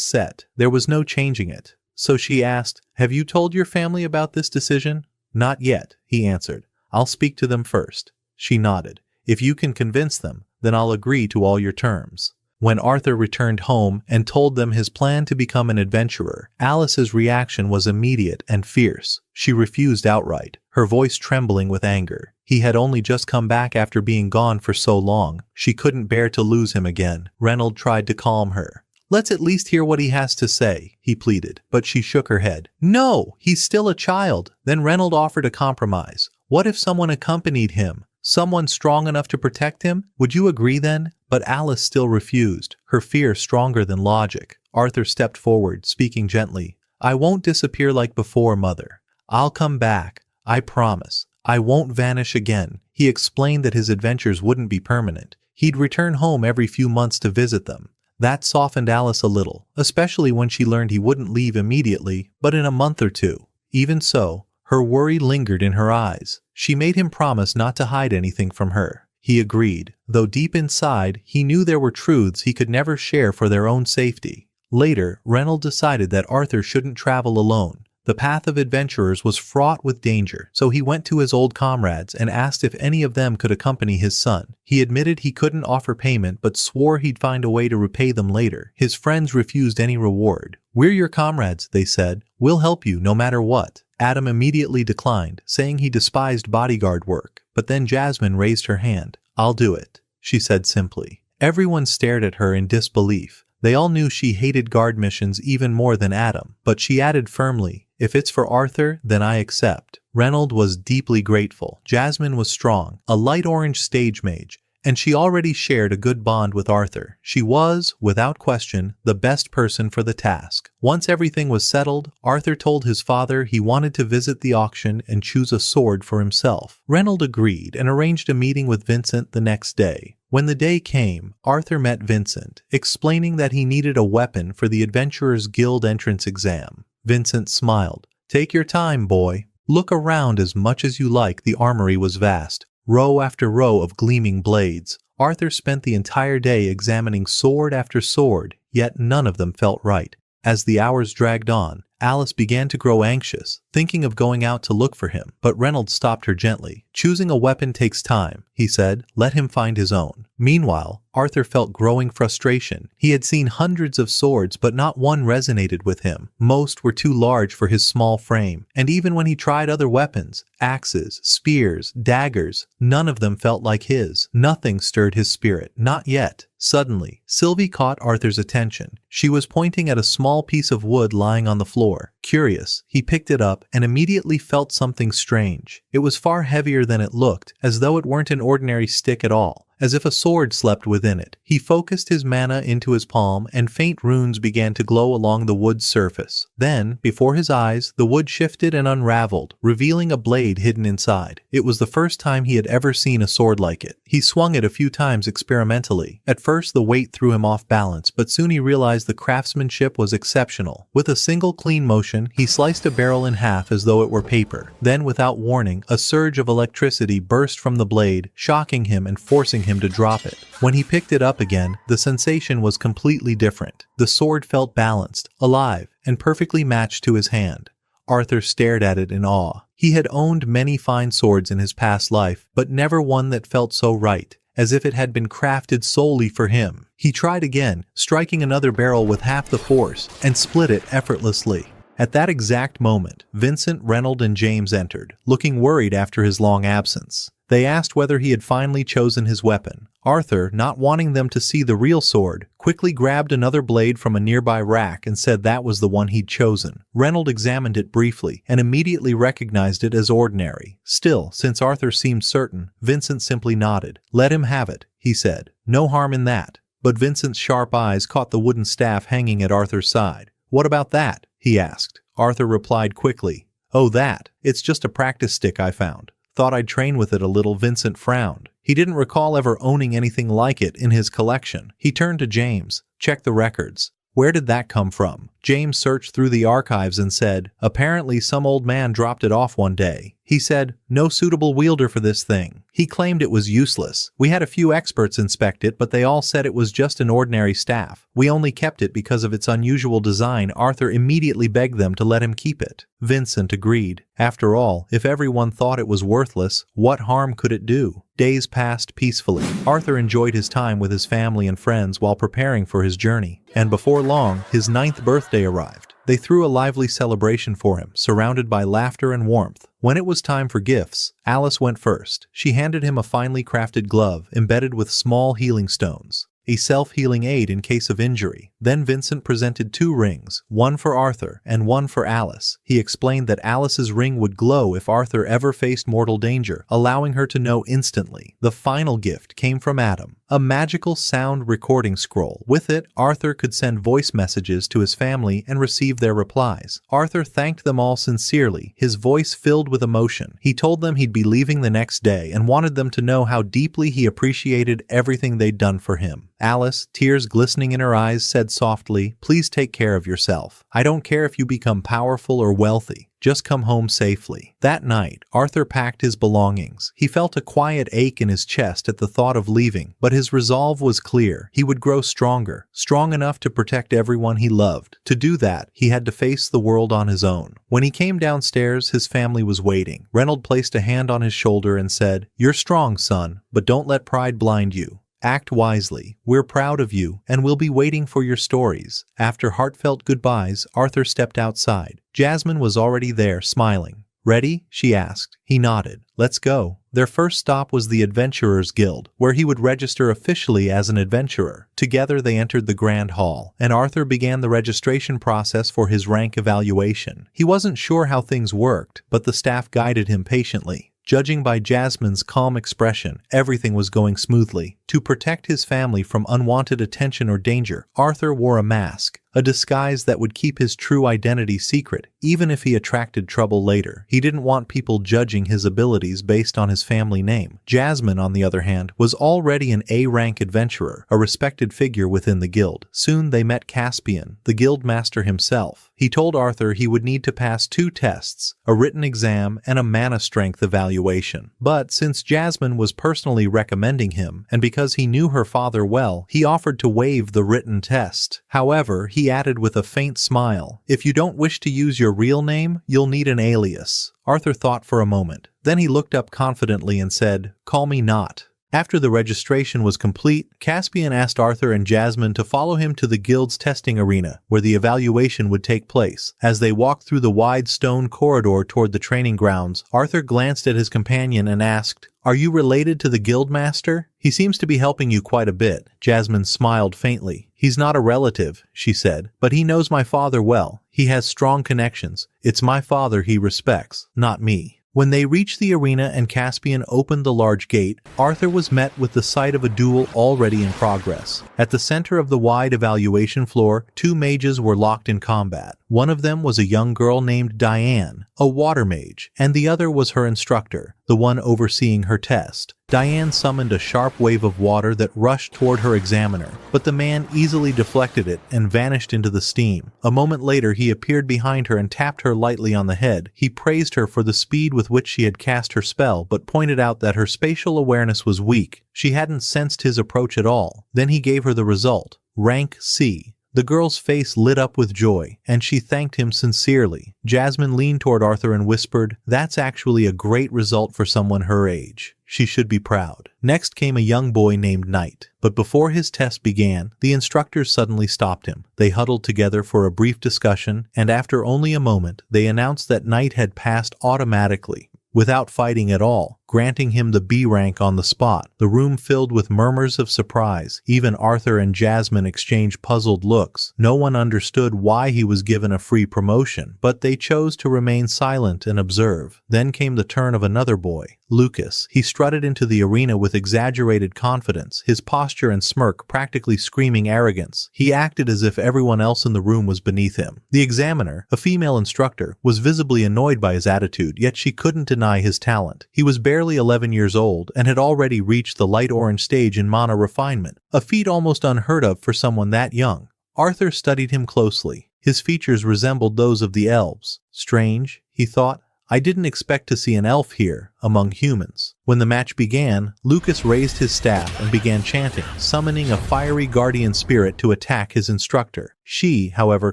set. There was no changing it. So she asked, "Have you told your family about this decision?" "Not yet," he answered. "I'll speak to them first." She nodded. "If you can convince them, then I'll agree to all your terms." When Arthur returned home and told them his plan to become an adventurer, Alice's reaction was immediate and fierce. She refused outright, her voice trembling with anger. He had only just come back after being gone for so long. She couldn't bear to lose him again. Reynold tried to calm her. "Let's at least hear what he has to say," he pleaded, but she shook her head. "No, he's still a child." Then Reynold offered a compromise. "What if someone accompanied him? Someone strong enough to protect him? Would you agree then?" But Alice still refused, her fear stronger than logic. Arthur stepped forward, speaking gently. "I won't disappear like before, Mother. I'll come back. I promise. I won't vanish again." He explained that his adventures wouldn't be permanent. He'd return home every few months to visit them. That softened Alice a little, especially when she learned he wouldn't leave immediately, but in a month or two. Even so, her worry lingered in her eyes. She made him promise not to hide anything from her. He agreed, though deep inside, he knew there were truths he could never share for their own safety. Later, Reynold decided that Arthur shouldn't travel alone. The The path of adventurers was fraught with danger, so he went to his old comrades and asked if any of them could accompany his son. He admitted he couldn't offer payment but swore he'd find a way to repay them later. His friends refused any reward. "We're your comrades," they said. "We'll help you no matter what." Adam immediately declined, saying he despised bodyguard work. But then Jasmine raised her hand. "I'll do it," she said simply. Everyone stared at her in disbelief. They all knew she hated guard missions even more than Adam, but she added firmly, "If it's for Arthur, then I accept." Reynold was deeply grateful. Jasmine was strong, a light orange stage mage, and she already shared a good bond with Arthur. She was, without question, the best person for the task. Once everything was settled, Arthur told his father he wanted to visit the auction and choose a sword for himself. Reynold agreed and arranged a meeting with Vincent the next day. When the day came, Arthur met Vincent, explaining that he needed a weapon for the Adventurers Guild entrance exam. Vincent smiled. "Take your time, boy. Look around as much as you like." The armory was vast, row after row of gleaming blades. Arthur spent the entire day examining sword after sword, yet none of them felt right. As the hours dragged on, Alice began to grow anxious, thinking of going out to look for him, but Reynolds stopped her gently. "Choosing a weapon takes time," he said. "Let him find his own." Meanwhile, Arthur felt growing frustration. He had seen hundreds of swords, but not one resonated with him. Most were too large for his small frame, and even when he tried other weapons, axes, spears, daggers, none of them felt like his. Nothing stirred his spirit, not yet. Suddenly, Sylvie caught Arthur's attention. She was pointing at a small piece of wood lying on the floor. Curious, he picked it up and immediately felt something strange. It was far heavier than it looked, as though it weren't an ordinary stick at all, as if a sword slept within it. He focused his mana into his palm and faint runes began to glow along the wood's surface. Then, before his eyes, the wood shifted and unraveled, revealing a blade hidden inside. It was the first time he had ever seen a sword like it. He swung it a few times experimentally. At first the weight threw him off balance, but soon he realized the craftsmanship was exceptional. With a single clean motion, he sliced a barrel in half as though it were paper. Then, without warning, a surge of electricity burst from the blade, shocking him and forcing him to drop it. When he picked it up again, the sensation was completely different. The sword felt balanced, alive, and perfectly matched to his hand. Arthur stared at it in awe. He had owned many fine swords in his past life, but never one that felt so right, as if it had been crafted solely for him. He tried again, striking another barrel with half the force, and split it effortlessly. At that exact moment, Vincent, Reynold, and James entered, looking worried after his long absence. They asked whether he had finally chosen his weapon. Arthur, not wanting them to see the real sword, quickly grabbed another blade from a nearby rack and said that was the one he'd chosen. Reynold examined it briefly and immediately recognized it as ordinary. Still, since Arthur seemed certain, Vincent simply nodded. "Let him have it," he said. "No harm in that." But Vincent's sharp eyes caught the wooden staff hanging at Arthur's side. "What about that?" he asked. Arthur replied quickly, "Oh, that. It's just a practice stick I found. Thought I'd train with it a little." Vincent frowned. He didn't recall ever owning anything like it in his collection. He turned to James. "Check the records." "Where did that come from?" James searched through the archives and said, "Apparently some old man dropped it off one day. He said, 'No suitable wielder for this thing.' He claimed it was useless. We had a few experts inspect it, but they all said it was just an ordinary staff. We only kept it because of its unusual design." Arthur immediately begged them to let him keep it. Vincent agreed. After all, if everyone thought it was worthless, what harm could it do? Days passed peacefully. Arthur enjoyed his time with his family and friends while preparing for his journey. And before long, his 9th birthday arrived. They threw a lively celebration for him, surrounded by laughter and warmth. When it was time for gifts, Alice went first. She handed him a finely crafted glove embedded with small healing stones, a self-healing aid in case of injury. Then Vincent presented 2 rings, one for Arthur and one for Alice. He explained that Alice's ring would glow if Arthur ever faced mortal danger, allowing her to know instantly. The final gift came from Adam, a magical sound recording scroll. With it, Arthur could send voice messages to his family and receive their replies. Arthur thanked them all sincerely, his voice filled with emotion. He told them he'd be leaving the next day and wanted them to know how deeply he appreciated everything they'd done for him. Alice, tears glistening in her eyes, said softly, "Please take care of yourself. I don't care if you become powerful or wealthy. Just come home safely. That night, Arthur packed his belongings. He felt a quiet ache in his chest at the thought of leaving, but his resolve was clear. He would grow stronger, strong enough to protect everyone he loved. To do that, he had to face the world on his own. When he came downstairs, his family was waiting. Reynolds placed a hand on his shoulder and said, "You're strong, son, but don't let pride blind you. Act wisely. We're proud of you, and we'll be waiting for your stories." After heartfelt goodbyes, Arthur stepped outside. Jasmine was already there, smiling. "Ready?" she asked. He nodded. "Let's go." Their first stop was the Adventurers Guild, where he would register officially as an adventurer. Together they entered the Grand Hall, and Arthur began the registration process for his rank evaluation. He wasn't sure how things worked, but the staff guided him patiently. Judging by Jasmine's calm expression, everything was going smoothly. To protect his family from unwanted attention or danger, Arthur wore a mask, a disguise that would keep his true identity secret, even if he attracted trouble later. He didn't want people judging his abilities based on his family name. Jasmine, on the other hand, was already an A-rank adventurer, a respected figure within the guild. Soon they met Caspian, the guild master himself. He told Arthur he would need to pass 2 tests, a written exam and a mana strength evaluation. But since Jasmine was personally recommending him, and because he knew her father well, he offered to waive the written test. However, he added with a faint smile, "If you don't wish to use your real name, you'll need an alias." Arthur thought for a moment. Then he looked up confidently and said, "Call me Not." After the registration was complete, Caspian asked Arthur and Jasmine to follow him to the guild's testing arena, where the evaluation would take place. As they walked through the wide stone corridor toward the training grounds, Arthur glanced at his companion and asked, "Are you related to the guild master? He seems to be helping you quite a bit." Jasmine smiled faintly. "He's not a relative," she said, "but he knows my father well. He has strong connections. It's my father he respects, not me." When they reached the arena and Caspian opened the large gate, Arthur was met with the sight of a duel already in progress. At the center of the wide evaluation floor, 2 mages were locked in combat. One of them was a young girl named Diane, a water mage, and the other was her instructor, the one overseeing her test. Diane summoned a sharp wave of water that rushed toward her examiner, but the man easily deflected it and vanished into the steam. A moment later, he appeared behind her and tapped her lightly on the head. He praised her for the speed with which she had cast her spell, but pointed out that her spatial awareness was weak. She hadn't sensed his approach at all. Then he gave her the result, rank C. The girl's face lit up with joy, and she thanked him sincerely. Jasmine leaned toward Arthur and whispered, "That's actually a great result for someone her age. She should be proud." Next came a young boy named Knight, but before his test began, the instructors suddenly stopped him. They huddled together for a brief discussion, and after only a moment, they announced that Knight had passed automatically, without fighting at all, granting him the B rank on the spot. The room filled with murmurs of surprise. Even Arthur and Jasmine exchanged puzzled looks. No one understood why he was given a free promotion, but they chose to remain silent and observe. Then came the turn of another boy, Lucas. He strutted into the arena with exaggerated confidence, his posture and smirk practically screaming arrogance. He acted as if everyone else in the room was beneath him. The examiner, a female instructor, was visibly annoyed by his attitude, yet she couldn't deny his talent. He was barely 11 years old and had already reached the light orange stage in mana refinement, a feat almost unheard of for someone that young. Arthur studied him closely. His features resembled those of the elves. Strange, he thought. I didn't expect to see an elf here, among humans. When the match began, Lucas raised his staff and began chanting, summoning a fiery guardian spirit to attack his instructor. She, however,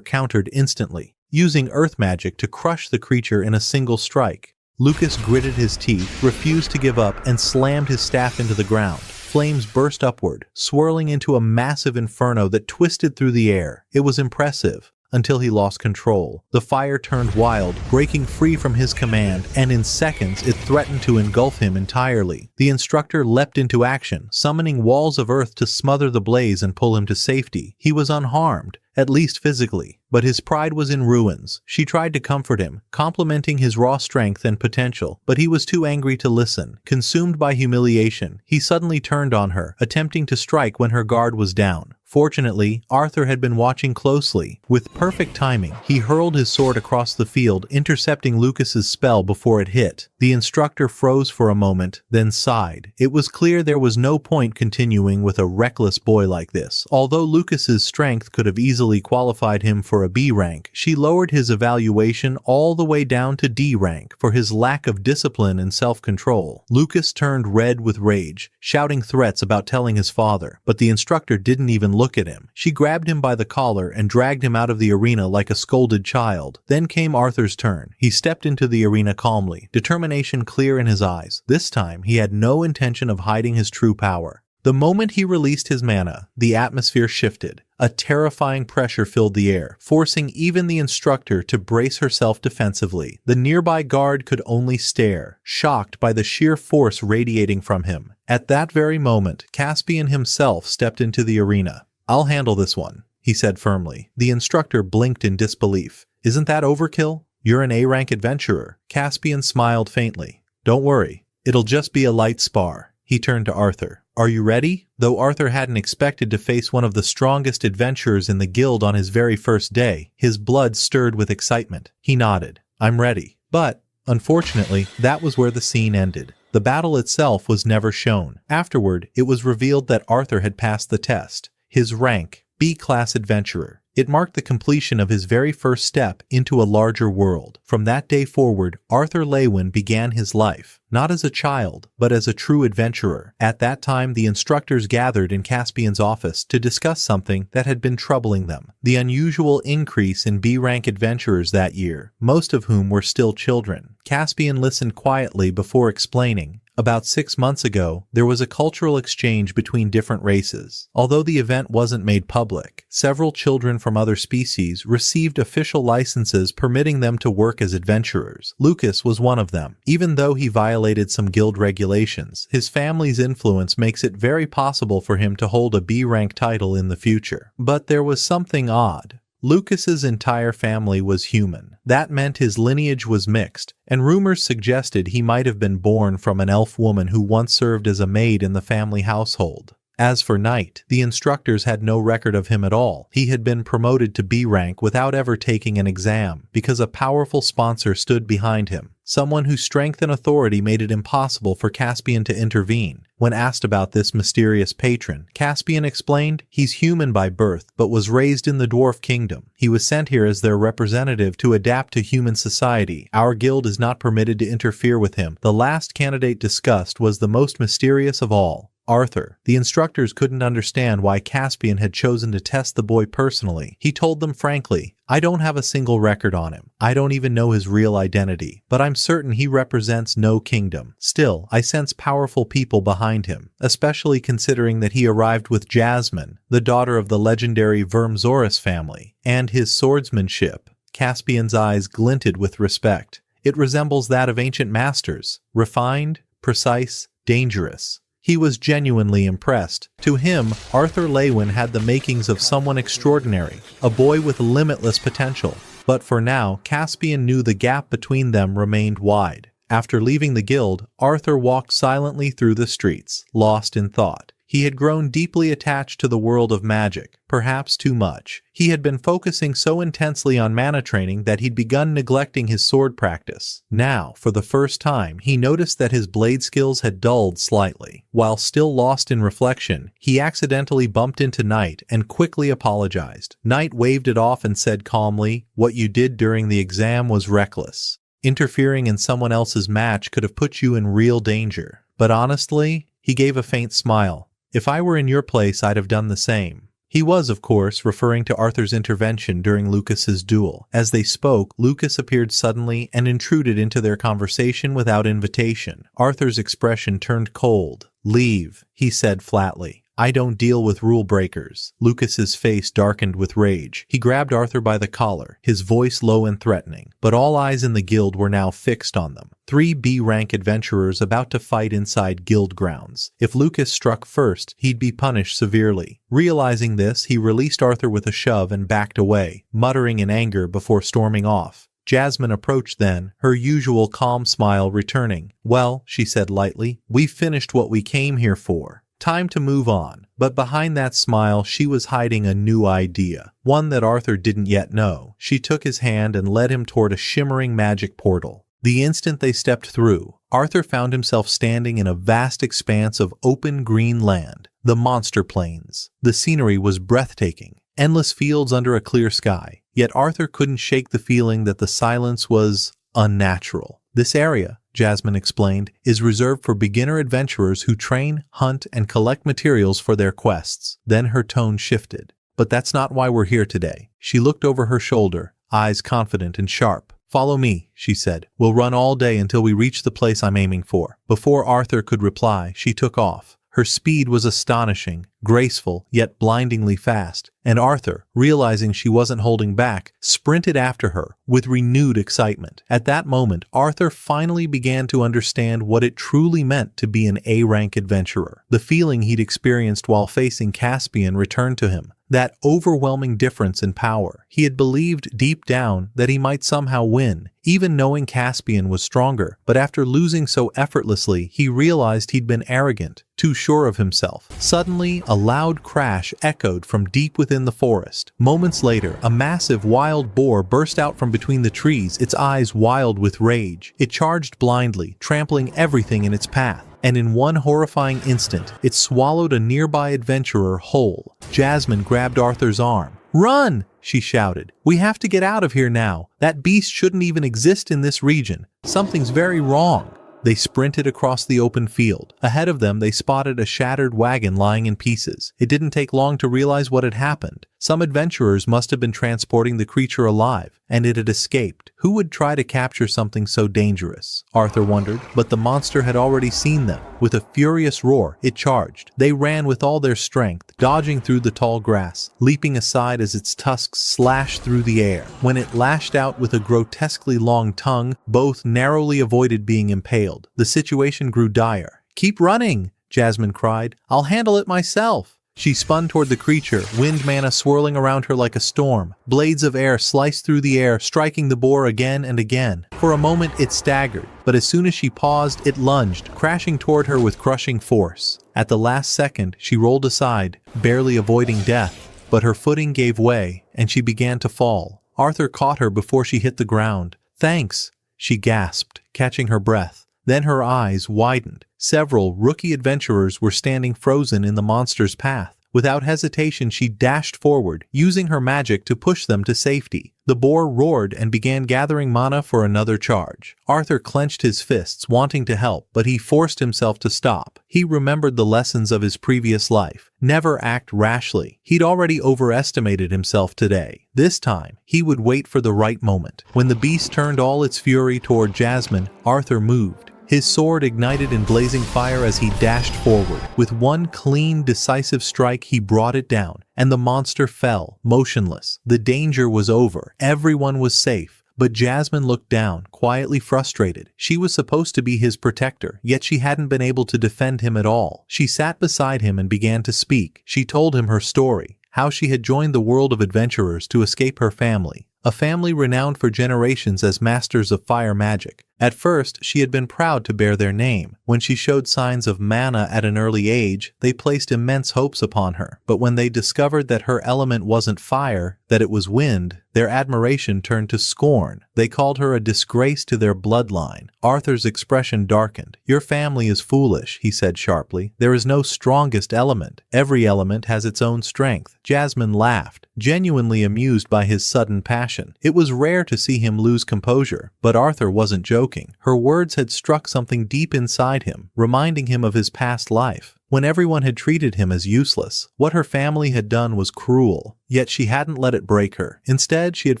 countered instantly, using earth magic to crush the creature in a single strike. Lucas gritted his teeth, refused to give up, and slammed his staff into the ground. Flames burst upward, swirling into a massive inferno that twisted through the air. It was impressive, until he lost control. The fire turned wild, breaking free from his command, and in seconds it threatened to engulf him entirely. The instructor leapt into action, summoning walls of earth to smother the blaze and pull him to safety. He was unharmed, at least physically, but his pride was in ruins. She tried to comfort him, complimenting his raw strength and potential, but he was too angry to listen. Consumed by humiliation, he suddenly turned on her, attempting to strike when her guard was down. Fortunately, Arthur had been watching closely. With perfect timing, he hurled his sword across the field, intercepting Lucas's spell before it hit. The instructor froze for a moment, then sighed. It was clear there was no point continuing with a reckless boy like this. Although Lucas's strength could have easily qualified him for a B rank, she lowered his evaluation all the way down to D rank for his lack of discipline and self-control. Lucas turned red with rage, shouting threats about telling his father, but the instructor didn't even look at him. She grabbed him by the collar and dragged him out of the arena like a scolded child. Then came Arthur's turn. He stepped into the arena calmly, determination clear in his eyes. This time, he had no intention of hiding his true power. The moment he released his mana, the atmosphere shifted. A terrifying pressure filled the air, forcing even the instructor to brace herself defensively. The nearby guard could only stare, shocked by the sheer force radiating from him. At that very moment, Caspian himself stepped into the arena. "I'll handle this one," he said firmly. The instructor blinked in disbelief. "Isn't that overkill? You're an A-rank adventurer." Caspian smiled faintly. "Don't worry, it'll just be a light spar." He turned to Arthur. "Are you ready?" Though Arthur hadn't expected to face one of the strongest adventurers in the guild on his very first day, his blood stirred with excitement. He nodded. "I'm ready." But, unfortunately, that was where the scene ended. The battle itself was never shown. Afterward, it was revealed that Arthur had passed the test. His rank, B-class adventurer. It marked the completion of his very first step into a larger world. From that day forward, Arthur Lewin began his life, not as a child, but as a true adventurer. At that time, the instructors gathered in Caspian's office to discuss something that had been troubling them. The unusual increase in B-rank adventurers that year, most of whom were still children. Caspian listened quietly before explaining. About 6 months ago, there was a cultural exchange between different races. Although the event wasn't made public, several children from other species received official licenses permitting them to work as adventurers. Lucas was one of them. Even though he violated some guild regulations, his family's influence makes it very possible for him to hold a B-rank title in the future. But there was something odd. Lucas's entire family was human. That meant his lineage was mixed, and rumors suggested he might have been born from an elf woman who once served as a maid in the family household. As for Knight, the instructors had no record of him at all. He had been promoted to B rank without ever taking an exam, because a powerful sponsor stood behind him. Someone whose strength and authority made it impossible for Caspian to intervene. When asked about this mysterious patron, Caspian explained he's human by birth, but was raised in the Dwarf Kingdom. He was sent here as their representative to adapt to human society. Our guild is not permitted to interfere with him. The last candidate discussed was the most mysterious of all. Arthur. The instructors couldn't understand why Caspian had chosen to test the boy personally. He told them frankly, "I don't have a single record on him. I don't even know his real identity, but I'm certain he represents no kingdom. Still, I sense powerful people behind him, especially considering that he arrived with Jasmine, the daughter of the legendary Vermzoris family, and his swordsmanship." Caspian's eyes glinted with respect. "It resembles that of ancient masters, refined, precise, dangerous." He was genuinely impressed. To him, Arthur Lewin had the makings of someone extraordinary, a boy with limitless potential. But for now, Caspian knew the gap between them remained wide. After leaving the guild, Arthur walked silently through the streets, lost in thought. He had grown deeply attached to the world of magic, perhaps too much. He had been focusing so intensely on mana training that he'd begun neglecting his sword practice. Now, for the first time, he noticed that his blade skills had dulled slightly. While still lost in reflection, he accidentally bumped into Knight and quickly apologized. Knight waved it off and said calmly, "What you did during the exam was reckless. Interfering in someone else's match could have put you in real danger. But honestly," he gave a faint smile, "if I were in your place, I'd have done the same." He was, of course, referring to Arthur's intervention during Lucas's duel. As they spoke, Lucas appeared suddenly and intruded into their conversation without invitation. Arthur's expression turned cold. "Leave," he said flatly. "I don't deal with rule breakers." Lucas's face darkened with rage. He grabbed Arthur by the collar, his voice low and threatening. But all eyes in the guild were now fixed on them. 3 B-rank adventurers about to fight inside guild grounds. If Lucas struck first, he'd be punished severely. Realizing this, he released Arthur with a shove and backed away, muttering in anger before storming off. Jasmine approached then, her usual calm smile returning. "Well," she said lightly, "we finished what we came here for." Time to move on. But behind that smile, she was hiding a new idea, one that Arthur didn't yet know. She took his hand and led him toward a shimmering magic portal. The instant they stepped through, Arthur found himself standing in a vast expanse of open green land, the Monster Plains. The scenery was breathtaking, endless fields under a clear sky, yet Arthur couldn't shake the feeling that the silence was unnatural. This area, Jasmine explained, is reserved for beginner adventurers who train, hunt, and collect materials for their quests. Then her tone shifted. But that's not why we're here today. She looked over her shoulder, eyes confident and sharp. Follow me, she said. We'll run all day until we reach the place I'm aiming for. Before Arthur could reply, she took off. Her speed was astonishing, graceful, yet blindingly fast, and Arthur, realizing she wasn't holding back, sprinted after her with renewed excitement. At that moment, Arthur finally began to understand what it truly meant to be an A-rank adventurer. The feeling he'd experienced while facing Caspian returned to him. That overwhelming difference in power. He had believed deep down that he might somehow win, even knowing Caspian was stronger, but after losing so effortlessly, he realized he'd been arrogant, too sure of himself. Suddenly, a loud crash echoed from deep within the forest. Moments later, a massive wild boar burst out from between the trees, its eyes wild with rage. It charged blindly, trampling everything in its path. And in one horrifying instant, it swallowed a nearby adventurer whole. Jasmine grabbed Arthur's arm. "Run!" she shouted. "We have to get out of here now. That beast shouldn't even exist in this region. Something's very wrong." They sprinted across the open field. Ahead of them, they spotted a shattered wagon lying in pieces. It didn't take long to realize what had happened. Some adventurers must have been transporting the creature alive, and it had escaped. Who would try to capture something so dangerous? Arthur wondered, but the monster had already seen them. With a furious roar, it charged. They ran with all their strength, dodging through the tall grass, leaping aside as its tusks slashed through the air. When it lashed out with a grotesquely long tongue, both narrowly avoided being impaled. The situation grew dire. "Keep running!" Jasmine cried. "I'll handle it myself." She spun toward the creature, wind mana swirling around her like a storm. Blades of air sliced through the air, striking the boar again and again. For a moment, it staggered, but as soon as she paused, it lunged, crashing toward her with crushing force. At the last second, she rolled aside, barely avoiding death, but her footing gave way, and she began to fall. Arthur caught her before she hit the ground. "Thanks," she gasped, catching her breath. Then her eyes widened. Several rookie adventurers were standing frozen in the monster's path. Without hesitation, she dashed forward, using her magic to push them to safety. The boar roared and began gathering mana for another charge. Arthur clenched his fists, wanting to help, but he forced himself to stop. He remembered the lessons of his previous life. Never act rashly. He'd already overestimated himself today. This time, he would wait for the right moment. When the beast turned all its fury toward Jasmine, Arthur moved. His sword ignited in blazing fire as he dashed forward. With one clean, decisive strike, he brought it down, and the monster fell, motionless. The danger was over. Everyone was safe. But Jasmine looked down, quietly frustrated. She was supposed to be his protector, yet she hadn't been able to defend him at all. She sat beside him and began to speak. She told him her story, how she had joined the world of adventurers to escape her family. A family renowned for generations as masters of fire magic. At first, she had been proud to bear their name. When she showed signs of mana at an early age, they placed immense hopes upon her. But when they discovered that her element wasn't fire, that it was wind, their admiration turned to scorn. They called her a disgrace to their bloodline. Arthur's expression darkened. "Your family is foolish," he said sharply. "There is no strongest element. Every element has its own strength." Jasmine laughed, genuinely amused by his sudden passion. It was rare to see him lose composure, but Arthur wasn't joking. Her words had struck something deep inside him, reminding him of his past life, when everyone had treated him as useless. What her family had done was cruel, yet she hadn't let it break her. Instead, she had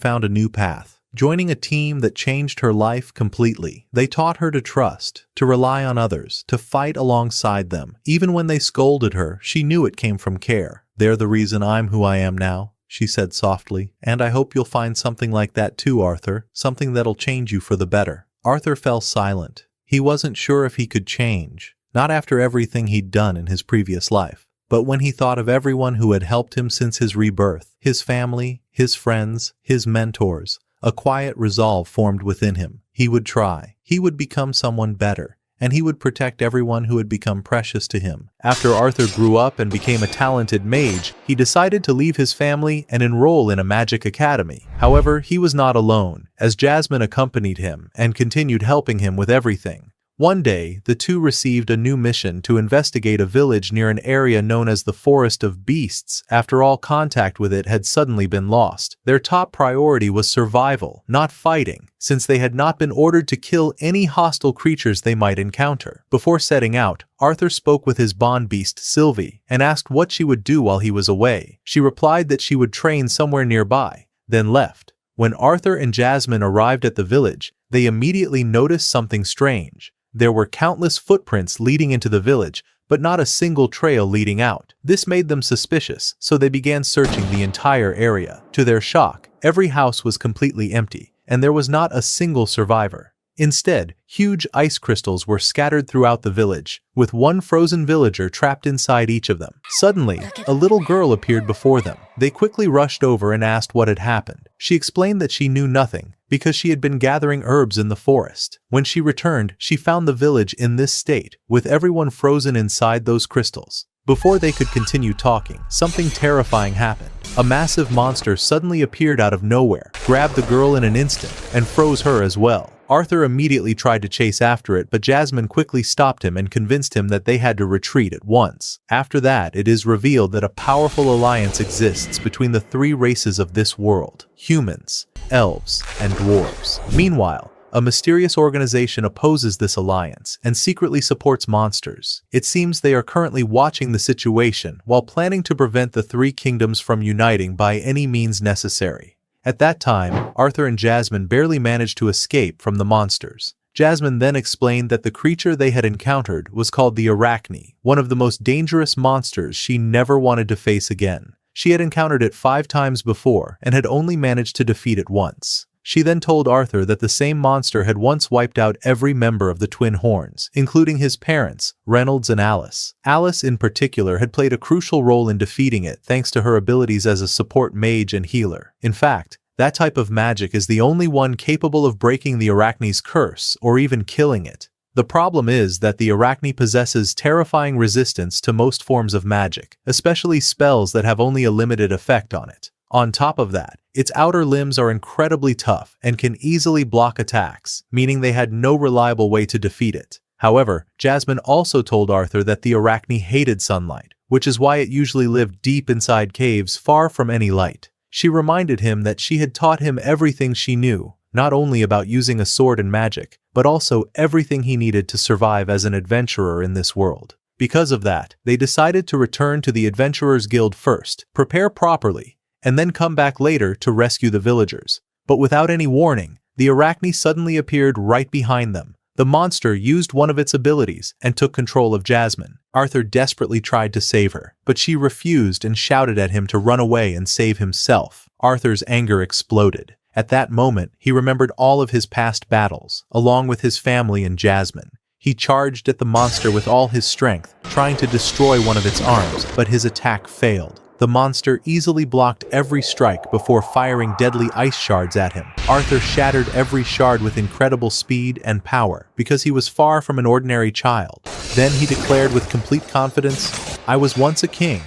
found a new path, joining a team that changed her life completely. They taught her to trust, to rely on others, to fight alongside them. Even when they scolded her, she knew it came from care. "They're the reason I'm who I am now," she said softly. "And I hope you'll find something like that too, Arthur. Something that'll change you for the better." Arthur fell silent. He wasn't sure if he could change, not after everything he'd done in his previous life. But when he thought of everyone who had helped him since his rebirth, his family, his friends, his mentors, a quiet resolve formed within him. He would try. He would become someone better. and he would protect everyone who had become precious to him. After Arthur grew up and became a talented mage, he decided to leave his family and enroll in a magic academy. However, he was not alone, as Jasmine accompanied him and continued helping him with everything. One day, the two received a new mission to investigate a village near an area known as the Forest of Beasts after all contact with it had suddenly been lost. Their top priority was survival, not fighting, since they had not been ordered to kill any hostile creatures they might encounter. Before setting out, Arthur spoke with his bond beast Sylvie and asked what she would do while he was away. She replied that she would train somewhere nearby, then left. When Arthur and Jasmine arrived at the village, they immediately noticed something strange. There were countless footprints leading into the village, but not a single trail leading out. This made them suspicious, so they began searching the entire area. To their shock, every house was completely empty, and there was not a single survivor. Instead, huge ice crystals were scattered throughout the village, with one frozen villager trapped inside each of them. Suddenly, a little girl appeared before them. They quickly rushed over and asked what had happened. She explained that she knew nothing, because she had been gathering herbs in the forest. When she returned, she found the village in this state, with everyone frozen inside those crystals. Before they could continue talking, something terrifying happened. A massive monster suddenly appeared out of nowhere, grabbed the girl in an instant, and froze her as well. Arthur immediately tried to chase after it, but Jasmine quickly stopped him and convinced him that they had to retreat at once. After that, it is revealed that a powerful alliance exists between the three races of this world: humans, elves, and dwarves. Meanwhile, a mysterious organization opposes this alliance and secretly supports monsters. It seems they are currently watching the situation while planning to prevent the three kingdoms from uniting by any means necessary. At that time, Arthur and Jasmine barely managed to escape from the monsters. Jasmine then explained that the creature they had encountered was called the Arachne, one of the most dangerous monsters she never wanted to face again. She had encountered it 5 times before and had only managed to defeat it once. She then told Arthur that the same monster had once wiped out every member of the Twin Horns, including his parents, Reynolds and Alice. Alice in particular had played a crucial role in defeating it thanks to her abilities as a support mage and healer. In fact, that type of magic is the only one capable of breaking the Arachne's curse or even killing it. The problem is that the Arachne possesses terrifying resistance to most forms of magic, especially spells that have only a limited effect on it. On top of that, its outer limbs are incredibly tough and can easily block attacks, meaning they had no reliable way to defeat it. However, Jasmine also told Arthur that the Arachne hated sunlight, which is why it usually lived deep inside caves far from any light. She reminded him that she had taught him everything she knew, not only about using a sword and magic, but also everything he needed to survive as an adventurer in this world. Because of that, they decided to return to the Adventurers Guild first, prepare properly, and then come back later to rescue the villagers. But without any warning, the Arachne suddenly appeared right behind them. The monster used one of its abilities and took control of Jasmine. Arthur desperately tried to save her, but she refused and shouted at him to run away and save himself. Arthur's anger exploded. At that moment, he remembered all of his past battles, along with his family and Jasmine. He charged at the monster with all his strength, trying to destroy one of its arms, but his attack failed. The monster easily blocked every strike before firing deadly ice shards at him. Arthur shattered every shard with incredible speed and power because he was far from an ordinary child. Then he declared with complete confidence, "I was once a king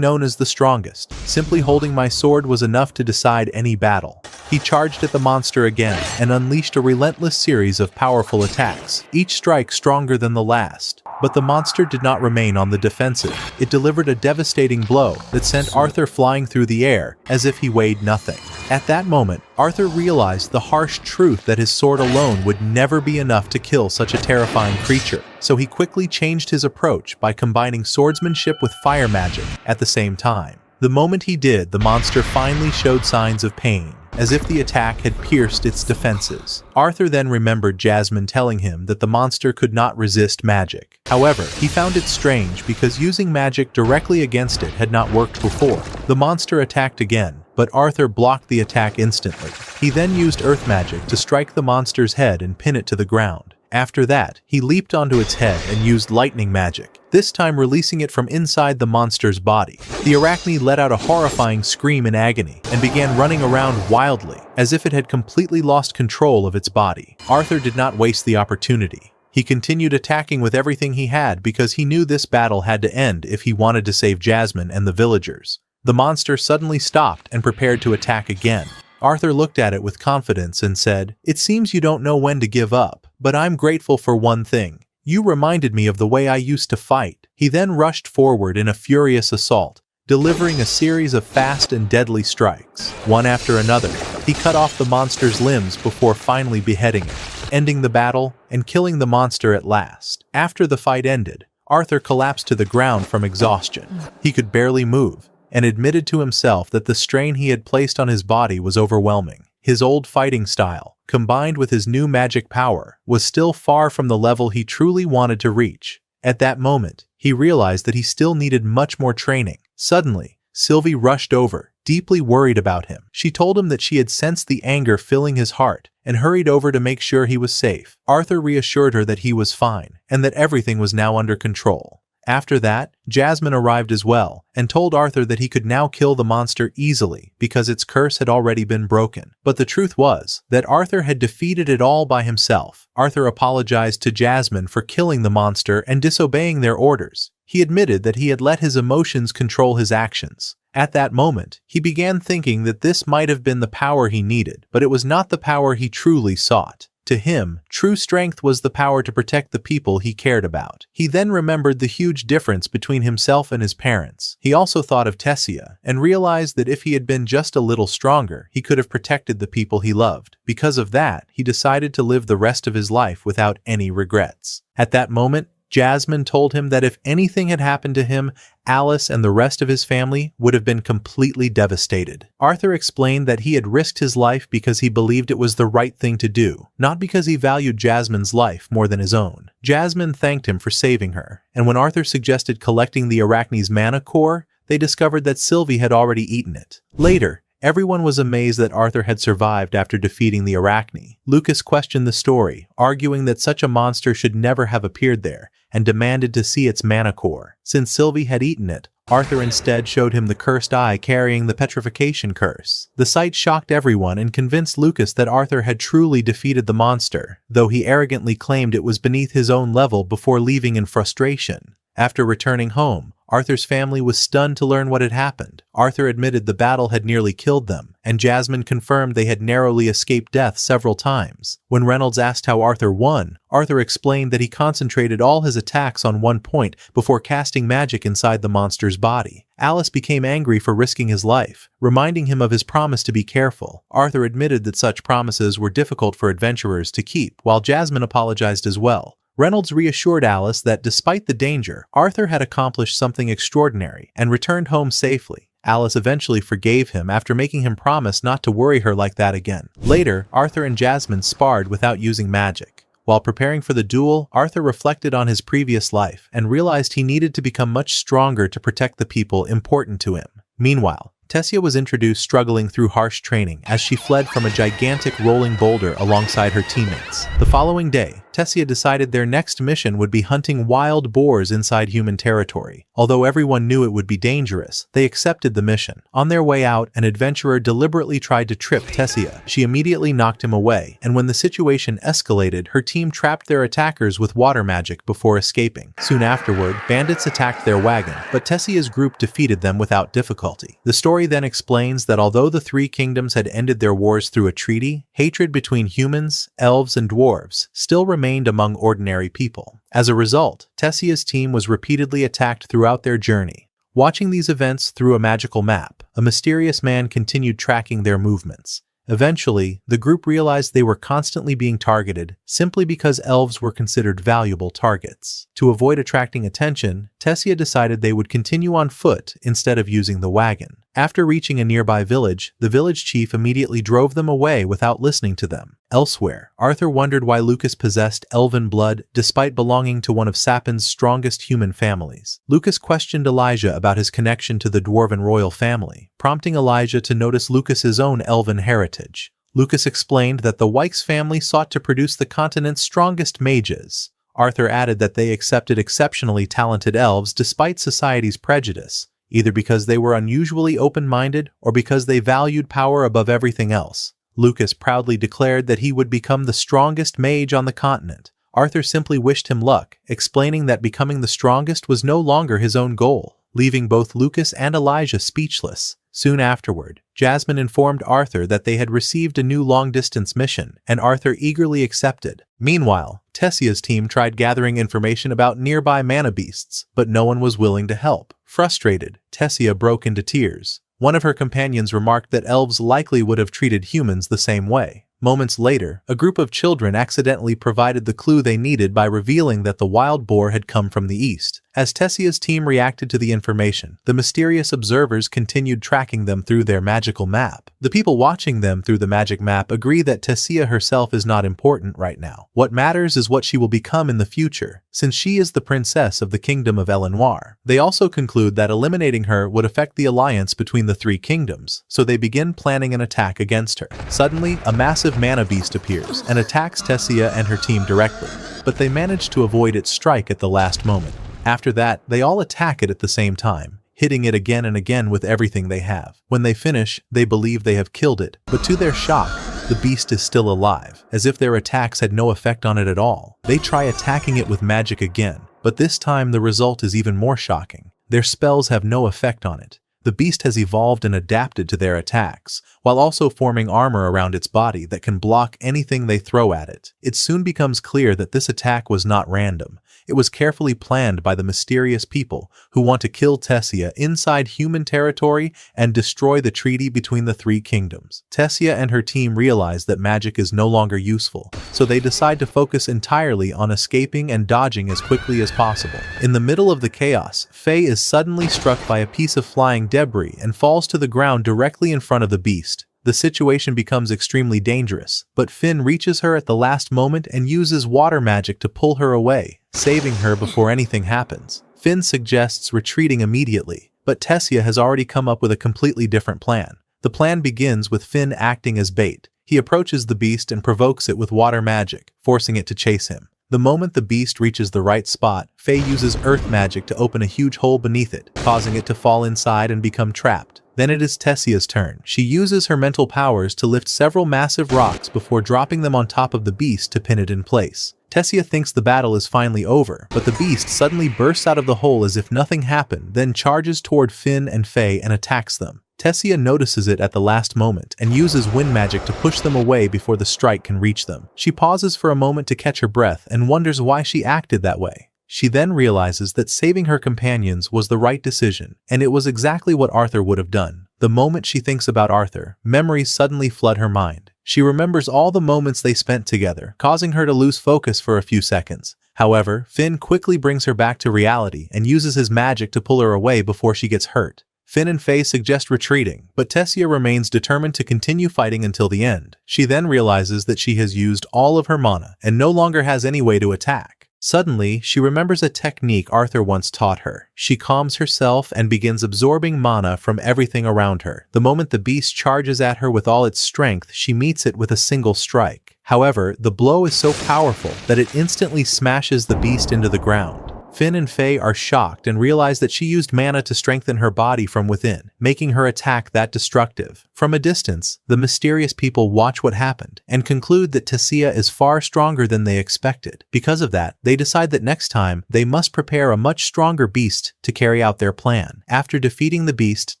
known as the strongest. Simply holding my sword was enough to decide any battle." He charged at the monster again and unleashed a relentless series of powerful attacks, each strike stronger than the last. But the monster did not remain on the defensive. It delivered a devastating blow that sent Arthur flying through the air as if he weighed nothing. At that moment, Arthur realized the harsh truth that his sword alone would never be enough to kill such a terrifying creature. So he quickly changed his approach by combining swordsmanship with fire magic at the same time. The moment he did, the monster finally showed signs of pain, as if the attack had pierced its defenses. Arthur then remembered Jasmine telling him that the monster could not resist magic. However, he found it strange because using magic directly against it had not worked before. The monster attacked again, but Arthur blocked the attack instantly. He then used earth magic to strike the monster's head and pin it to the ground. After that, he leaped onto its head and used lightning magic, this time releasing it from inside the monster's body. The Arachne let out a horrifying scream in agony and began running around wildly, as if it had completely lost control of its body. Arthur did not waste the opportunity. He He continued attacking with everything he had because he knew this battle had to end if he wanted to save Jasmine and the villagers. The monster suddenly stopped and prepared to attack again. Arthur looked at it with confidence and said, "It seems you don't know when to give up, but I'm grateful for one thing. You reminded me of the way I used to fight." He then rushed forward in a furious assault, delivering a series of fast and deadly strikes. One after another, he cut off the monster's limbs before finally beheading it, ending the battle and killing the monster at last. After the fight ended, Arthur collapsed to the ground from exhaustion. He could barely move, and admitted to himself that the strain he had placed on his body was overwhelming. His old fighting style, combined with his new magic power, was still far from the level he truly wanted to reach. At that moment, he realized that he still needed much more training. Suddenly, Sylvie rushed over, deeply worried about him. She told him that she had sensed the anger filling his heart and hurried over to make sure he was safe. Arthur reassured her that he was fine and that everything was now under control. After that, Jasmine arrived as well and told Arthur that he could now kill the monster easily because its curse had already been broken. But the truth was that Arthur had defeated it all by himself. Arthur apologized to Jasmine for killing the monster and disobeying their orders. He admitted that he had let his emotions control his actions. At that moment, he began thinking that this might have been the power he needed, but it was not the power he truly sought. To him, true strength was the power to protect the people he cared about. He then remembered the huge difference between himself and his parents. He also thought of Tessia and realized that if he had been just a little stronger, he could have protected the people he loved. Because of that, he decided to live the rest of his life without any regrets. At that moment, Jasmine told him that if anything had happened to him, Alice and the rest of his family would have been completely devastated. Arthur explained that he had risked his life because he believed it was the right thing to do, not because he valued Jasmine's life more than his own. Jasmine thanked him for saving her, and when Arthur suggested collecting the Arachne's mana core, they discovered that Sylvie had already eaten it. Later, everyone was amazed that Arthur had survived after defeating the Arachne. Lucas questioned the story, arguing that such a monster should never have appeared there, and demanded to see its mana core. Since Sylvie had eaten it, Arthur instead showed him the cursed eye carrying the petrification curse. The sight shocked everyone and convinced Lucas that Arthur had truly defeated the monster, though he arrogantly claimed it was beneath his own level before leaving in frustration. After returning home, Arthur's family was stunned to learn what had happened. Arthur admitted the battle had nearly killed them, and Jasmine confirmed they had narrowly escaped death several times. When Reynolds asked how Arthur won, Arthur explained that he concentrated all his attacks on one point before casting magic inside the monster's body. Alice became angry for risking his life, reminding him of his promise to be careful. Arthur admitted that such promises were difficult for adventurers to keep, while Jasmine apologized as well. Reynolds reassured Alice that despite the danger, Arthur had accomplished something extraordinary and returned home safely. Alice eventually forgave him after making him promise not to worry her like that again. Later, Arthur and Jasmine sparred without using magic. While preparing for the duel, Arthur reflected on his previous life and realized he needed to become much stronger to protect the people important to him. Meanwhile, Tessia was introduced struggling through harsh training as she fled from a gigantic rolling boulder alongside her teammates. The following day, Tessia decided their next mission would be hunting wild boars inside human territory. Although everyone knew it would be dangerous, they accepted the mission. On their way out, an adventurer deliberately tried to trip Tessia. She immediately knocked him away, and when the situation escalated, her team trapped their attackers with water magic before escaping. Soon afterward, bandits attacked their wagon, but Tessia's group defeated them without difficulty. The story then explains that although the three kingdoms had ended their wars through a treaty, hatred between humans, elves, and dwarves still remained among ordinary people. As a result, Tessia's team was repeatedly attacked throughout their journey. Watching these events through a magical map, a mysterious man continued tracking their movements. Eventually, the group realized they were constantly being targeted simply because elves were considered valuable targets. To avoid attracting attention, Tessia decided they would continue on foot instead of using the wagon. After reaching a nearby village, the village chief immediately drove them away without listening to them. Elsewhere, Arthur wondered why Lucas possessed elven blood despite belonging to one of Sapin's strongest human families. Lucas questioned Elijah about his connection to the dwarven royal family, prompting Elijah to notice Lucas's own elven heritage. Lucas explained that the Wykes family sought to produce the continent's strongest mages. Arthur added that they accepted exceptionally talented elves despite society's prejudice, either because they were unusually open-minded or because they valued power above everything else. Lucas proudly declared that he would become the strongest mage on the continent. Arthur simply wished him luck, explaining that becoming the strongest was no longer his own goal, leaving both Lucas and Elijah speechless. Soon afterward, Jasmine informed Arthur that they had received a new long-distance mission, and Arthur eagerly accepted. Meanwhile, Tessia's team tried gathering information about nearby mana beasts, but no one was willing to help. Frustrated, Tessia broke into tears. One of her companions remarked that elves likely would have treated humans the same way. Moments later, a group of children accidentally provided the clue they needed by revealing that the wild boar had come from the east. As Tessia's team reacted to the information, the mysterious observers continued tracking them through their magical map. The people watching them through the magic map agree that Tessia herself is not important right now. What matters is what she will become in the future, since she is the princess of the kingdom of El Noir. They also conclude that eliminating her would affect the alliance between the three kingdoms, so they begin planning an attack against her. Suddenly, a massive mana beast appears and attacks Tessia and her team directly, but they manage to avoid its strike at the last moment. After that, they all attack it at the same time, hitting it again and again with everything they have. When they finish, they believe they have killed it, but to their shock, the beast is still alive, as if their attacks had no effect on it at all. They try attacking it with magic again, but this time the result is even more shocking. Their spells have no effect on it. The beast has evolved and adapted to their attacks, while also forming armor around its body that can block anything they throw at it. It soon becomes clear that this attack was not random. It was carefully planned by the mysterious people who want to kill Tessia inside human territory and destroy the treaty between the three kingdoms. Tessia and her team realize that magic is no longer useful, so they decide to focus entirely on escaping and dodging as quickly as possible. In the middle of the chaos, Faye is suddenly struck by a piece of flying debris and falls to the ground directly in front of the beast. The situation becomes extremely dangerous, but Finn reaches her at the last moment and uses water magic to pull her away, saving her before anything happens. Finn suggests retreating immediately, but Tessia has already come up with a completely different plan. The plan begins with Finn acting as bait. He approaches the beast and provokes it with water magic, forcing it to chase him. The moment the beast reaches the right spot, Faye uses earth magic to open a huge hole beneath it, causing it to fall inside and become trapped. Then it is Tessia's turn. She uses her mental powers to lift several massive rocks before dropping them on top of the beast to pin it in place. Tessia thinks the battle is finally over, but the beast suddenly bursts out of the hole as if nothing happened, then charges toward Finn and Faye and attacks them. Tessia notices it at the last moment and uses wind magic to push them away before the strike can reach them. She pauses for a moment to catch her breath and wonders why she acted that way. She then realizes that saving her companions was the right decision, and it was exactly what Arthur would have done. The moment she thinks about Arthur, memories suddenly flood her mind. She remembers all the moments they spent together, causing her to lose focus for a few seconds. However, Finn quickly brings her back to reality and uses his magic to pull her away before she gets hurt. Finn and Faye suggest retreating, but Tessia remains determined to continue fighting until the end. She then realizes that she has used all of her mana and no longer has any way to attack. Suddenly, she remembers a technique Arthur once taught her. She calms herself and begins absorbing mana from everything around her. The moment the beast charges at her with all its strength, she meets it with a single strike. However, the blow is so powerful that it instantly smashes the beast into the ground. Finn and Faye are shocked and realize that she used mana to strengthen her body from within, making her attack that destructive. From a distance, the mysterious people watch what happened and conclude that Tessia is far stronger than they expected. Because of that, they decide that next time, they must prepare a much stronger beast to carry out their plan. After defeating the beast,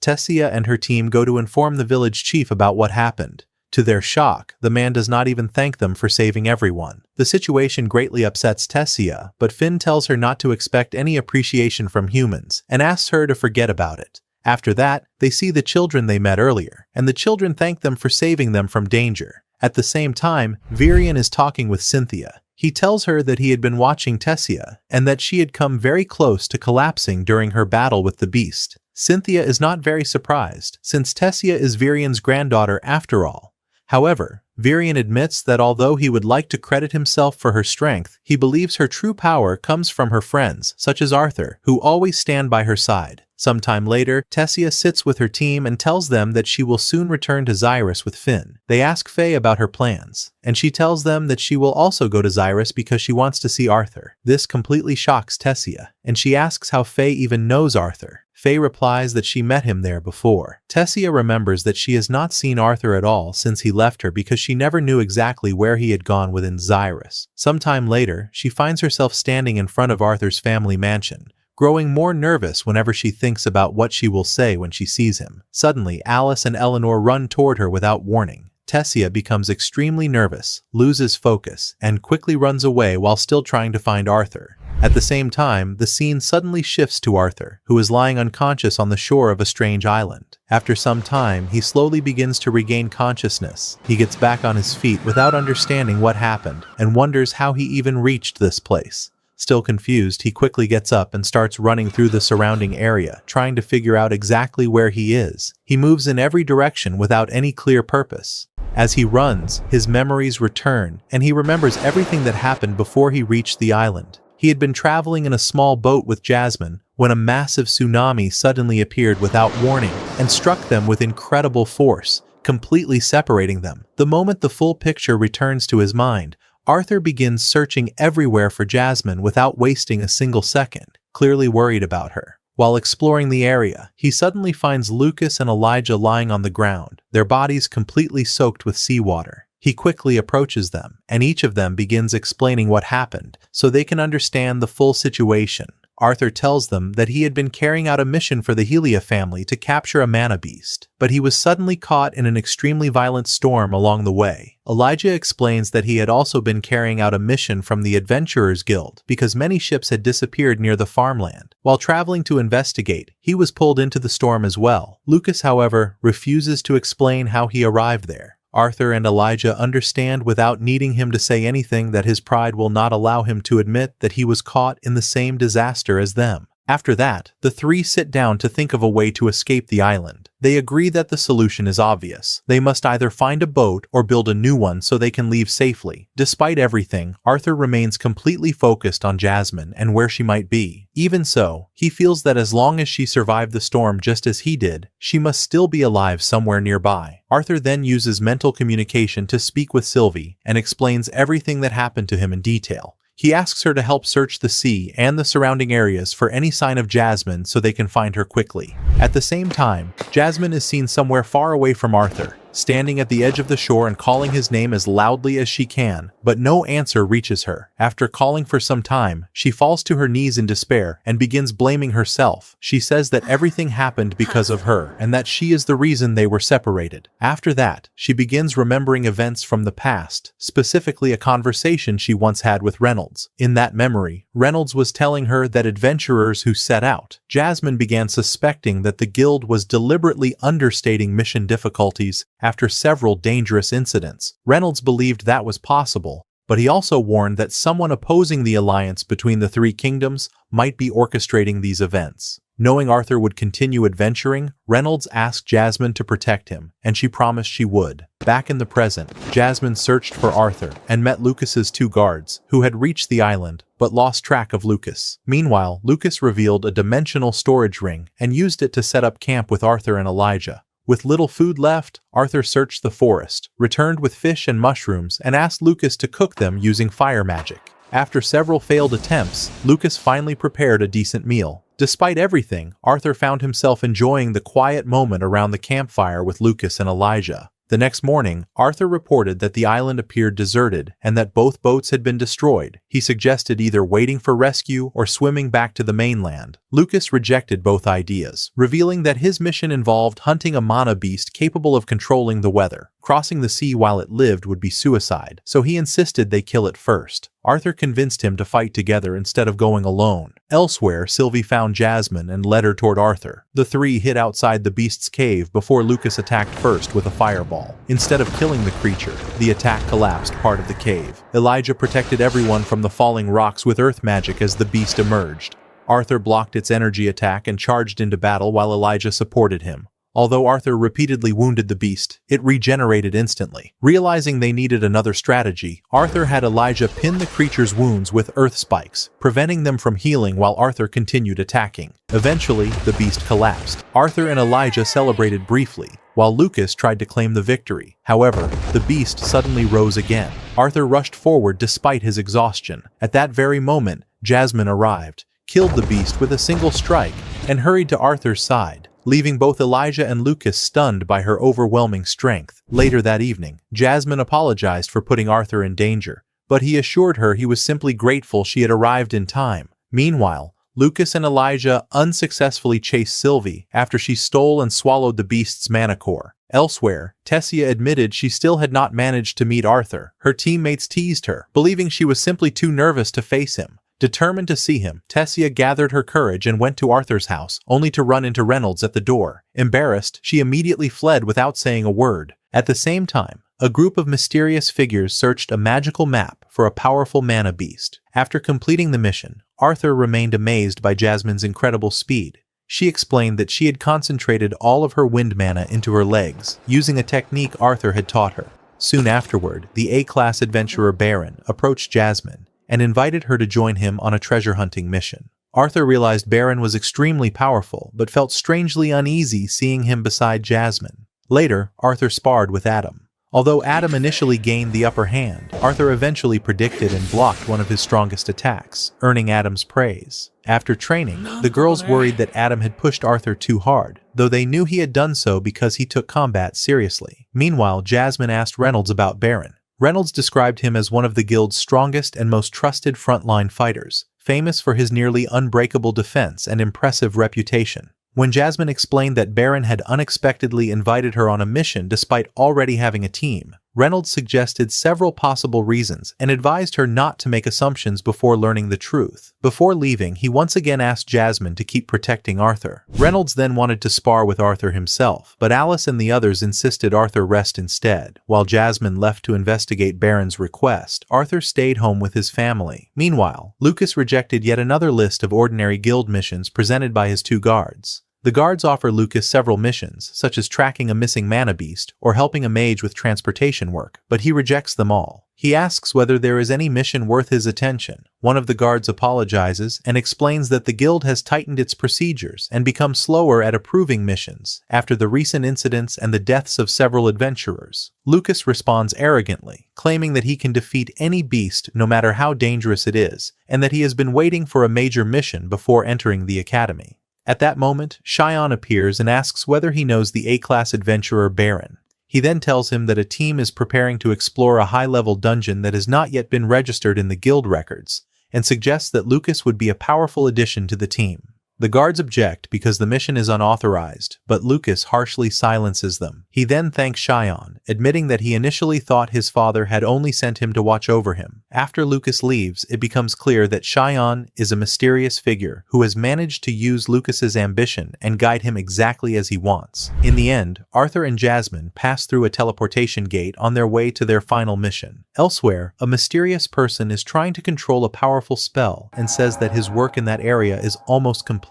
Tessia and her team go to inform the village chief about what happened. To their shock, the man does not even thank them for saving everyone. The situation greatly upsets Tessia, but Finn tells her not to expect any appreciation from humans and asks her to forget about it. After that, they see the children they met earlier, and the children thank them for saving them from danger. At the same time, Virion is talking with Cynthia. He tells her that he had been watching Tessia and that she had come very close to collapsing during her battle with the beast. Cynthia is not very surprised, since Tessia is Virion's granddaughter after all. However, Virion admits that although he would like to credit himself for her strength, he believes her true power comes from her friends, such as Arthur, who always stand by her side. Sometime later, Tessia sits with her team and tells them that she will soon return to Xyrus with Finn. They ask Faye about her plans, and she tells them that she will also go to Xyrus because she wants to see Arthur. This completely shocks Tessia, and she asks how Faye even knows Arthur. Faye replies that she met him there before. Tessia remembers that she has not seen Arthur at all since he left her because she never knew exactly where he had gone within Xyrus. Sometime later, she finds herself standing in front of Arthur's family mansion, growing more nervous whenever she thinks about what she will say when she sees him. Suddenly, Alice and Eleanor run toward her without warning. Tessia becomes extremely nervous, loses focus, and quickly runs away while still trying to find Arthur. At the same time, the scene suddenly shifts to Arthur, who is lying unconscious on the shore of a strange island. After some time, he slowly begins to regain consciousness. He gets back on his feet without understanding what happened and wonders how he even reached this place. Still confused, he quickly gets up and starts running through the surrounding area, trying to figure out exactly where he is. He moves in every direction without any clear purpose. As he runs, his memories return, and he remembers everything that happened before he reached the island. He had been traveling in a small boat with Jasmine when a massive tsunami suddenly appeared without warning and struck them with incredible force, completely separating them. The moment the full picture returns to his mind, Arthur begins searching everywhere for Jasmine without wasting a single second, clearly worried about her. While exploring the area, he suddenly finds Lucas and Elijah lying on the ground, their bodies completely soaked with seawater. He quickly approaches them, and each of them begins explaining what happened so they can understand the full situation. Arthur tells them that he had been carrying out a mission for the Helia family to capture a mana beast, but he was suddenly caught in an extremely violent storm along the way. Elijah explains that he had also been carrying out a mission from the Adventurers Guild because many ships had disappeared near the farmland. While traveling to investigate, he was pulled into the storm as well. Lucas, however, refuses to explain how he arrived there. Arthur and Elijah understand without needing him to say anything that his pride will not allow him to admit that he was caught in the same disaster as them. After that, the three sit down to think of a way to escape the island. They agree that the solution is obvious. They must either find a boat or build a new one so they can leave safely. Despite everything, Arthur remains completely focused on Jasmine and where she might be. Even so, he feels that as long as she survived the storm just as he did, she must still be alive somewhere nearby. Arthur then uses mental communication to speak with Sylvie and explains everything that happened to him in detail. He asks her to help search the sea and the surrounding areas for any sign of Jasmine so they can find her quickly. At the same time, Jasmine is seen somewhere far away from Arthur, standing at the edge of the shore and calling his name as loudly as she can, but no answer reaches her. After calling for some time, she falls to her knees in despair and begins blaming herself. She says that everything happened because of her and that she is the reason they were separated. After that, she begins remembering events from the past, specifically a conversation she once had with Reynolds. In that memory, Reynolds was telling her that adventurers who set out. Jasmine began suspecting that the guild was deliberately understating mission difficulties after several dangerous incidents. Reynolds believed that was possible, but he also warned that someone opposing the alliance between the three kingdoms might be orchestrating these events. Knowing Arthur would continue adventuring, Reynolds asked Jasmine to protect him, and she promised she would. Back in the present, Jasmine searched for Arthur and met Lucas's two guards, who had reached the island, but lost track of Lucas. Meanwhile, Lucas revealed a dimensional storage ring and used it to set up camp with Arthur and Elijah. With little food left, Arthur searched the forest, returned with fish and mushrooms, and asked Lucas to cook them using fire magic. After several failed attempts, Lucas finally prepared a decent meal. Despite everything, Arthur found himself enjoying the quiet moment around the campfire with Lucas and Elijah. The next morning, Arthur reported that the island appeared deserted and that both boats had been destroyed. He suggested either waiting for rescue or swimming back to the mainland. Lucas rejected both ideas, revealing that his mission involved hunting a mana beast capable of controlling the weather. Crossing the sea while it lived would be suicide, so he insisted they kill it first. Arthur convinced him to fight together instead of going alone. Elsewhere, Sylvie found Jasmine and led her toward Arthur. The three hid outside the beast's cave before Lucas attacked first with a fireball. Instead of killing the creature, the attack collapsed part of the cave. Elijah protected everyone from the falling rocks with earth magic as the beast emerged. Arthur blocked its energy attack and charged into battle while Elijah supported him. Although Arthur repeatedly wounded the beast, it regenerated instantly. Realizing they needed another strategy, Arthur had Elijah pin the creature's wounds with earth spikes, preventing them from healing while Arthur continued attacking. Eventually, the beast collapsed. Arthur and Elijah celebrated briefly, while Lucas tried to claim the victory. However, the beast suddenly rose again. Arthur rushed forward despite his exhaustion. At that very moment, Jasmine arrived, killed the beast with a single strike, and hurried to Arthur's side, leaving both Elijah and Lucas stunned by her overwhelming strength. Later that evening, Jasmine apologized for putting Arthur in danger, but he assured her he was simply grateful she had arrived in time. Meanwhile, Lucas and Elijah unsuccessfully chased Sylvie after she stole and swallowed the beast's mana core. Elsewhere, Tessia admitted she still had not managed to meet Arthur. Her teammates teased her, believing she was simply too nervous to face him. Determined to see him, Tessia gathered her courage and went to Arthur's house, only to run into Reynolds at the door. Embarrassed, she immediately fled without saying a word. At the same time, a group of mysterious figures searched a magical map for a powerful mana beast. After completing the mission, Arthur remained amazed by Jasmine's incredible speed. She explained that she had concentrated all of her wind mana into her legs, using a technique Arthur had taught her. Soon afterward, the A-class adventurer Baron approached Jasmine and invited her to join him on a treasure hunting mission. Arthur realized Baron was extremely powerful, but felt strangely uneasy seeing him beside Jasmine. Later, Arthur sparred with Adam. Although Adam initially gained the upper hand, Arthur eventually predicted and blocked one of his strongest attacks, earning Adam's praise. After training, the girls worried that Adam had pushed Arthur too hard, though they knew he had done so because he took combat seriously. Meanwhile, Jasmine asked Reynolds about Baron. Reynolds described him as one of the guild's strongest and most trusted frontline fighters, famous for his nearly unbreakable defense and impressive reputation. When Jasmine explained that Baron had unexpectedly invited her on a mission despite already having a team, Reynolds suggested several possible reasons and advised her not to make assumptions before learning the truth. Before leaving, he once again asked Jasmine to keep protecting Arthur. Reynolds then wanted to spar with Arthur himself, but Alice and the others insisted Arthur rest instead. While Jasmine left to investigate Baron's request, Arthur stayed home with his family. Meanwhile, Lucas rejected yet another list of ordinary guild missions presented by his two guards. The guards offer Lucas several missions, such as tracking a missing mana beast or helping a mage with transportation work, but he rejects them all. He asks whether there is any mission worth his attention. One of the guards apologizes and explains that the guild has tightened its procedures and become slower at approving missions after the recent incidents and the deaths of several adventurers. Lucas responds arrogantly, claiming that he can defeat any beast no matter how dangerous it is, and that he has been waiting for a major mission before entering the academy. At that moment, Cheyenne appears and asks whether he knows the A-class adventurer Baron. He then tells him that a team is preparing to explore a high-level dungeon that has not yet been registered in the guild records, and suggests that Lucas would be a powerful addition to the team. The guards object because the mission is unauthorized, but Lucas harshly silences them. He then thanks Cheyenne, admitting that he initially thought his father had only sent him to watch over him. After Lucas leaves, it becomes clear that Cheyenne is a mysterious figure who has managed to use Lucas's ambition and guide him exactly as he wants. In the end, Arthur and Jasmine pass through a teleportation gate on their way to their final mission. Elsewhere, a mysterious person is trying to control a powerful spell and says that his work in that area is almost complete.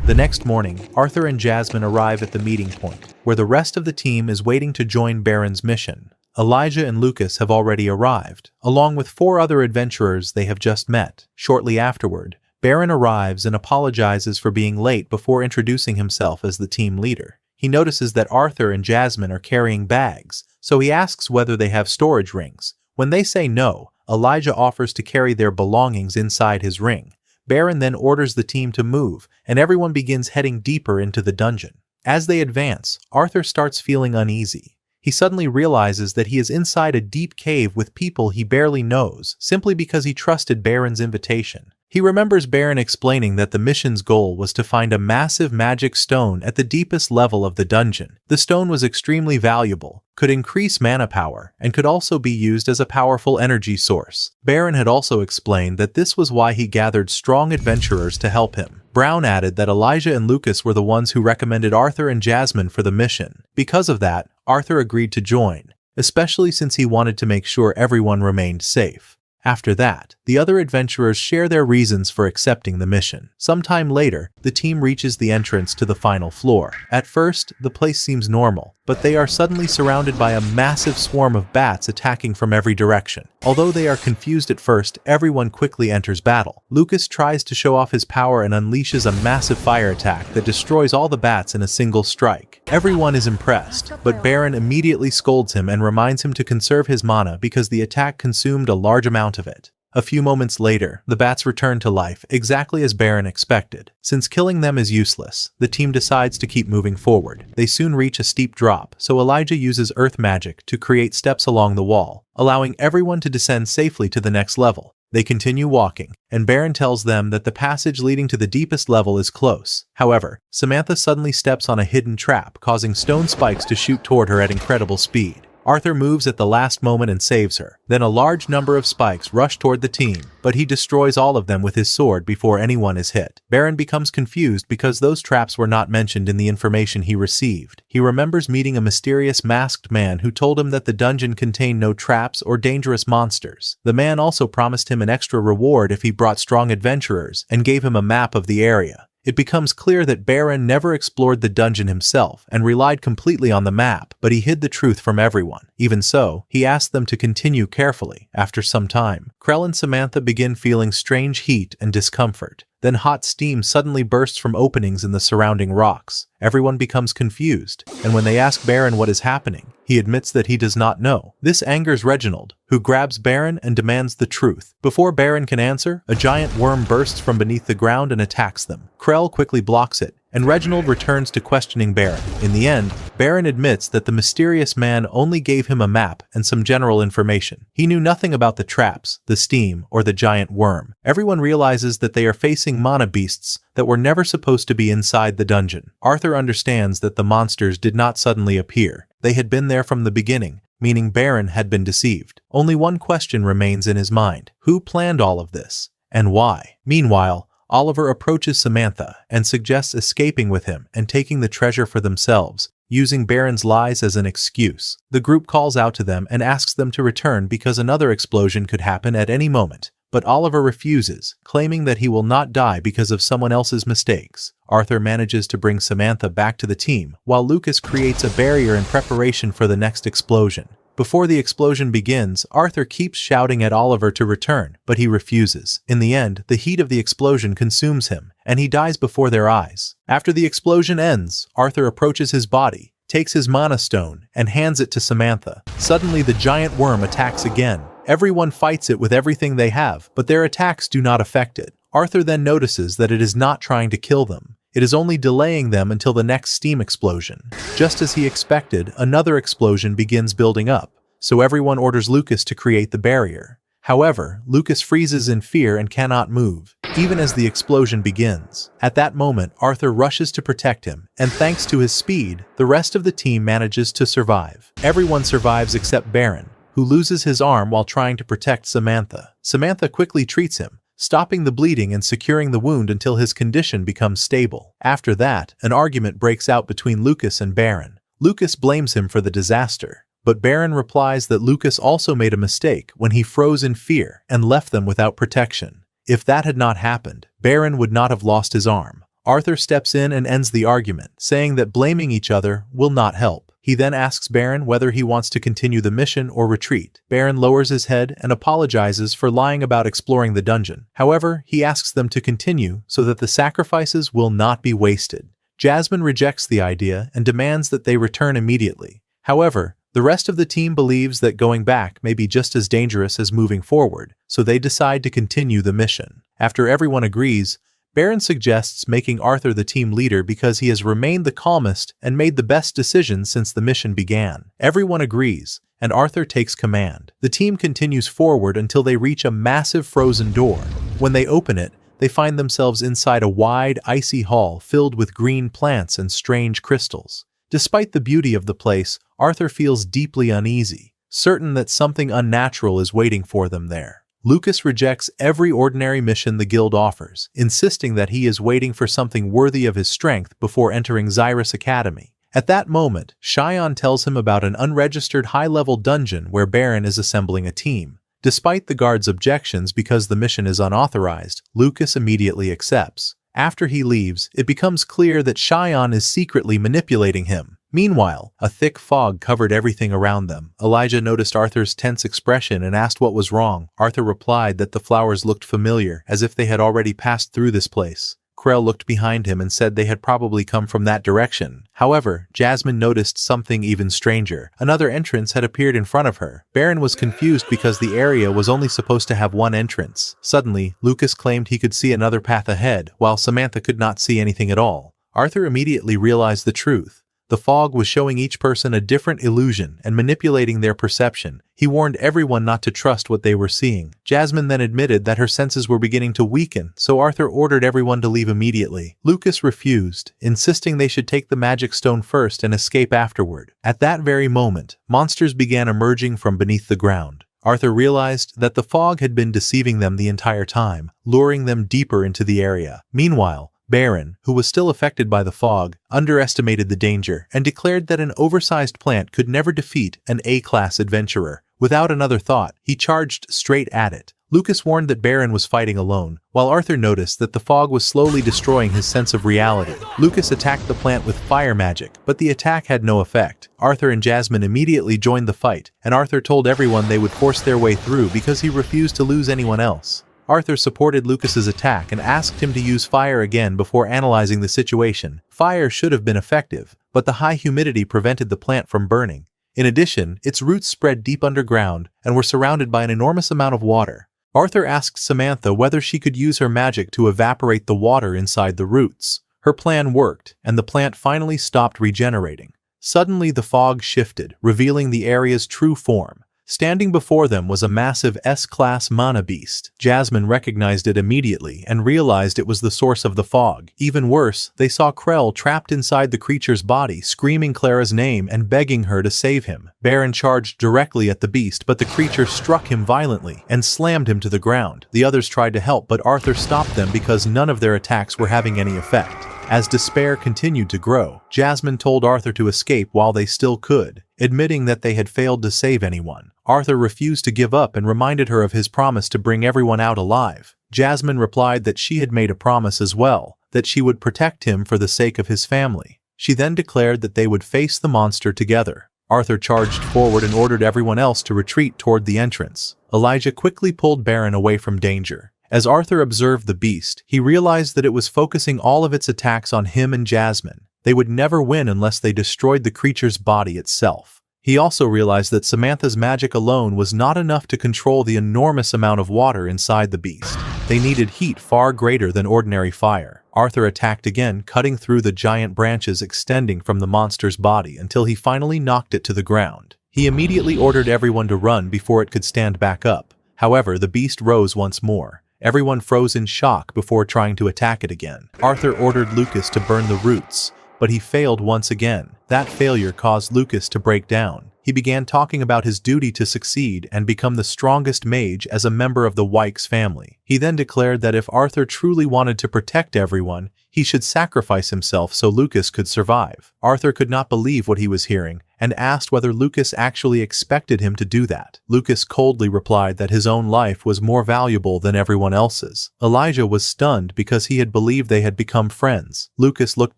The next morning, Arthur and Jasmine arrive at the meeting point, where the rest of the team is waiting to join Baron's mission. Elijah and Lucas have already arrived, along with 4 other adventurers they have just met. Shortly afterward, Baron arrives and apologizes for being late before introducing himself as the team leader. He notices that Arthur and Jasmine are carrying bags, so he asks whether they have storage rings. When they say no, Elijah offers to carry their belongings inside his ring. Baron then orders the team to move, and everyone begins heading deeper into the dungeon. As they advance, Arthur starts feeling uneasy. He suddenly realizes that he is inside a deep cave with people he barely knows, simply because he trusted Baron's invitation. He remembers Baron explaining that the mission's goal was to find a massive magic stone at the deepest level of the dungeon. The stone was extremely valuable, could increase mana power, and could also be used as a powerful energy source. Baron had also explained that this was why he gathered strong adventurers to help him. Brown added that Elijah and Lucas were the ones who recommended Arthur and Jasmine for the mission. Because of that, Arthur agreed to join, especially since he wanted to make sure everyone remained safe. After that, the other adventurers share their reasons for accepting the mission. Sometime later, the team reaches the entrance to the final floor. At first, the place seems normal, but they are suddenly surrounded by a massive swarm of bats attacking from every direction. Although they are confused at first, everyone quickly enters battle. Lucas tries to show off his power and unleashes a massive fire attack that destroys all the bats in a single strike. Everyone is impressed, but Baron immediately scolds him and reminds him to conserve his mana because the attack consumed a large amount of it. A few moments later, the bats return to life exactly as Baron expected. Since killing them is useless, the team decides to keep moving forward. They soon reach a steep drop, so Elijah uses earth magic to create steps along the wall, allowing everyone to descend safely to the next level. They continue walking, and Baron tells them that the passage leading to the deepest level is close. However, Samantha suddenly steps on a hidden trap, causing stone spikes to shoot toward her at incredible speed. Arthur moves at the last moment and saves her. Then a large number of spikes rush toward the team, but he destroys all of them with his sword before anyone is hit. Baron becomes confused because those traps were not mentioned in the information he received. He remembers meeting a mysterious masked man who told him that the dungeon contained no traps or dangerous monsters. The man also promised him an extra reward if he brought strong adventurers and gave him a map of the area. It becomes clear that Baron never explored the dungeon himself and relied completely on the map, but he hid the truth from everyone. Even so, he asked them to continue carefully. After some time, Krell and Samantha begin feeling strange heat and discomfort. Then hot steam suddenly bursts from openings in the surrounding rocks. Everyone becomes confused, and when they ask Baron what is happening, he admits that he does not know. This angers Reginald, who grabs Baron and demands the truth. Before Baron can answer, a giant worm bursts from beneath the ground and attacks them. Krell quickly blocks it, and Reginald returns to questioning Baron. In the end, Baron admits that the mysterious man only gave him a map and some general information. He knew nothing about the traps, the steam, or the giant worm. Everyone realizes that they are facing mana beasts that were never supposed to be inside the dungeon. Arthur understands that the monsters did not suddenly appear. They had been there from the beginning, meaning Baron had been deceived. Only one question remains in his mind. Who planned all of this? And why? Meanwhile, Oliver approaches Samantha and suggests escaping with him and taking the treasure for themselves, using Baron's lies as an excuse. The group calls out to them and asks them to return because another explosion could happen at any moment. But Oliver refuses, claiming that he will not die because of someone else's mistakes. Arthur manages to bring Samantha back to the team, while Lucas creates a barrier in preparation for the next explosion. Before the explosion begins, Arthur keeps shouting at Oliver to return, but he refuses. In the end, the heat of the explosion consumes him, and he dies before their eyes. After the explosion ends, Arthur approaches his body, takes his mana stone, and hands it to Samantha. Suddenly, the giant worm attacks again. Everyone fights it with everything they have, but their attacks do not affect it. Arthur then notices that it is not trying to kill them. It is only delaying them until the next steam explosion. Just as he expected, another explosion begins building up, so everyone orders Lucas to create the barrier. However, Lucas freezes in fear and cannot move, even as the explosion begins. At that moment, Arthur rushes to protect him, and thanks to his speed, the rest of the team manages to survive. Everyone survives except Baron, who loses his arm while trying to protect Samantha. Samantha quickly treats him, stopping the bleeding and securing the wound until his condition becomes stable. After that, an argument breaks out between Lucas and Baron. Lucas blames him for the disaster, but Baron replies that Lucas also made a mistake when he froze in fear and left them without protection. If that had not happened, Baron would not have lost his arm. Arthur steps in and ends the argument, saying that blaming each other will not help. He then asks Baron whether he wants to continue the mission or retreat. Baron lowers his head and apologizes for lying about exploring the dungeon. However, he asks them to continue so that the sacrifices will not be wasted. Jasmine rejects the idea and demands that they return immediately. However, the rest of the team believes that going back may be just as dangerous as moving forward, so they decide to continue the mission. After everyone agrees, Baron suggests making Arthur the team leader because he has remained the calmest and made the best decisions since the mission began. Everyone agrees, and Arthur takes command. The team continues forward until they reach a massive frozen door. When they open it, they find themselves inside a wide, icy hall filled with green plants and strange crystals. Despite the beauty of the place, Arthur feels deeply uneasy, certain that something unnatural is waiting for them there. Lucas rejects every ordinary mission the guild offers, insisting that he is waiting for something worthy of his strength before entering Xyrus Academy. At that moment, Shion tells him about an unregistered high-level dungeon where Baron is assembling a team. Despite the guard's objections because the mission is unauthorized, Lucas immediately accepts. After he leaves, it becomes clear that Cheyenne is secretly manipulating him. Meanwhile, a thick fog covered everything around them. Elijah noticed Arthur's tense expression and asked what was wrong. Arthur replied that the flowers looked familiar, as if they had already passed through this place. Krell looked behind him and said they had probably come from that direction. However, Jasmine noticed something even stranger. Another entrance had appeared in front of her. Baron was confused because the area was only supposed to have one entrance. Suddenly, Lucas claimed he could see another path ahead, while Samantha could not see anything at all. Arthur immediately realized the truth. The fog was showing each person a different illusion and manipulating their perception. He warned everyone not to trust what they were seeing. Jasmine then admitted that her senses were beginning to weaken, so Arthur ordered everyone to leave immediately. Lucas refused, insisting they should take the magic stone first and escape afterward. At that very moment, monsters began emerging from beneath the ground. Arthur realized that the fog had been deceiving them the entire time, luring them deeper into the area. Meanwhile, Baron, who was still affected by the fog, underestimated the danger and declared that an oversized plant could never defeat an A-class adventurer. Without another thought, he charged straight at it. Lucas warned that Baron was fighting alone, while Arthur noticed that the fog was slowly destroying his sense of reality. Lucas attacked the plant with fire magic, but the attack had no effect. Arthur and Jasmine immediately joined the fight, and Arthur told everyone they would force their way through because he refused to lose anyone else. Arthur supported Lucas's attack and asked him to use fire again before analyzing the situation. Fire should have been effective, but the high humidity prevented the plant from burning. In addition, its roots spread deep underground and were surrounded by an enormous amount of water. Arthur asked Samantha whether she could use her magic to evaporate the water inside the roots. Her plan worked, and the plant finally stopped regenerating. Suddenly the fog shifted, revealing the area's true form. Standing before them was a massive S-class mana beast. Jasmine recognized it immediately and realized it was the source of the fog. Even worse, they saw Krell trapped inside the creature's body, screaming Clara's name and begging her to save him. Baron charged directly at the beast, but the creature struck him violently and slammed him to the ground. The others tried to help, but Arthur stopped them because none of their attacks were having any effect. As despair continued to grow, Jasmine told Arthur to escape while they still could, admitting that they had failed to save anyone. Arthur refused to give up and reminded her of his promise to bring everyone out alive. Jasmine replied that she had made a promise as well, that she would protect him for the sake of his family. She then declared that they would face the monster together. Arthur charged forward and ordered everyone else to retreat toward the entrance. Elijah quickly pulled Baron away from danger. As Arthur observed the beast, he realized that it was focusing all of its attacks on him and Jasmine. They would never win unless they destroyed the creature's body itself. He also realized that Samantha's magic alone was not enough to control the enormous amount of water inside the beast. They needed heat far greater than ordinary fire. Arthur attacked again, cutting through the giant branches extending from the monster's body until he finally knocked it to the ground. He immediately ordered everyone to run before it could stand back up. However, the beast rose once more. Everyone froze in shock before trying to attack it again. Arthur ordered Lucas to burn the roots, but he failed once again. That failure caused Lucas to break down. He began talking about his duty to succeed and become the strongest mage as a member of the Wykes family. He then declared that if Arthur truly wanted to protect everyone, he should sacrifice himself so Lucas could survive. Arthur could not believe what he was hearing and asked whether Lucas actually expected him to do that. Lucas coldly replied that his own life was more valuable than everyone else's. Elijah was stunned because he had believed they had become friends. Lucas looked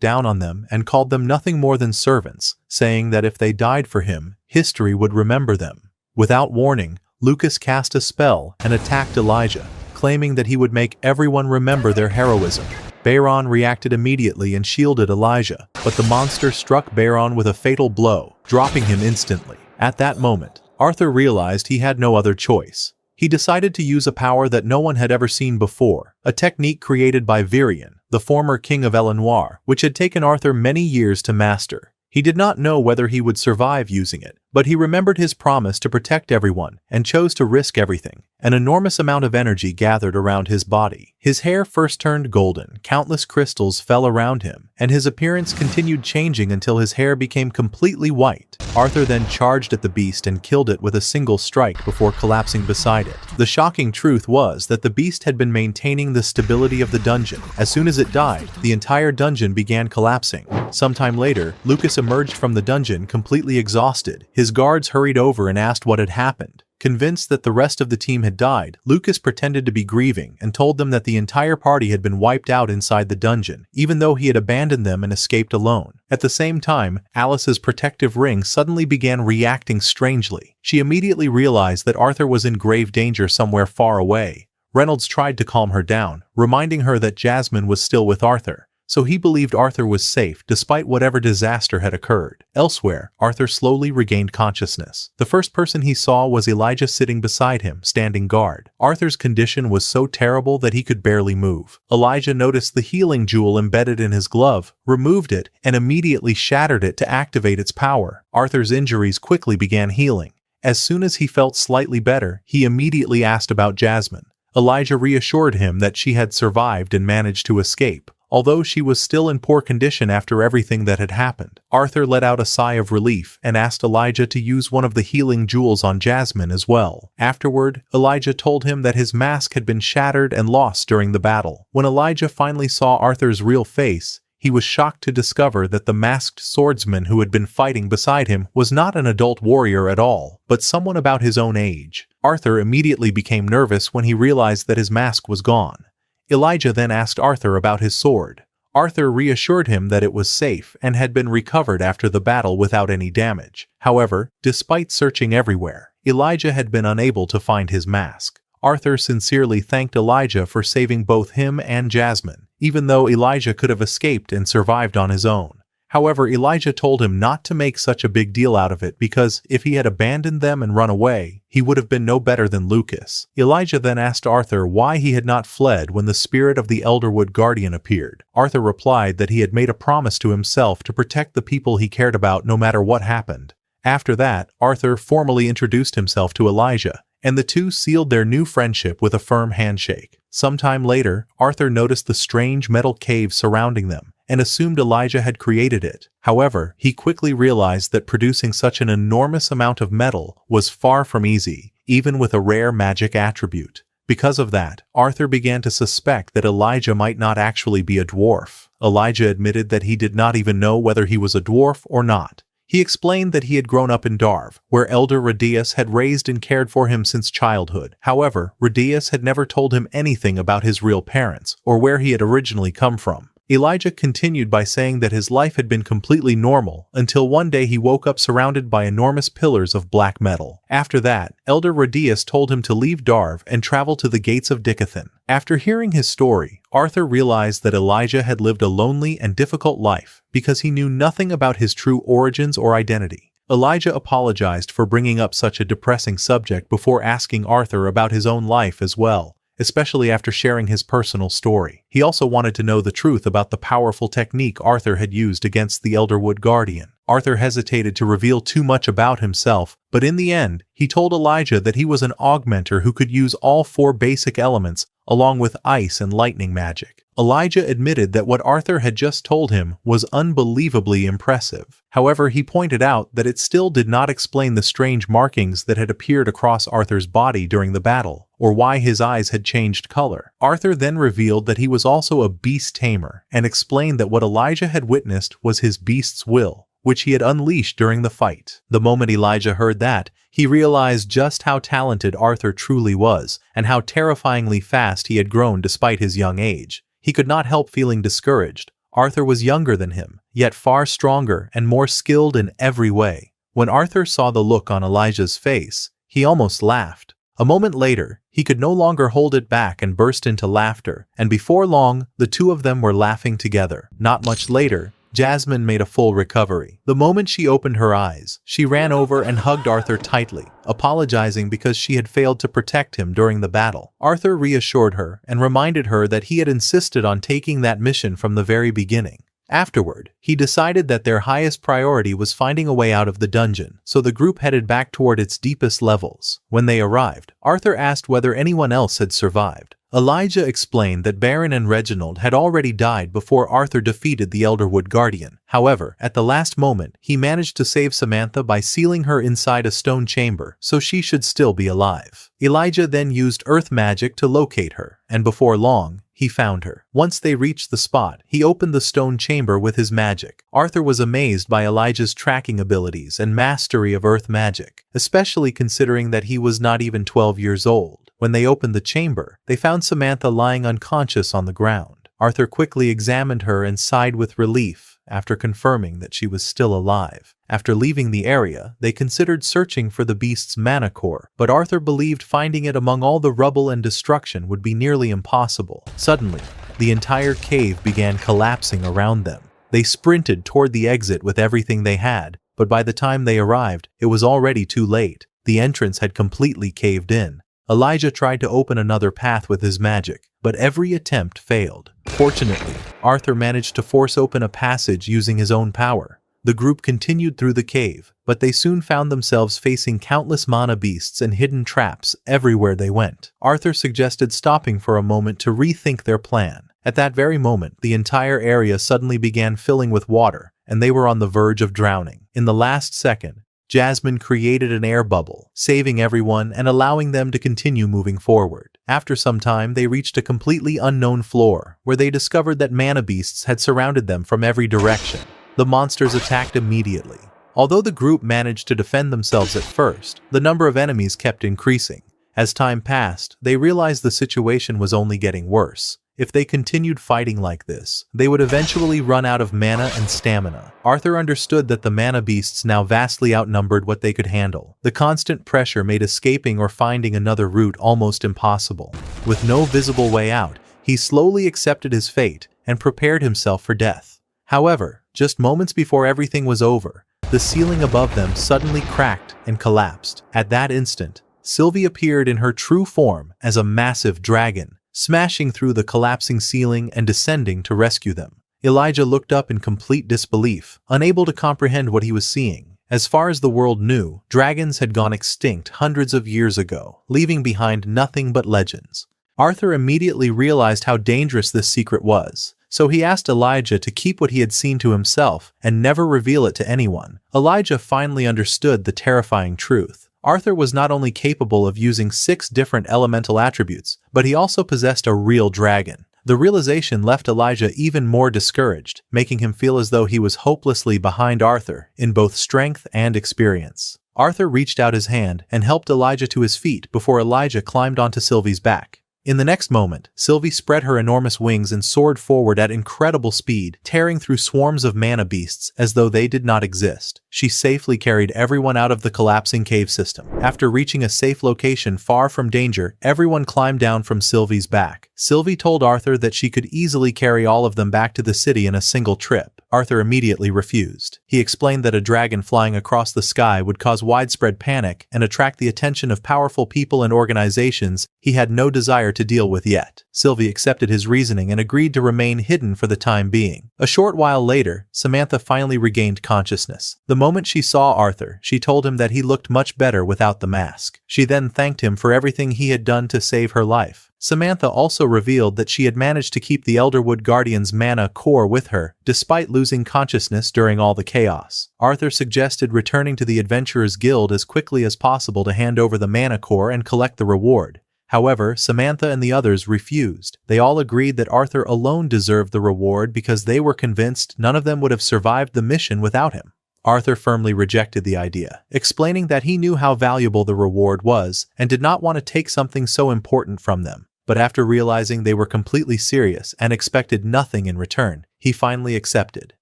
down on them and called them nothing more than servants, saying that if they died for him, history would remember them. Without warning, Lucas cast a spell and attacked Elijah, claiming that he would make everyone remember their heroism. Baron reacted immediately and shielded Elijah, but the monster struck Baron with a fatal blow, dropping him instantly. At that moment, Arthur realized he had no other choice. He decided to use a power that no one had ever seen before, a technique created by Virion, the former king of Elenoir, which had taken Arthur many years to master. He did not know whether he would survive using it, but he remembered his promise to protect everyone and chose to risk everything. An enormous amount of energy gathered around his body. His hair first turned golden, countless crystals fell around him, and his appearance continued changing until his hair became completely white. Arthur then charged at the beast and killed it with a single strike before collapsing beside it. The shocking truth was that the beast had been maintaining the stability of the dungeon. As soon as it died, the entire dungeon began collapsing. Sometime later, Lucas emerged from the dungeon completely exhausted. His guards hurried over and asked what had happened. Convinced that the rest of the team had died, Lucas pretended to be grieving and told them that the entire party had been wiped out inside the dungeon, even though he had abandoned them and escaped alone. At the same time, Alice's protective ring suddenly began reacting strangely. She immediately realized that Arthur was in grave danger somewhere far away. Reynolds tried to calm her down, reminding her that Jasmine was still with Arthur, so he believed Arthur was safe despite whatever disaster had occurred. Elsewhere, Arthur slowly regained consciousness. The first person he saw was Elijah sitting beside him, standing guard. Arthur's condition was so terrible that he could barely move. Elijah noticed the healing jewel embedded in his glove, removed it, and immediately shattered it to activate its power. Arthur's injuries quickly began healing. As soon as he felt slightly better, he immediately asked about Jasmine. Elijah reassured him that she had survived and managed to escape, although she was still in poor condition after everything that had happened. Arthur let out a sigh of relief and asked Elijah to use one of the healing jewels on Jasmine as well. Afterward, Elijah told him that his mask had been shattered and lost during the battle. When Elijah finally saw Arthur's real face, he was shocked to discover that the masked swordsman who had been fighting beside him was not an adult warrior at all, but someone about his own age. Arthur immediately became nervous when he realized that his mask was gone. Elijah then asked Arthur about his sword. Arthur reassured him that it was safe and had been recovered after the battle without any damage. However, despite searching everywhere, Elijah had been unable to find his mask. Arthur sincerely thanked Elijah for saving both him and Jasmine, even though Elijah could have escaped and survived on his own. However, Elijah told him not to make such a big deal out of it because if he had abandoned them and run away, he would have been no better than Lucas. Elijah then asked Arthur why he had not fled when the spirit of the Elderwood Guardian appeared. Arthur replied that he had made a promise to himself to protect the people he cared about no matter what happened. After that, Arthur formally introduced himself to Elijah, and the two sealed their new friendship with a firm handshake. Sometime later, Arthur noticed the strange metal cave surrounding them, and assumed Elijah had created it. However, he quickly realized that producing such an enormous amount of metal was far from easy, even with a rare magic attribute. Because of that, Arthur began to suspect that Elijah might not actually be a dwarf. Elijah admitted that he did not even know whether he was a dwarf or not. He explained that he had grown up in Darv, where Elder Radius had raised and cared for him since childhood. However, Radius had never told him anything about his real parents, or where he had originally come from. Elijah continued by saying that his life had been completely normal until one day he woke up surrounded by enormous pillars of black metal. After that, Elder Radius told him to leave Darv and travel to the gates of Dicathan. After hearing his story, Arthur realized that Elijah had lived a lonely and difficult life because he knew nothing about his true origins or identity. Elijah apologized for bringing up such a depressing subject before asking Arthur about his own life as well, especially after sharing his personal story. He also wanted to know the truth about the powerful technique Arthur had used against the Elderwood Guardian. Arthur hesitated to reveal too much about himself, but in the end, he told Elijah that he was an augmenter who could use all 4 basic elements along with ice and lightning magic. Elijah admitted that what Arthur had just told him was unbelievably impressive. However, he pointed out that it still did not explain the strange markings that had appeared across Arthur's body during the battle, or why his eyes had changed color. Arthur then revealed that he was also a beast tamer, and explained that what Elijah had witnessed was his beast's will, which he had unleashed during the fight. The moment Elijah heard that, he realized just how talented Arthur truly was, and how terrifyingly fast he had grown despite his young age. He could not help feeling discouraged. Arthur was younger than him, yet far stronger and more skilled in every way. When Arthur saw the look on Elijah's face, he almost laughed. A moment later, he could no longer hold it back and burst into laughter, and before long, the two of them were laughing together. Not much later, Jasmine made a full recovery. The moment she opened her eyes, she ran over and hugged Arthur tightly, apologizing because she had failed to protect him during the battle. Arthur reassured her and reminded her that he had insisted on taking that mission from the very beginning. Afterward, he decided that their highest priority was finding a way out of the dungeon, so the group headed back toward its deepest levels. When they arrived, Arthur asked whether anyone else had survived. Elijah explained that Baron and Reginald had already died before Arthur defeated the Elderwood Guardian. However, at the last moment, he managed to save Samantha by sealing her inside a stone chamber, so she should still be alive. Elijah then used earth magic to locate her, and before long, he found her. Once they reached the spot, he opened the stone chamber with his magic. Arthur was amazed by Elijah's tracking abilities and mastery of earth magic, especially considering that he was not even 12 years old. When they opened the chamber, they found Samantha lying unconscious on the ground. Arthur quickly examined her and sighed with relief after confirming that she was still alive. After leaving the area, they considered searching for the beast's mana core, but Arthur believed finding it among all the rubble and destruction would be nearly impossible. Suddenly, the entire cave began collapsing around them. They sprinted toward the exit with everything they had, but by the time they arrived, it was already too late. The entrance had completely caved in. Elijah tried to open another path with his magic, but every attempt failed. Fortunately, Arthur managed to force open a passage using his own power. The group continued through the cave, but they soon found themselves facing countless mana beasts and hidden traps everywhere they went. Arthur suggested stopping for a moment to rethink their plan. At that very moment, the entire area suddenly began filling with water, and they were on the verge of drowning. In the last second, Jasmine created an air bubble, saving everyone and allowing them to continue moving forward. After some time, they reached a completely unknown floor, where they discovered that mana beasts had surrounded them from every direction. The monsters attacked immediately. Although the group managed to defend themselves at first, the number of enemies kept increasing. As time passed, they realized the situation was only getting worse. If they continued fighting like this, they would eventually run out of mana and stamina. Arthur understood that the mana beasts now vastly outnumbered what they could handle. The constant pressure made escaping or finding another route almost impossible. With no visible way out, he slowly accepted his fate and prepared himself for death. However, just moments before everything was over, the ceiling above them suddenly cracked and collapsed. At that instant, Sylvie appeared in her true form as a massive dragon, smashing through the collapsing ceiling and descending to rescue them. Elijah looked up in complete disbelief, unable to comprehend what he was seeing. As far as the world knew, dragons had gone extinct hundreds of years ago, leaving behind nothing but legends. Arthur immediately realized how dangerous this secret was, so he asked Elijah to keep what he had seen to himself and never reveal it to anyone. Elijah finally understood the terrifying truth. Arthur was not only capable of using 6 different elemental attributes, but he also possessed a real dragon. The realization left Elijah even more discouraged, making him feel as though he was hopelessly behind Arthur in both strength and experience. Arthur reached out his hand and helped Elijah to his feet before Elijah climbed onto Sylvie's back. In the next moment, Sylvie spread her enormous wings and soared forward at incredible speed, tearing through swarms of mana beasts as though they did not exist. She safely carried everyone out of the collapsing cave system. After reaching a safe location far from danger, everyone climbed down from Sylvie's back. Sylvie told Arthur that she could easily carry all of them back to the city in a single trip. Arthur immediately refused. He explained that a dragon flying across the sky would cause widespread panic and attract the attention of powerful people and organizations he had no desire to deal with yet. Sylvie accepted his reasoning and agreed to remain hidden for the time being. A short while later, Samantha finally regained consciousness. The moment she saw Arthur, she told him that he looked much better without the mask. She then thanked him for everything he had done to save her life. Samantha also revealed that she had managed to keep the Elderwood Guardian's mana core with her, despite losing consciousness during all the chaos. Arthur suggested returning to the Adventurers Guild as quickly as possible to hand over the mana core and collect the reward. However, Samantha and the others refused. They all agreed that Arthur alone deserved the reward because they were convinced none of them would have survived the mission without him. Arthur firmly rejected the idea, explaining that he knew how valuable the reward was and did not want to take something so important from them. But after realizing they were completely serious and expected nothing in return, he finally accepted.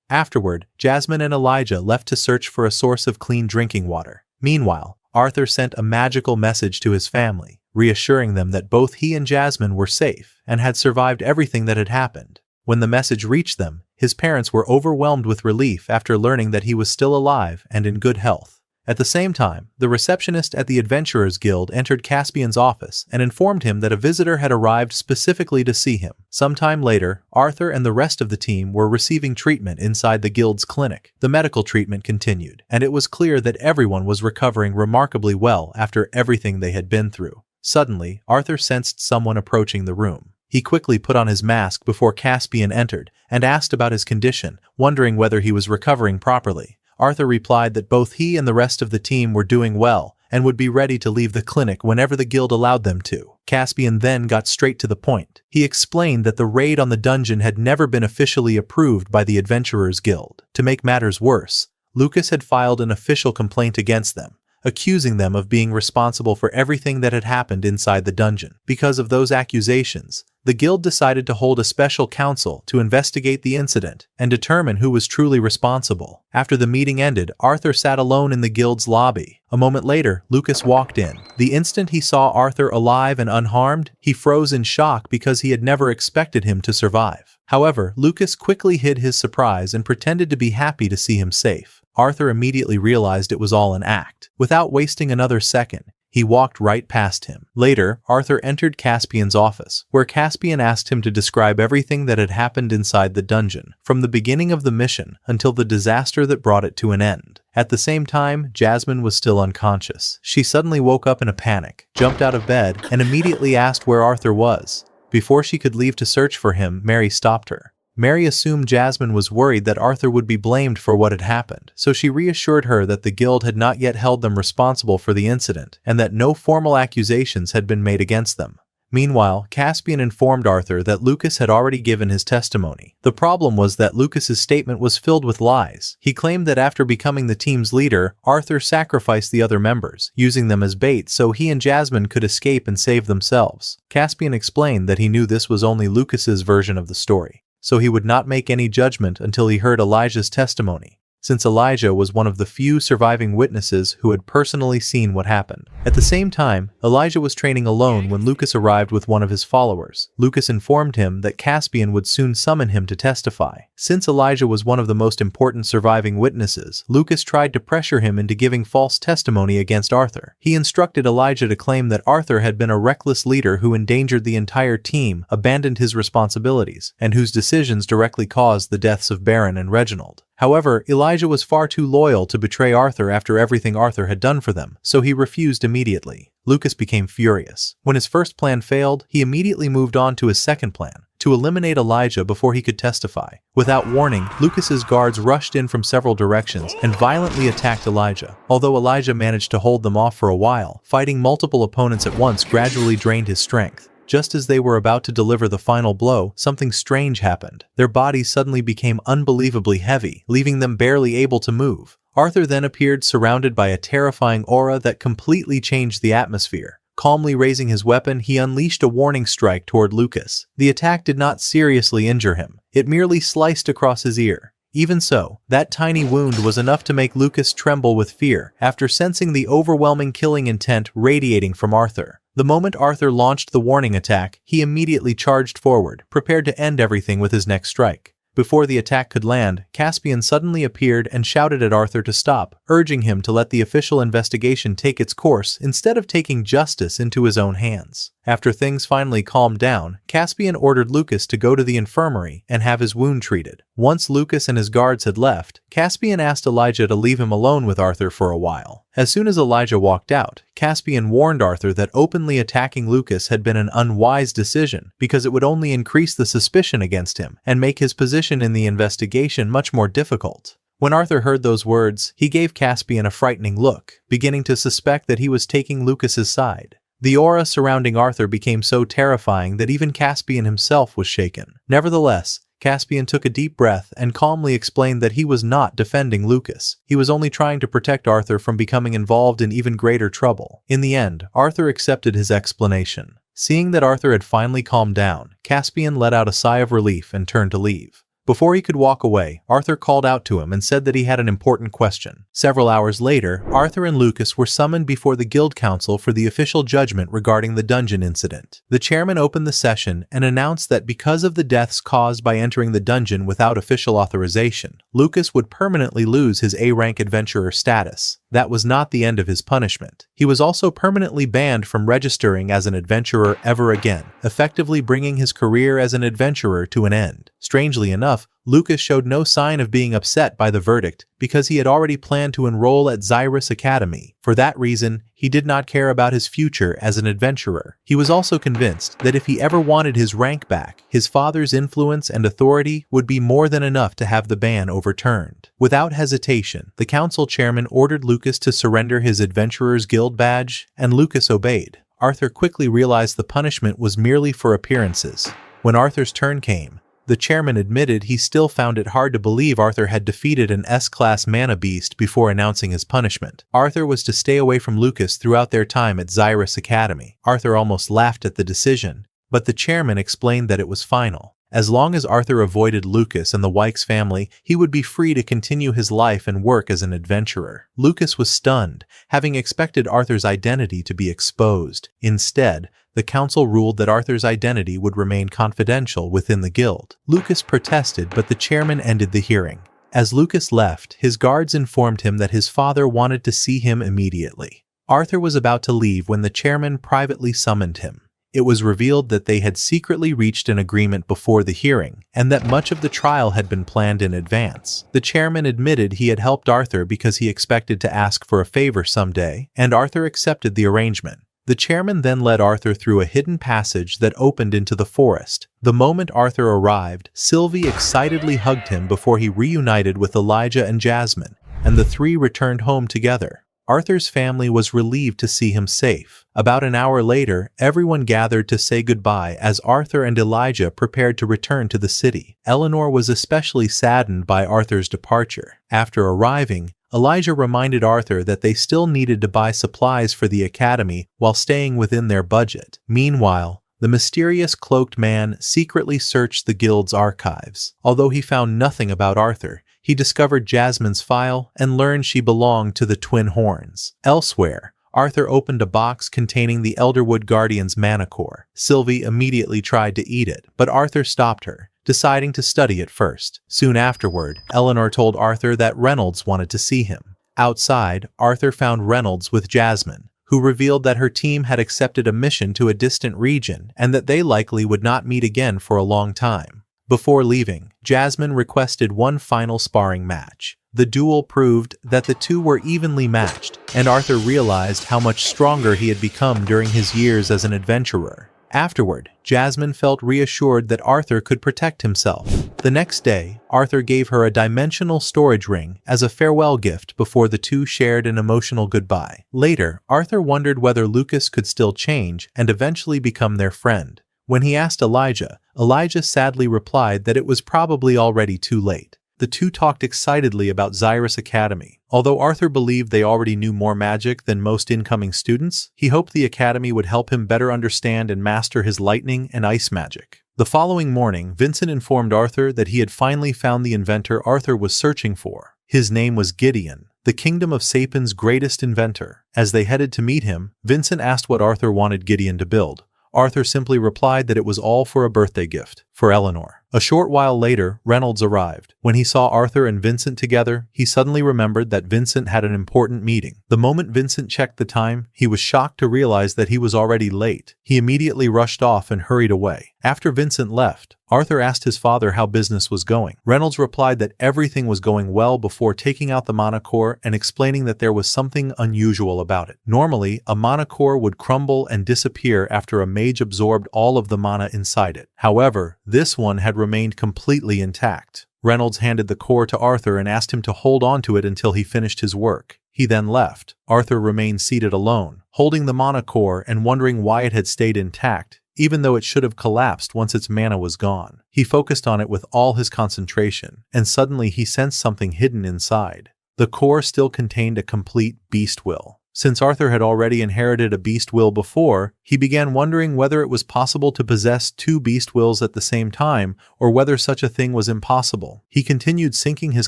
Afterward, Jasmine and Elijah left to search for a source of clean drinking water. Meanwhile, Arthur sent a magical message to his family, reassuring them that both he and Jasmine were safe and had survived everything that had happened. When the message reached them, his parents were overwhelmed with relief after learning that he was still alive and in good health. At the same time, the receptionist at the Adventurers Guild entered Caspian's office and informed him that a visitor had arrived specifically to see him. Sometime later, Arthur and the rest of the team were receiving treatment inside the guild's clinic. The medical treatment continued, and it was clear that everyone was recovering remarkably well after everything they had been through. Suddenly, Arthur sensed someone approaching the room. He quickly put on his mask before Caspian entered and asked about his condition, wondering whether he was recovering properly. Arthur replied that both he and the rest of the team were doing well and would be ready to leave the clinic whenever the guild allowed them to. Caspian then got straight to the point. He explained that the raid on the dungeon had never been officially approved by the Adventurers Guild. To make matters worse, Lucas had filed an official complaint against them, accusing them of being responsible for everything that had happened inside the dungeon. Because of those accusations, the guild decided to hold a special council to investigate the incident and determine who was truly responsible. After the meeting ended, Arthur sat alone in the guild's lobby. A moment later, Lucas walked in. The instant he saw Arthur alive and unharmed, he froze in shock because he had never expected him to survive. However, Lucas quickly hid his surprise and pretended to be happy to see him safe. Arthur immediately realized it was all an act. Without wasting another second, he walked right past him. Later, Arthur entered Caspian's office, where Caspian asked him to describe everything that had happened inside the dungeon, from the beginning of the mission until the disaster that brought it to an end. At the same time, Jasmine was still unconscious. She suddenly woke up in a panic, jumped out of bed, and immediately asked where Arthur was. Before she could leave to search for him, Mary stopped her. Mary assumed Jasmine was worried that Arthur would be blamed for what had happened, so she reassured her that the guild had not yet held them responsible for the incident and that no formal accusations had been made against them. Meanwhile, Caspian informed Arthur that Lucas had already given his testimony. The problem was that Lucas's statement was filled with lies. He claimed that after becoming the team's leader, Arthur sacrificed the other members, using them as bait so he and Jasmine could escape and save themselves. Caspian explained that he knew this was only Lucas's version of the story, so he would not make any judgment until he heard Elijah's testimony, since Elijah was one of the few surviving witnesses who had personally seen what happened. At the same time, Elijah was training alone when Lucas arrived with one of his followers. Lucas informed him that Caspian would soon summon him to testify. Since Elijah was one of the most important surviving witnesses, Lucas tried to pressure him into giving false testimony against Arthur. He instructed Elijah to claim that Arthur had been a reckless leader who endangered the entire team, abandoned his responsibilities, and whose decisions directly caused the deaths of Baron and Reginald. However, Elijah was far too loyal to betray Arthur after everything Arthur had done for them, so he refused immediately. Lucas became furious. When his first plan failed, he immediately moved on to his second plan, to eliminate Elijah before he could testify. Without warning, Lucas's guards rushed in from several directions and violently attacked Elijah. Although Elijah managed to hold them off for a while, fighting multiple opponents at once gradually drained his strength. Just as they were about to deliver the final blow, something strange happened. Their bodies suddenly became unbelievably heavy, leaving them barely able to move. Arthur then appeared surrounded by a terrifying aura that completely changed the atmosphere. Calmly raising his weapon, he unleashed a warning strike toward Lucas. The attack did not seriously injure him. It merely sliced across his ear. Even so, that tiny wound was enough to make Lucas tremble with fear after sensing the overwhelming killing intent radiating from Arthur. The moment Arthur launched the warning attack, he immediately charged forward, prepared to end everything with his next strike. Before the attack could land, Caspian suddenly appeared and shouted at Arthur to stop, urging him to let the official investigation take its course instead of taking justice into his own hands. After things finally calmed down, Caspian ordered Lucas to go to the infirmary and have his wound treated. Once Lucas and his guards had left, Caspian asked Elijah to leave him alone with Arthur for a while. As soon as Elijah walked out, Caspian warned Arthur that openly attacking Lucas had been an unwise decision because it would only increase the suspicion against him and make his position in the investigation much more difficult. When Arthur heard those words, he gave Caspian a frightening look, beginning to suspect that he was taking Lucas's side. The aura surrounding Arthur became so terrifying that even Caspian himself was shaken. Nevertheless, Caspian took a deep breath and calmly explained that he was not defending Lucas. He was only trying to protect Arthur from becoming involved in even greater trouble. In the end, Arthur accepted his explanation. Seeing that Arthur had finally calmed down, Caspian let out a sigh of relief and turned to leave. Before he could walk away, Arthur called out to him and said that he had an important question. Several hours later, Arthur and Lucas were summoned before the Guild Council for the official judgment regarding the dungeon incident. The chairman opened the session and announced that because of the deaths caused by entering the dungeon without official authorization, Lucas would permanently lose his A-rank adventurer status. That was not the end of his punishment. He was also permanently banned from registering as an adventurer ever again, effectively bringing his career as an adventurer to an end. Strangely enough, Lucas showed no sign of being upset by the verdict because he had already planned to enroll at Xyrus Academy. For that reason, he did not care about his future as an adventurer. He was also convinced that if he ever wanted his rank back, his father's influence and authority would be more than enough to have the ban overturned. Without hesitation, the council chairman ordered Lucas to surrender his Adventurer's Guild badge, and Lucas obeyed. Arthur quickly realized the punishment was merely for appearances. When Arthur's turn came, the chairman admitted he still found it hard to believe Arthur had defeated an S-class mana beast before announcing his punishment. Arthur was to stay away from Lucas throughout their time at Xyrus Academy. Arthur almost laughed at the decision, but the chairman explained that it was final. As long as Arthur avoided Lucas and the Wykes family, he would be free to continue his life and work as an adventurer. Lucas was stunned, having expected Arthur's identity to be exposed. Instead, the council ruled that Arthur's identity would remain confidential within the guild. Lucas protested, but the chairman ended the hearing. As Lucas left, his guards informed him that his father wanted to see him immediately. Arthur was about to leave when the chairman privately summoned him. It was revealed that they had secretly reached an agreement before the hearing, and that much of the trial had been planned in advance. The chairman admitted he had helped Arthur because he expected to ask for a favor someday, and Arthur accepted the arrangement. The chairman then led Arthur through a hidden passage that opened into the forest. The moment Arthur arrived, Sylvie excitedly hugged him before he reunited with Elijah and Jasmine, and the three returned home together. Arthur's family was relieved to see him safe. About an hour later, everyone gathered to say goodbye as Arthur and Elijah prepared to return to the city. Eleanor was especially saddened by Arthur's departure. After arriving, Elijah reminded Arthur that they still needed to buy supplies for the academy while staying within their budget. Meanwhile, the mysterious cloaked man secretly searched the guild's archives. Although he found nothing about Arthur, he discovered Jasmine's file and learned she belonged to the Twin Horns. Elsewhere, Arthur opened a box containing the Elderwood Guardian's mana core. Sylvie immediately tried to eat it, but Arthur stopped her, deciding to study it first. Soon afterward, Eleanor told Arthur that Reynolds wanted to see him. Outside, Arthur found Reynolds with Jasmine, who revealed that her team had accepted a mission to a distant region and that they likely would not meet again for a long time. Before leaving, Jasmine requested one final sparring match. The duel proved that the two were evenly matched, and Arthur realized how much stronger he had become during his years as an adventurer. Afterward, Jasmine felt reassured that Arthur could protect himself. The next day, Arthur gave her a dimensional storage ring as a farewell gift before the two shared an emotional goodbye. Later, Arthur wondered whether Lucas could still change and eventually become their friend. When he asked Elijah, Elijah sadly replied that it was probably already too late. The two talked excitedly about Xyrus Academy. Although Arthur believed they already knew more magic than most incoming students, he hoped the academy would help him better understand and master his lightning and ice magic. The following morning, Vincent informed Arthur that he had finally found the inventor Arthur was searching for. His name was Gideon, the Kingdom of Sapien's greatest inventor. As they headed to meet him, Vincent asked what Arthur wanted Gideon to build. Arthur simply replied that it was all for a birthday gift for Eleanor. A short while later, Reynolds arrived. When he saw Arthur and Vincent together, he suddenly remembered that Vincent had an important meeting. The moment Vincent checked the time, he was shocked to realize that he was already late. He immediately rushed off and hurried away. After Vincent left, Arthur asked his father how business was going. Reynolds replied that everything was going well before taking out the mana core and explaining that there was something unusual about it. Normally, a mana core would crumble and disappear after a mage absorbed all of the mana inside it. However, this one had remained completely intact. Reynolds handed the core to Arthur and asked him to hold on to it until he finished his work. He then left. Arthur remained seated alone, holding the mana core and wondering why it had stayed intact, even though it should have collapsed once its mana was gone. He focused on it with all his concentration, and suddenly he sensed something hidden inside. The core still contained a complete beast will. Since Arthur had already inherited a beast will before, he began wondering whether it was possible to possess two beast wills at the same time, or whether such a thing was impossible. He continued sinking his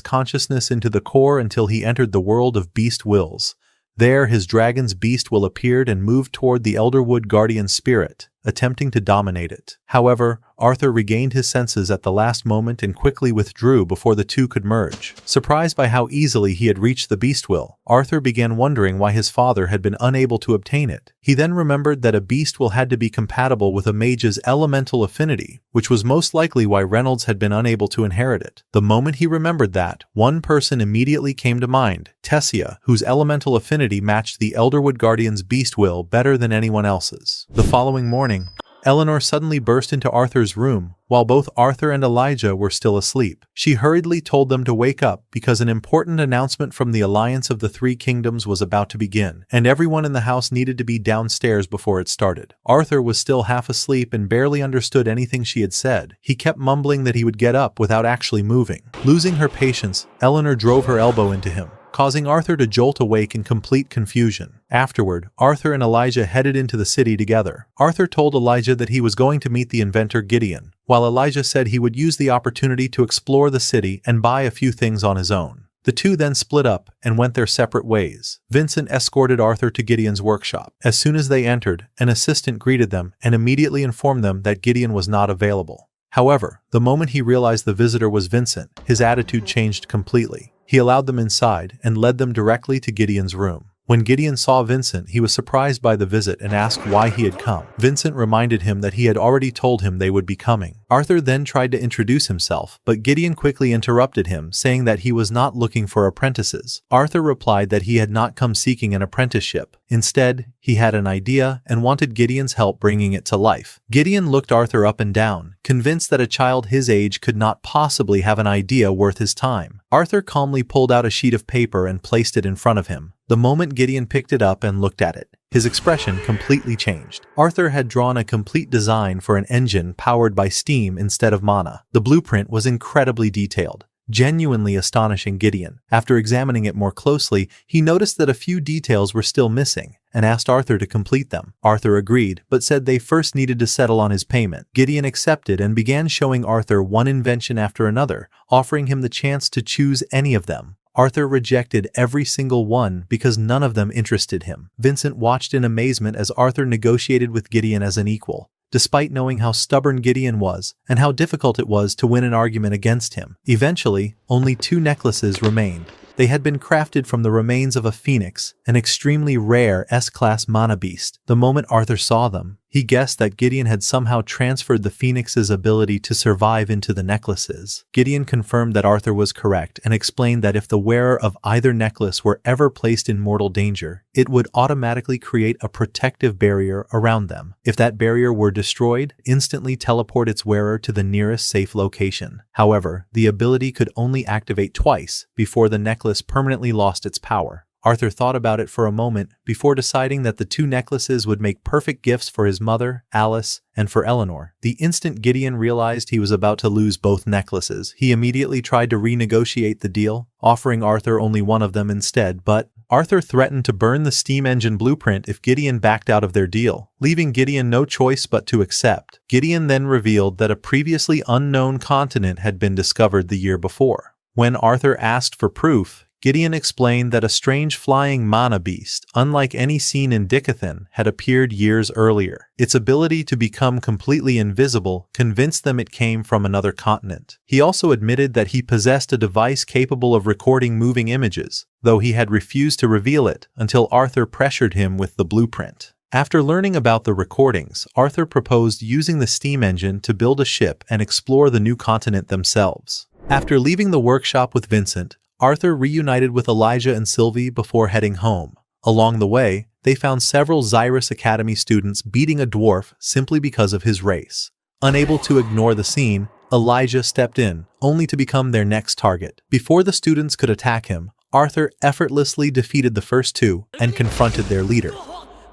consciousness into the core until he entered the world of beast wills. There, his dragon's beast will appeared and moved toward the Elderwood Guardian spirit. attempting to dominate it. However, Arthur regained his senses at the last moment and quickly withdrew before the two could merge. Surprised by how easily he had reached the beast will, Arthur began wondering why his father had been unable to obtain it. He then remembered that a beast will had to be compatible with a mage's elemental affinity, which was most likely why Reynolds had been unable to inherit it. The moment he remembered that, one person immediately came to mind, Tessia, whose elemental affinity matched the Elderwood Guardian's beast will better than anyone else's. The following morning, Eleanor suddenly burst into Arthur's room, while both Arthur and Elijah were still asleep. She hurriedly told them to wake up because an important announcement from the Alliance of the Three Kingdoms was about to begin, and everyone in the house needed to be downstairs before it started. Arthur was still half asleep and barely understood anything she had said. He kept mumbling that he would get up without actually moving. Losing her patience, Eleanor drove her elbow into him, causing Arthur to jolt awake in complete confusion. Afterward, Arthur and Elijah headed into the city together. Arthur told Elijah that he was going to meet the inventor Gideon, while Elijah said he would use the opportunity to explore the city and buy a few things on his own. The two then split up and went their separate ways. Vincent escorted Arthur to Gideon's workshop. As soon as they entered, an assistant greeted them and immediately informed them that Gideon was not available. However, the moment he realized the visitor was Vincent, his attitude changed completely. He allowed them inside and led them directly to Gideon's room. When Gideon saw Vincent, he was surprised by the visit and asked why he had come. Vincent reminded him that he had already told him they would be coming. Arthur then tried to introduce himself, but Gideon quickly interrupted him, saying that he was not looking for apprentices. Arthur replied that he had not come seeking an apprenticeship. Instead, he had an idea and wanted Gideon's help bringing it to life. Gideon looked Arthur up and down, convinced that a child his age could not possibly have an idea worth his time. Arthur calmly pulled out a sheet of paper and placed it in front of him. The moment Gideon picked it up and looked at it, his expression completely changed. Arthur had drawn a complete design for an engine powered by steam instead of mana. The blueprint was incredibly detailed, genuinely astonishing Gideon. After examining it more closely, he noticed that a few details were still missing and asked Arthur to complete them. Arthur agreed, but said they first needed to settle on his payment. Gideon accepted and began showing Arthur one invention after another, offering him the chance to choose any of them. Arthur rejected every single one because none of them interested him. Vincent watched in amazement as Arthur negotiated with Gideon as an equal, despite knowing how stubborn Gideon was and how difficult it was to win an argument against him. Eventually, only 2 necklaces remained. They had been crafted from the remains of a phoenix, an extremely rare S-class mana beast. The moment Arthur saw them, he guessed that Gideon had somehow transferred the phoenix's ability to survive into the necklaces. Gideon confirmed that Arthur was correct and explained that if the wearer of either necklace were ever placed in mortal danger, it would automatically create a protective barrier around them. If that barrier were destroyed, instantly teleport its wearer to the nearest safe location. However, the ability could only activate twice before the necklace permanently lost its power. Arthur thought about it for a moment before deciding that the 2 necklaces would make perfect gifts for his mother, Alice, and for Eleanor. The instant Gideon realized he was about to lose both necklaces, he immediately tried to renegotiate the deal, offering Arthur only one of them instead, but Arthur threatened to burn the steam engine blueprint if Gideon backed out of their deal, leaving Gideon no choice but to accept. Gideon then revealed that a previously unknown continent had been discovered the year before. When Arthur asked for proof, Gideon explained that a strange flying mana beast, unlike any seen in Dicathan, had appeared years earlier. Its ability to become completely invisible convinced them it came from another continent. He also admitted that he possessed a device capable of recording moving images, though he had refused to reveal it until Arthur pressured him with the blueprint. After learning about the recordings, Arthur proposed using the steam engine to build a ship and explore the new continent themselves. After leaving the workshop with Vincent, Arthur reunited with Elijah and Sylvie before heading home. Along the way, they found several Xyrus Academy students beating a dwarf simply because of his race. Unable to ignore the scene, Elijah stepped in, only to become their next target. Before the students could attack him, Arthur effortlessly defeated the first 2 and confronted their leader.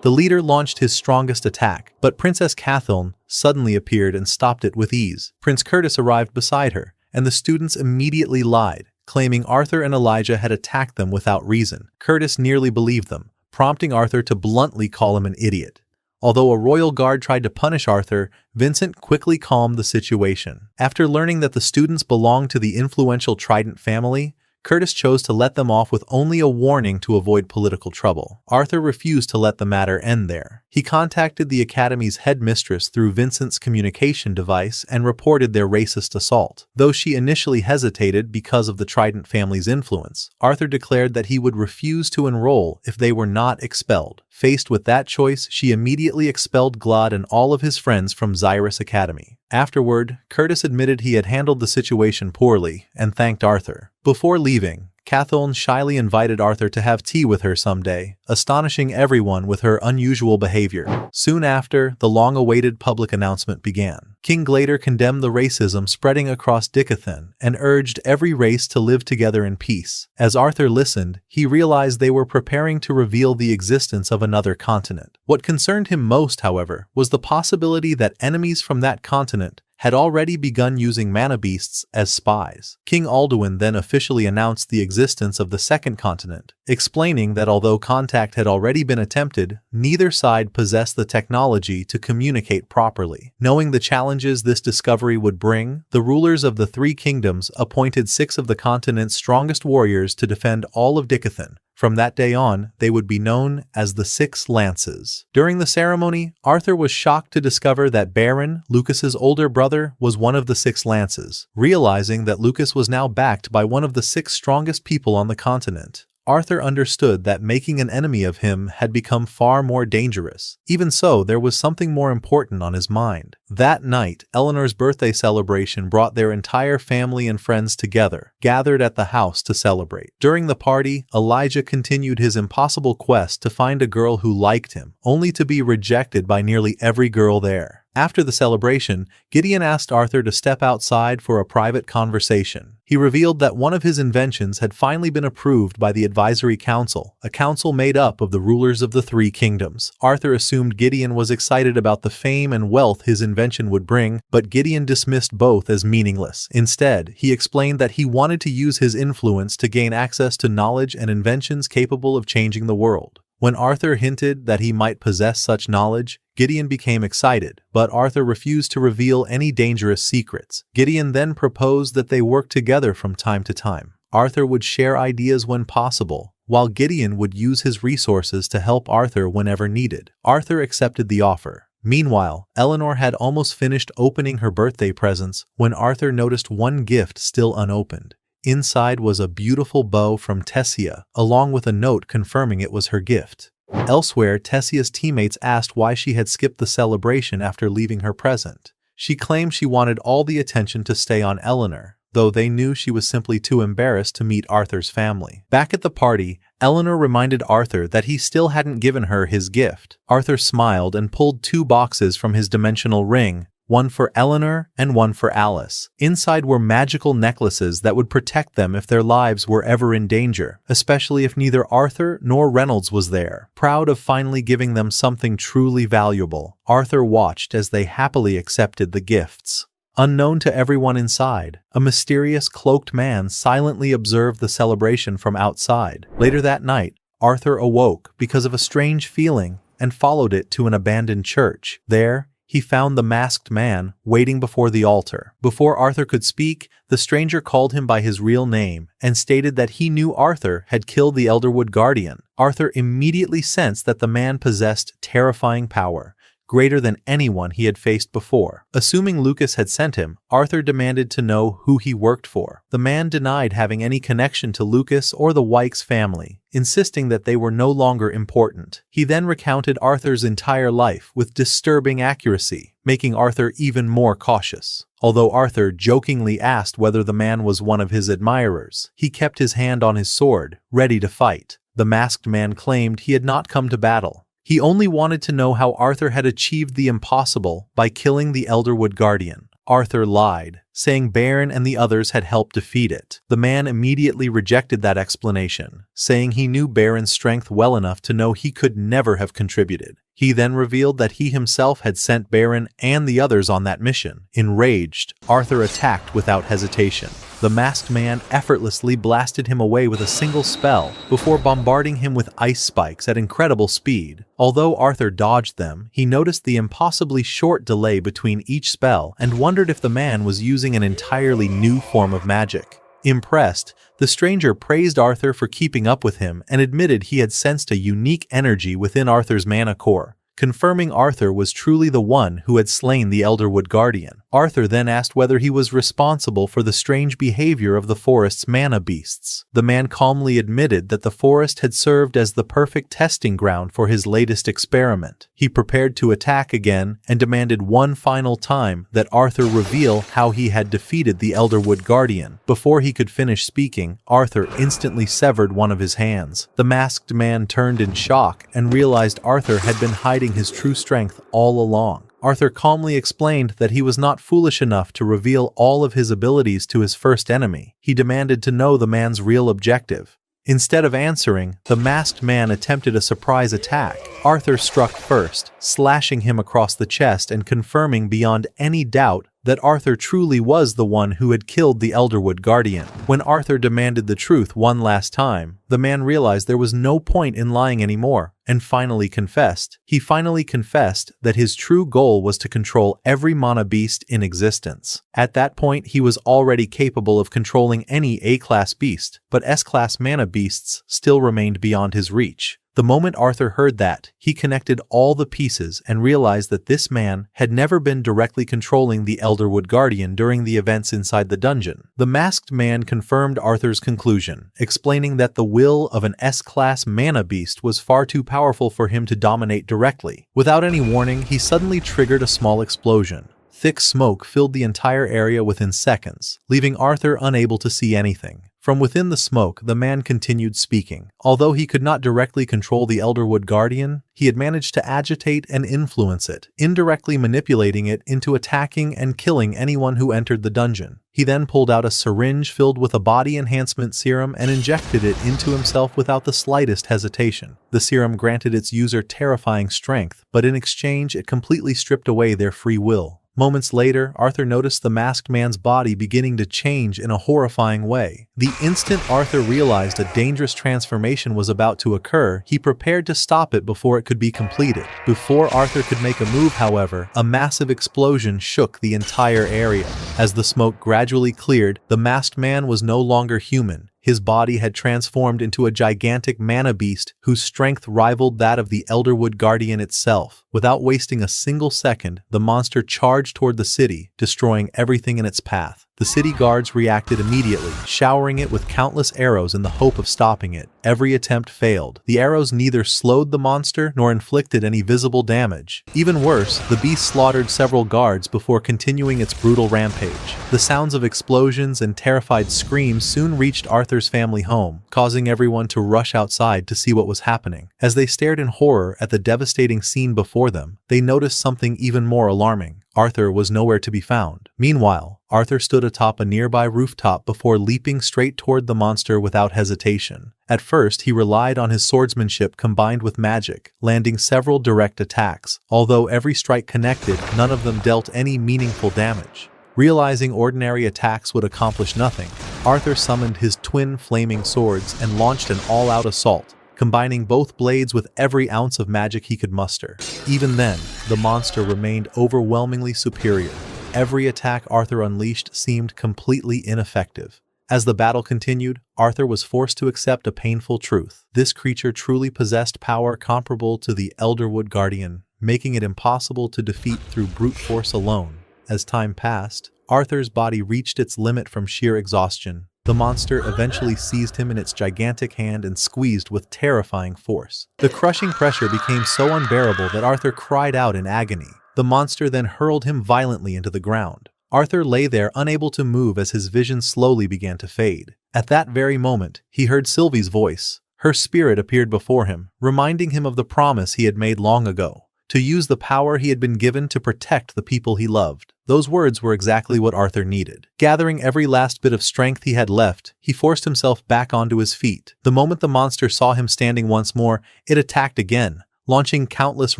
The leader launched his strongest attack, but Princess Catherine suddenly appeared and stopped it with ease. Prince Curtis arrived beside her, and the students immediately lied, claiming Arthur and Elijah had attacked them without reason. Curtis nearly believed them, prompting Arthur to bluntly call him an idiot. Although a royal guard tried to punish Arthur, Vincent quickly calmed the situation. After learning that the students belonged to the influential Trident family, Curtis chose to let them off with only a warning to avoid political trouble. Arthur refused to let the matter end there. He contacted the Academy's headmistress through Vincent's communication device and reported their racist assault. Though she initially hesitated because of the Trident family's influence, Arthur declared that he would refuse to enroll if they were not expelled. Faced with that choice, she immediately expelled Glod and all of his friends from Xyrus Academy. Afterward, Curtis admitted he had handled the situation poorly and thanked Arthur. Before leaving, Cathone shyly invited Arthur to have tea with her someday, astonishing everyone with her unusual behavior. Soon after, the long-awaited public announcement began. King Glader condemned the racism spreading across Dicathan and urged every race to live together in peace. As Arthur listened, he realized they were preparing to reveal the existence of another continent. What concerned him most, however, was the possibility that enemies from that continent had already begun using mana beasts as spies. King Alduin then officially announced the existence of the second continent, explaining that although contact had already been attempted, neither side possessed the technology to communicate properly. Knowing the challenges this discovery would bring, the rulers of the three kingdoms appointed 6 of the continent's strongest warriors to defend all of Dicathan. From that day on, they would be known as the 6 Lances. During the ceremony, Arthur was shocked to discover that Baron, Lucas's older brother, was one of the 6 Lances. Realizing that Lucas was now backed by one of the 6 strongest people on the continent, Arthur understood that making an enemy of him had become far more dangerous. Even so, there was something more important on his mind. That night, Eleanor's birthday celebration brought their entire family and friends together, gathered at the house to celebrate. During the party, Elijah continued his impossible quest to find a girl who liked him, only to be rejected by nearly every girl there. After the celebration, Gideon asked Arthur to step outside for a private conversation. He revealed that one of his inventions had finally been approved by the Advisory Council, a council made up of the rulers of the 3 kingdoms. Arthur assumed Gideon was excited about the fame and wealth his invention would bring, but Gideon dismissed both as meaningless. Instead, he explained that he wanted to use his influence to gain access to knowledge and inventions capable of changing the world. When Arthur hinted that he might possess such knowledge, Gideon became excited, but Arthur refused to reveal any dangerous secrets. Gideon then proposed that they work together from time to time. Arthur would share ideas when possible, while Gideon would use his resources to help Arthur whenever needed. Arthur accepted the offer. Meanwhile, Eleanor had almost finished opening her birthday presents when Arthur noticed one gift still unopened. Inside was a beautiful bow from Tessia, along with a note confirming it was her gift. Elsewhere, Tessia's teammates asked why she had skipped the celebration after leaving her present. She claimed she wanted all the attention to stay on Eleanor, though they knew she was simply too embarrassed to meet Arthur's family. Back at the party, Eleanor reminded Arthur that he still hadn't given her his gift. Arthur smiled and pulled 2 boxes from his dimensional ring, one for Eleanor and one for Alice. Inside were magical necklaces that would protect them if their lives were ever in danger, especially if neither Arthur nor Reynolds was there. Proud of finally giving them something truly valuable, Arthur watched as they happily accepted the gifts. Unknown to everyone inside, a mysterious cloaked man silently observed the celebration from outside. Later that night, Arthur awoke because of a strange feeling and followed it to an abandoned church. There, he found the masked man waiting before the altar. Before Arthur could speak, the stranger called him by his real name and stated that he knew Arthur had killed the Elderwood Guardian. Arthur immediately sensed that the man possessed terrifying power, greater than anyone he had faced before. Assuming Lucas had sent him, Arthur demanded to know who he worked for. The man denied having any connection to Lucas or the Wykes family, insisting that they were no longer important. He then recounted Arthur's entire life with disturbing accuracy, making Arthur even more cautious. Although Arthur jokingly asked whether the man was one of his admirers, he kept his hand on his sword, ready to fight. The masked man claimed he had not come to battle. He only wanted to know how Arthur had achieved the impossible by killing the Elderwood Guardian. Arthur lied, saying Baron and the others had helped defeat it. The man immediately rejected that explanation, saying he knew Baron's strength well enough to know he could never have contributed. He then revealed that he himself had sent Baron and the others on that mission. Enraged, Arthur attacked without hesitation. The masked man effortlessly blasted him away with a single spell before bombarding him with ice spikes at incredible speed. Although Arthur dodged them, he noticed the impossibly short delay between each spell and wondered if the man was using an entirely new form of magic. Impressed, the stranger praised Arthur for keeping up with him and admitted he had sensed a unique energy within Arthur's mana core, confirming Arthur was truly the one who had slain the Elderwood Guardian. Arthur then asked whether he was responsible for the strange behavior of the forest's mana beasts. The man calmly admitted that the forest had served as the perfect testing ground for his latest experiment. He prepared to attack again and demanded one final time that Arthur reveal how he had defeated the Elderwood Guardian. Before he could finish speaking, Arthur instantly severed one of his hands. The masked man turned in shock and realized Arthur had been hiding his true strength all along. Arthur calmly explained that he was not foolish enough to reveal all of his abilities to his first enemy. He demanded to know the man's real objective. Instead of answering, the masked man attempted a surprise attack. Arthur struck first, slashing him across the chest and confirming beyond any doubt that Arthur truly was the one who had killed the Elderwood Guardian. When Arthur demanded the truth one last time, the man realized there was no point in lying anymore, and finally confessed. He finally confessed that his true goal was to control every mana beast in existence. At that point, he was already capable of controlling any A-class beast, but S-class mana beasts still remained beyond his reach. The moment Arthur heard that, he connected all the pieces and realized that this man had never been directly controlling the Elderwood Guardian during the events inside the dungeon. The masked man confirmed Arthur's conclusion, explaining that the will of an S-class mana beast was far too powerful for him to dominate directly. Without any warning, he suddenly triggered a small explosion. Thick smoke filled the entire area within seconds, leaving Arthur unable to see anything. From within the smoke, the man continued speaking. Although he could not directly control the Elderwood Guardian, he had managed to agitate and influence it, indirectly manipulating it into attacking and killing anyone who entered the dungeon. He then pulled out a syringe filled with a body enhancement serum and injected it into himself without the slightest hesitation. The serum granted its user terrifying strength, but in exchange it completely stripped away their free will. Moments later, Arthur noticed the masked man's body beginning to change in a horrifying way. The instant Arthur realized a dangerous transformation was about to occur, he prepared to stop it before it could be completed. Before Arthur could make a move, however, a massive explosion shook the entire area. As the smoke gradually cleared, the masked man was no longer human. His body had transformed into a gigantic mana beast whose strength rivaled that of the Elderwood Guardian itself. Without wasting a single second, the monster charged toward the city, destroying everything in its path. The city guards reacted immediately, showering it with countless arrows in the hope of stopping it. Every attempt failed. The arrows neither slowed the monster nor inflicted any visible damage. Even worse, the beast slaughtered several guards before continuing its brutal rampage. The sounds of explosions and terrified screams soon reached Arthur's family home, causing everyone to rush outside to see what was happening. As they stared in horror at the devastating scene before them, they noticed something even more alarming. Arthur was nowhere to be found. Meanwhile, Arthur stood atop a nearby rooftop before leaping straight toward the monster without hesitation. At first, he relied on his swordsmanship combined with magic, landing several direct attacks. Although every strike connected, none of them dealt any meaningful damage. Realizing ordinary attacks would accomplish nothing, Arthur summoned his twin flaming swords and launched an all-out assault, combining both blades with every ounce of magic he could muster. Even then, the monster remained overwhelmingly superior. Every attack Arthur unleashed seemed completely ineffective. As the battle continued, Arthur was forced to accept a painful truth. This creature truly possessed power comparable to the Elderwood Guardian, making it impossible to defeat through brute force alone. As time passed, Arthur's body reached its limit from sheer exhaustion. The monster eventually seized him in its gigantic hand and squeezed with terrifying force. The crushing pressure became so unbearable that Arthur cried out in agony. The monster then hurled him violently into the ground. Arthur lay there unable to move as his vision slowly began to fade. At that very moment, he heard Sylvie's voice. Her spirit appeared before him, reminding him of the promise he had made long ago, to use the power he had been given to protect the people he loved. Those words were exactly what Arthur needed. Gathering every last bit of strength he had left, he forced himself back onto his feet. The moment the monster saw him standing once more, it attacked again, launching countless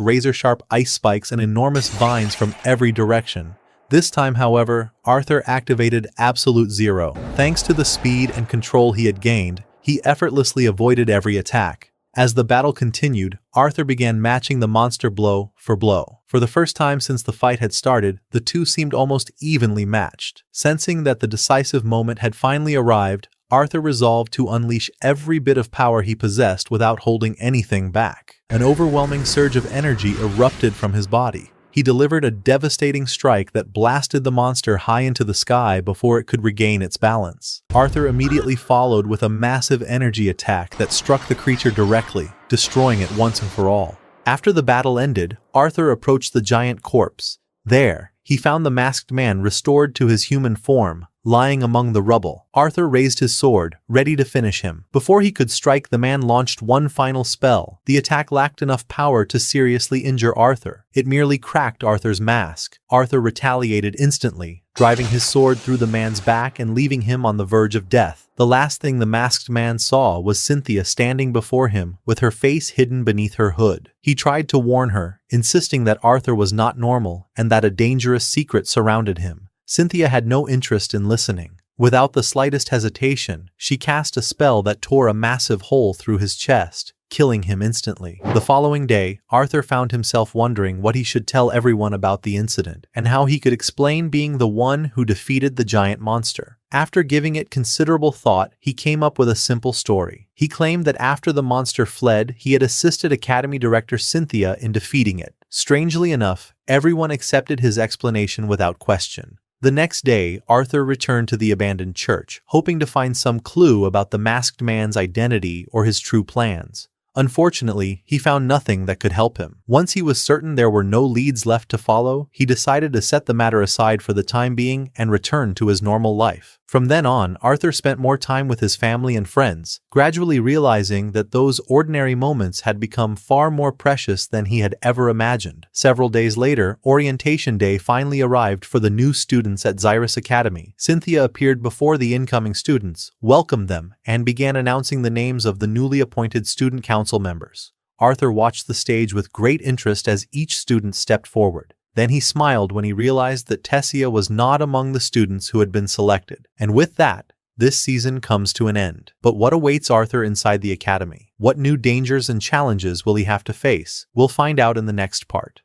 razor-sharp ice spikes and enormous vines from every direction. This time, however, Arthur activated Absolute Zero. Thanks to the speed and control he had gained, he effortlessly avoided every attack. As the battle continued, Arthur began matching the monster blow for blow. For the first time since the fight had started, the two seemed almost evenly matched. Sensing that the decisive moment had finally arrived, Arthur resolved to unleash every bit of power he possessed without holding anything back. An overwhelming surge of energy erupted from his body. He delivered a devastating strike that blasted the monster high into the sky before it could regain its balance. Arthur immediately followed with a massive energy attack that struck the creature directly, destroying it once and for all. After the battle ended, Arthur approached the giant corpse. There, he found the masked man restored to his human form, lying among the rubble. Arthur raised his sword, ready to finish him. Before he could strike, the man launched one final spell. The attack lacked enough power to seriously injure Arthur. It merely cracked Arthur's mask. Arthur retaliated instantly, driving his sword through the man's back and leaving him on the verge of death. The last thing the masked man saw was Cynthia standing before him, with her face hidden beneath her hood. He tried to warn her, insisting that Arthur was not normal and that a dangerous secret surrounded him. Cynthia had no interest in listening. Without the slightest hesitation, she cast a spell that tore a massive hole through his chest, killing him instantly. The following day, Arthur found himself wondering what he should tell everyone about the incident, and how he could explain being the one who defeated the giant monster. After giving it considerable thought, he came up with a simple story. He claimed that after the monster fled, he had assisted Academy Director Cynthia in defeating it. Strangely enough, everyone accepted his explanation without question. The next day, Arthur returned to the abandoned church, hoping to find some clue about the masked man's identity or his true plans. Unfortunately, he found nothing that could help him. Once he was certain there were no leads left to follow, he decided to set the matter aside for the time being and return to his normal life. From then on, Arthur spent more time with his family and friends, gradually realizing that those ordinary moments had become far more precious than he had ever imagined. Several days later, orientation day finally arrived for the new students at Xyrus Academy. Cynthia appeared before the incoming students, welcomed them, and began announcing the names of the newly appointed student council members. Arthur watched the stage with great interest as each student stepped forward. Then he smiled when he realized that Tessia was not among the students who had been selected. And with that, this season comes to an end. But what awaits Arthur inside the academy? What new dangers and challenges will he have to face? We'll find out in the next part.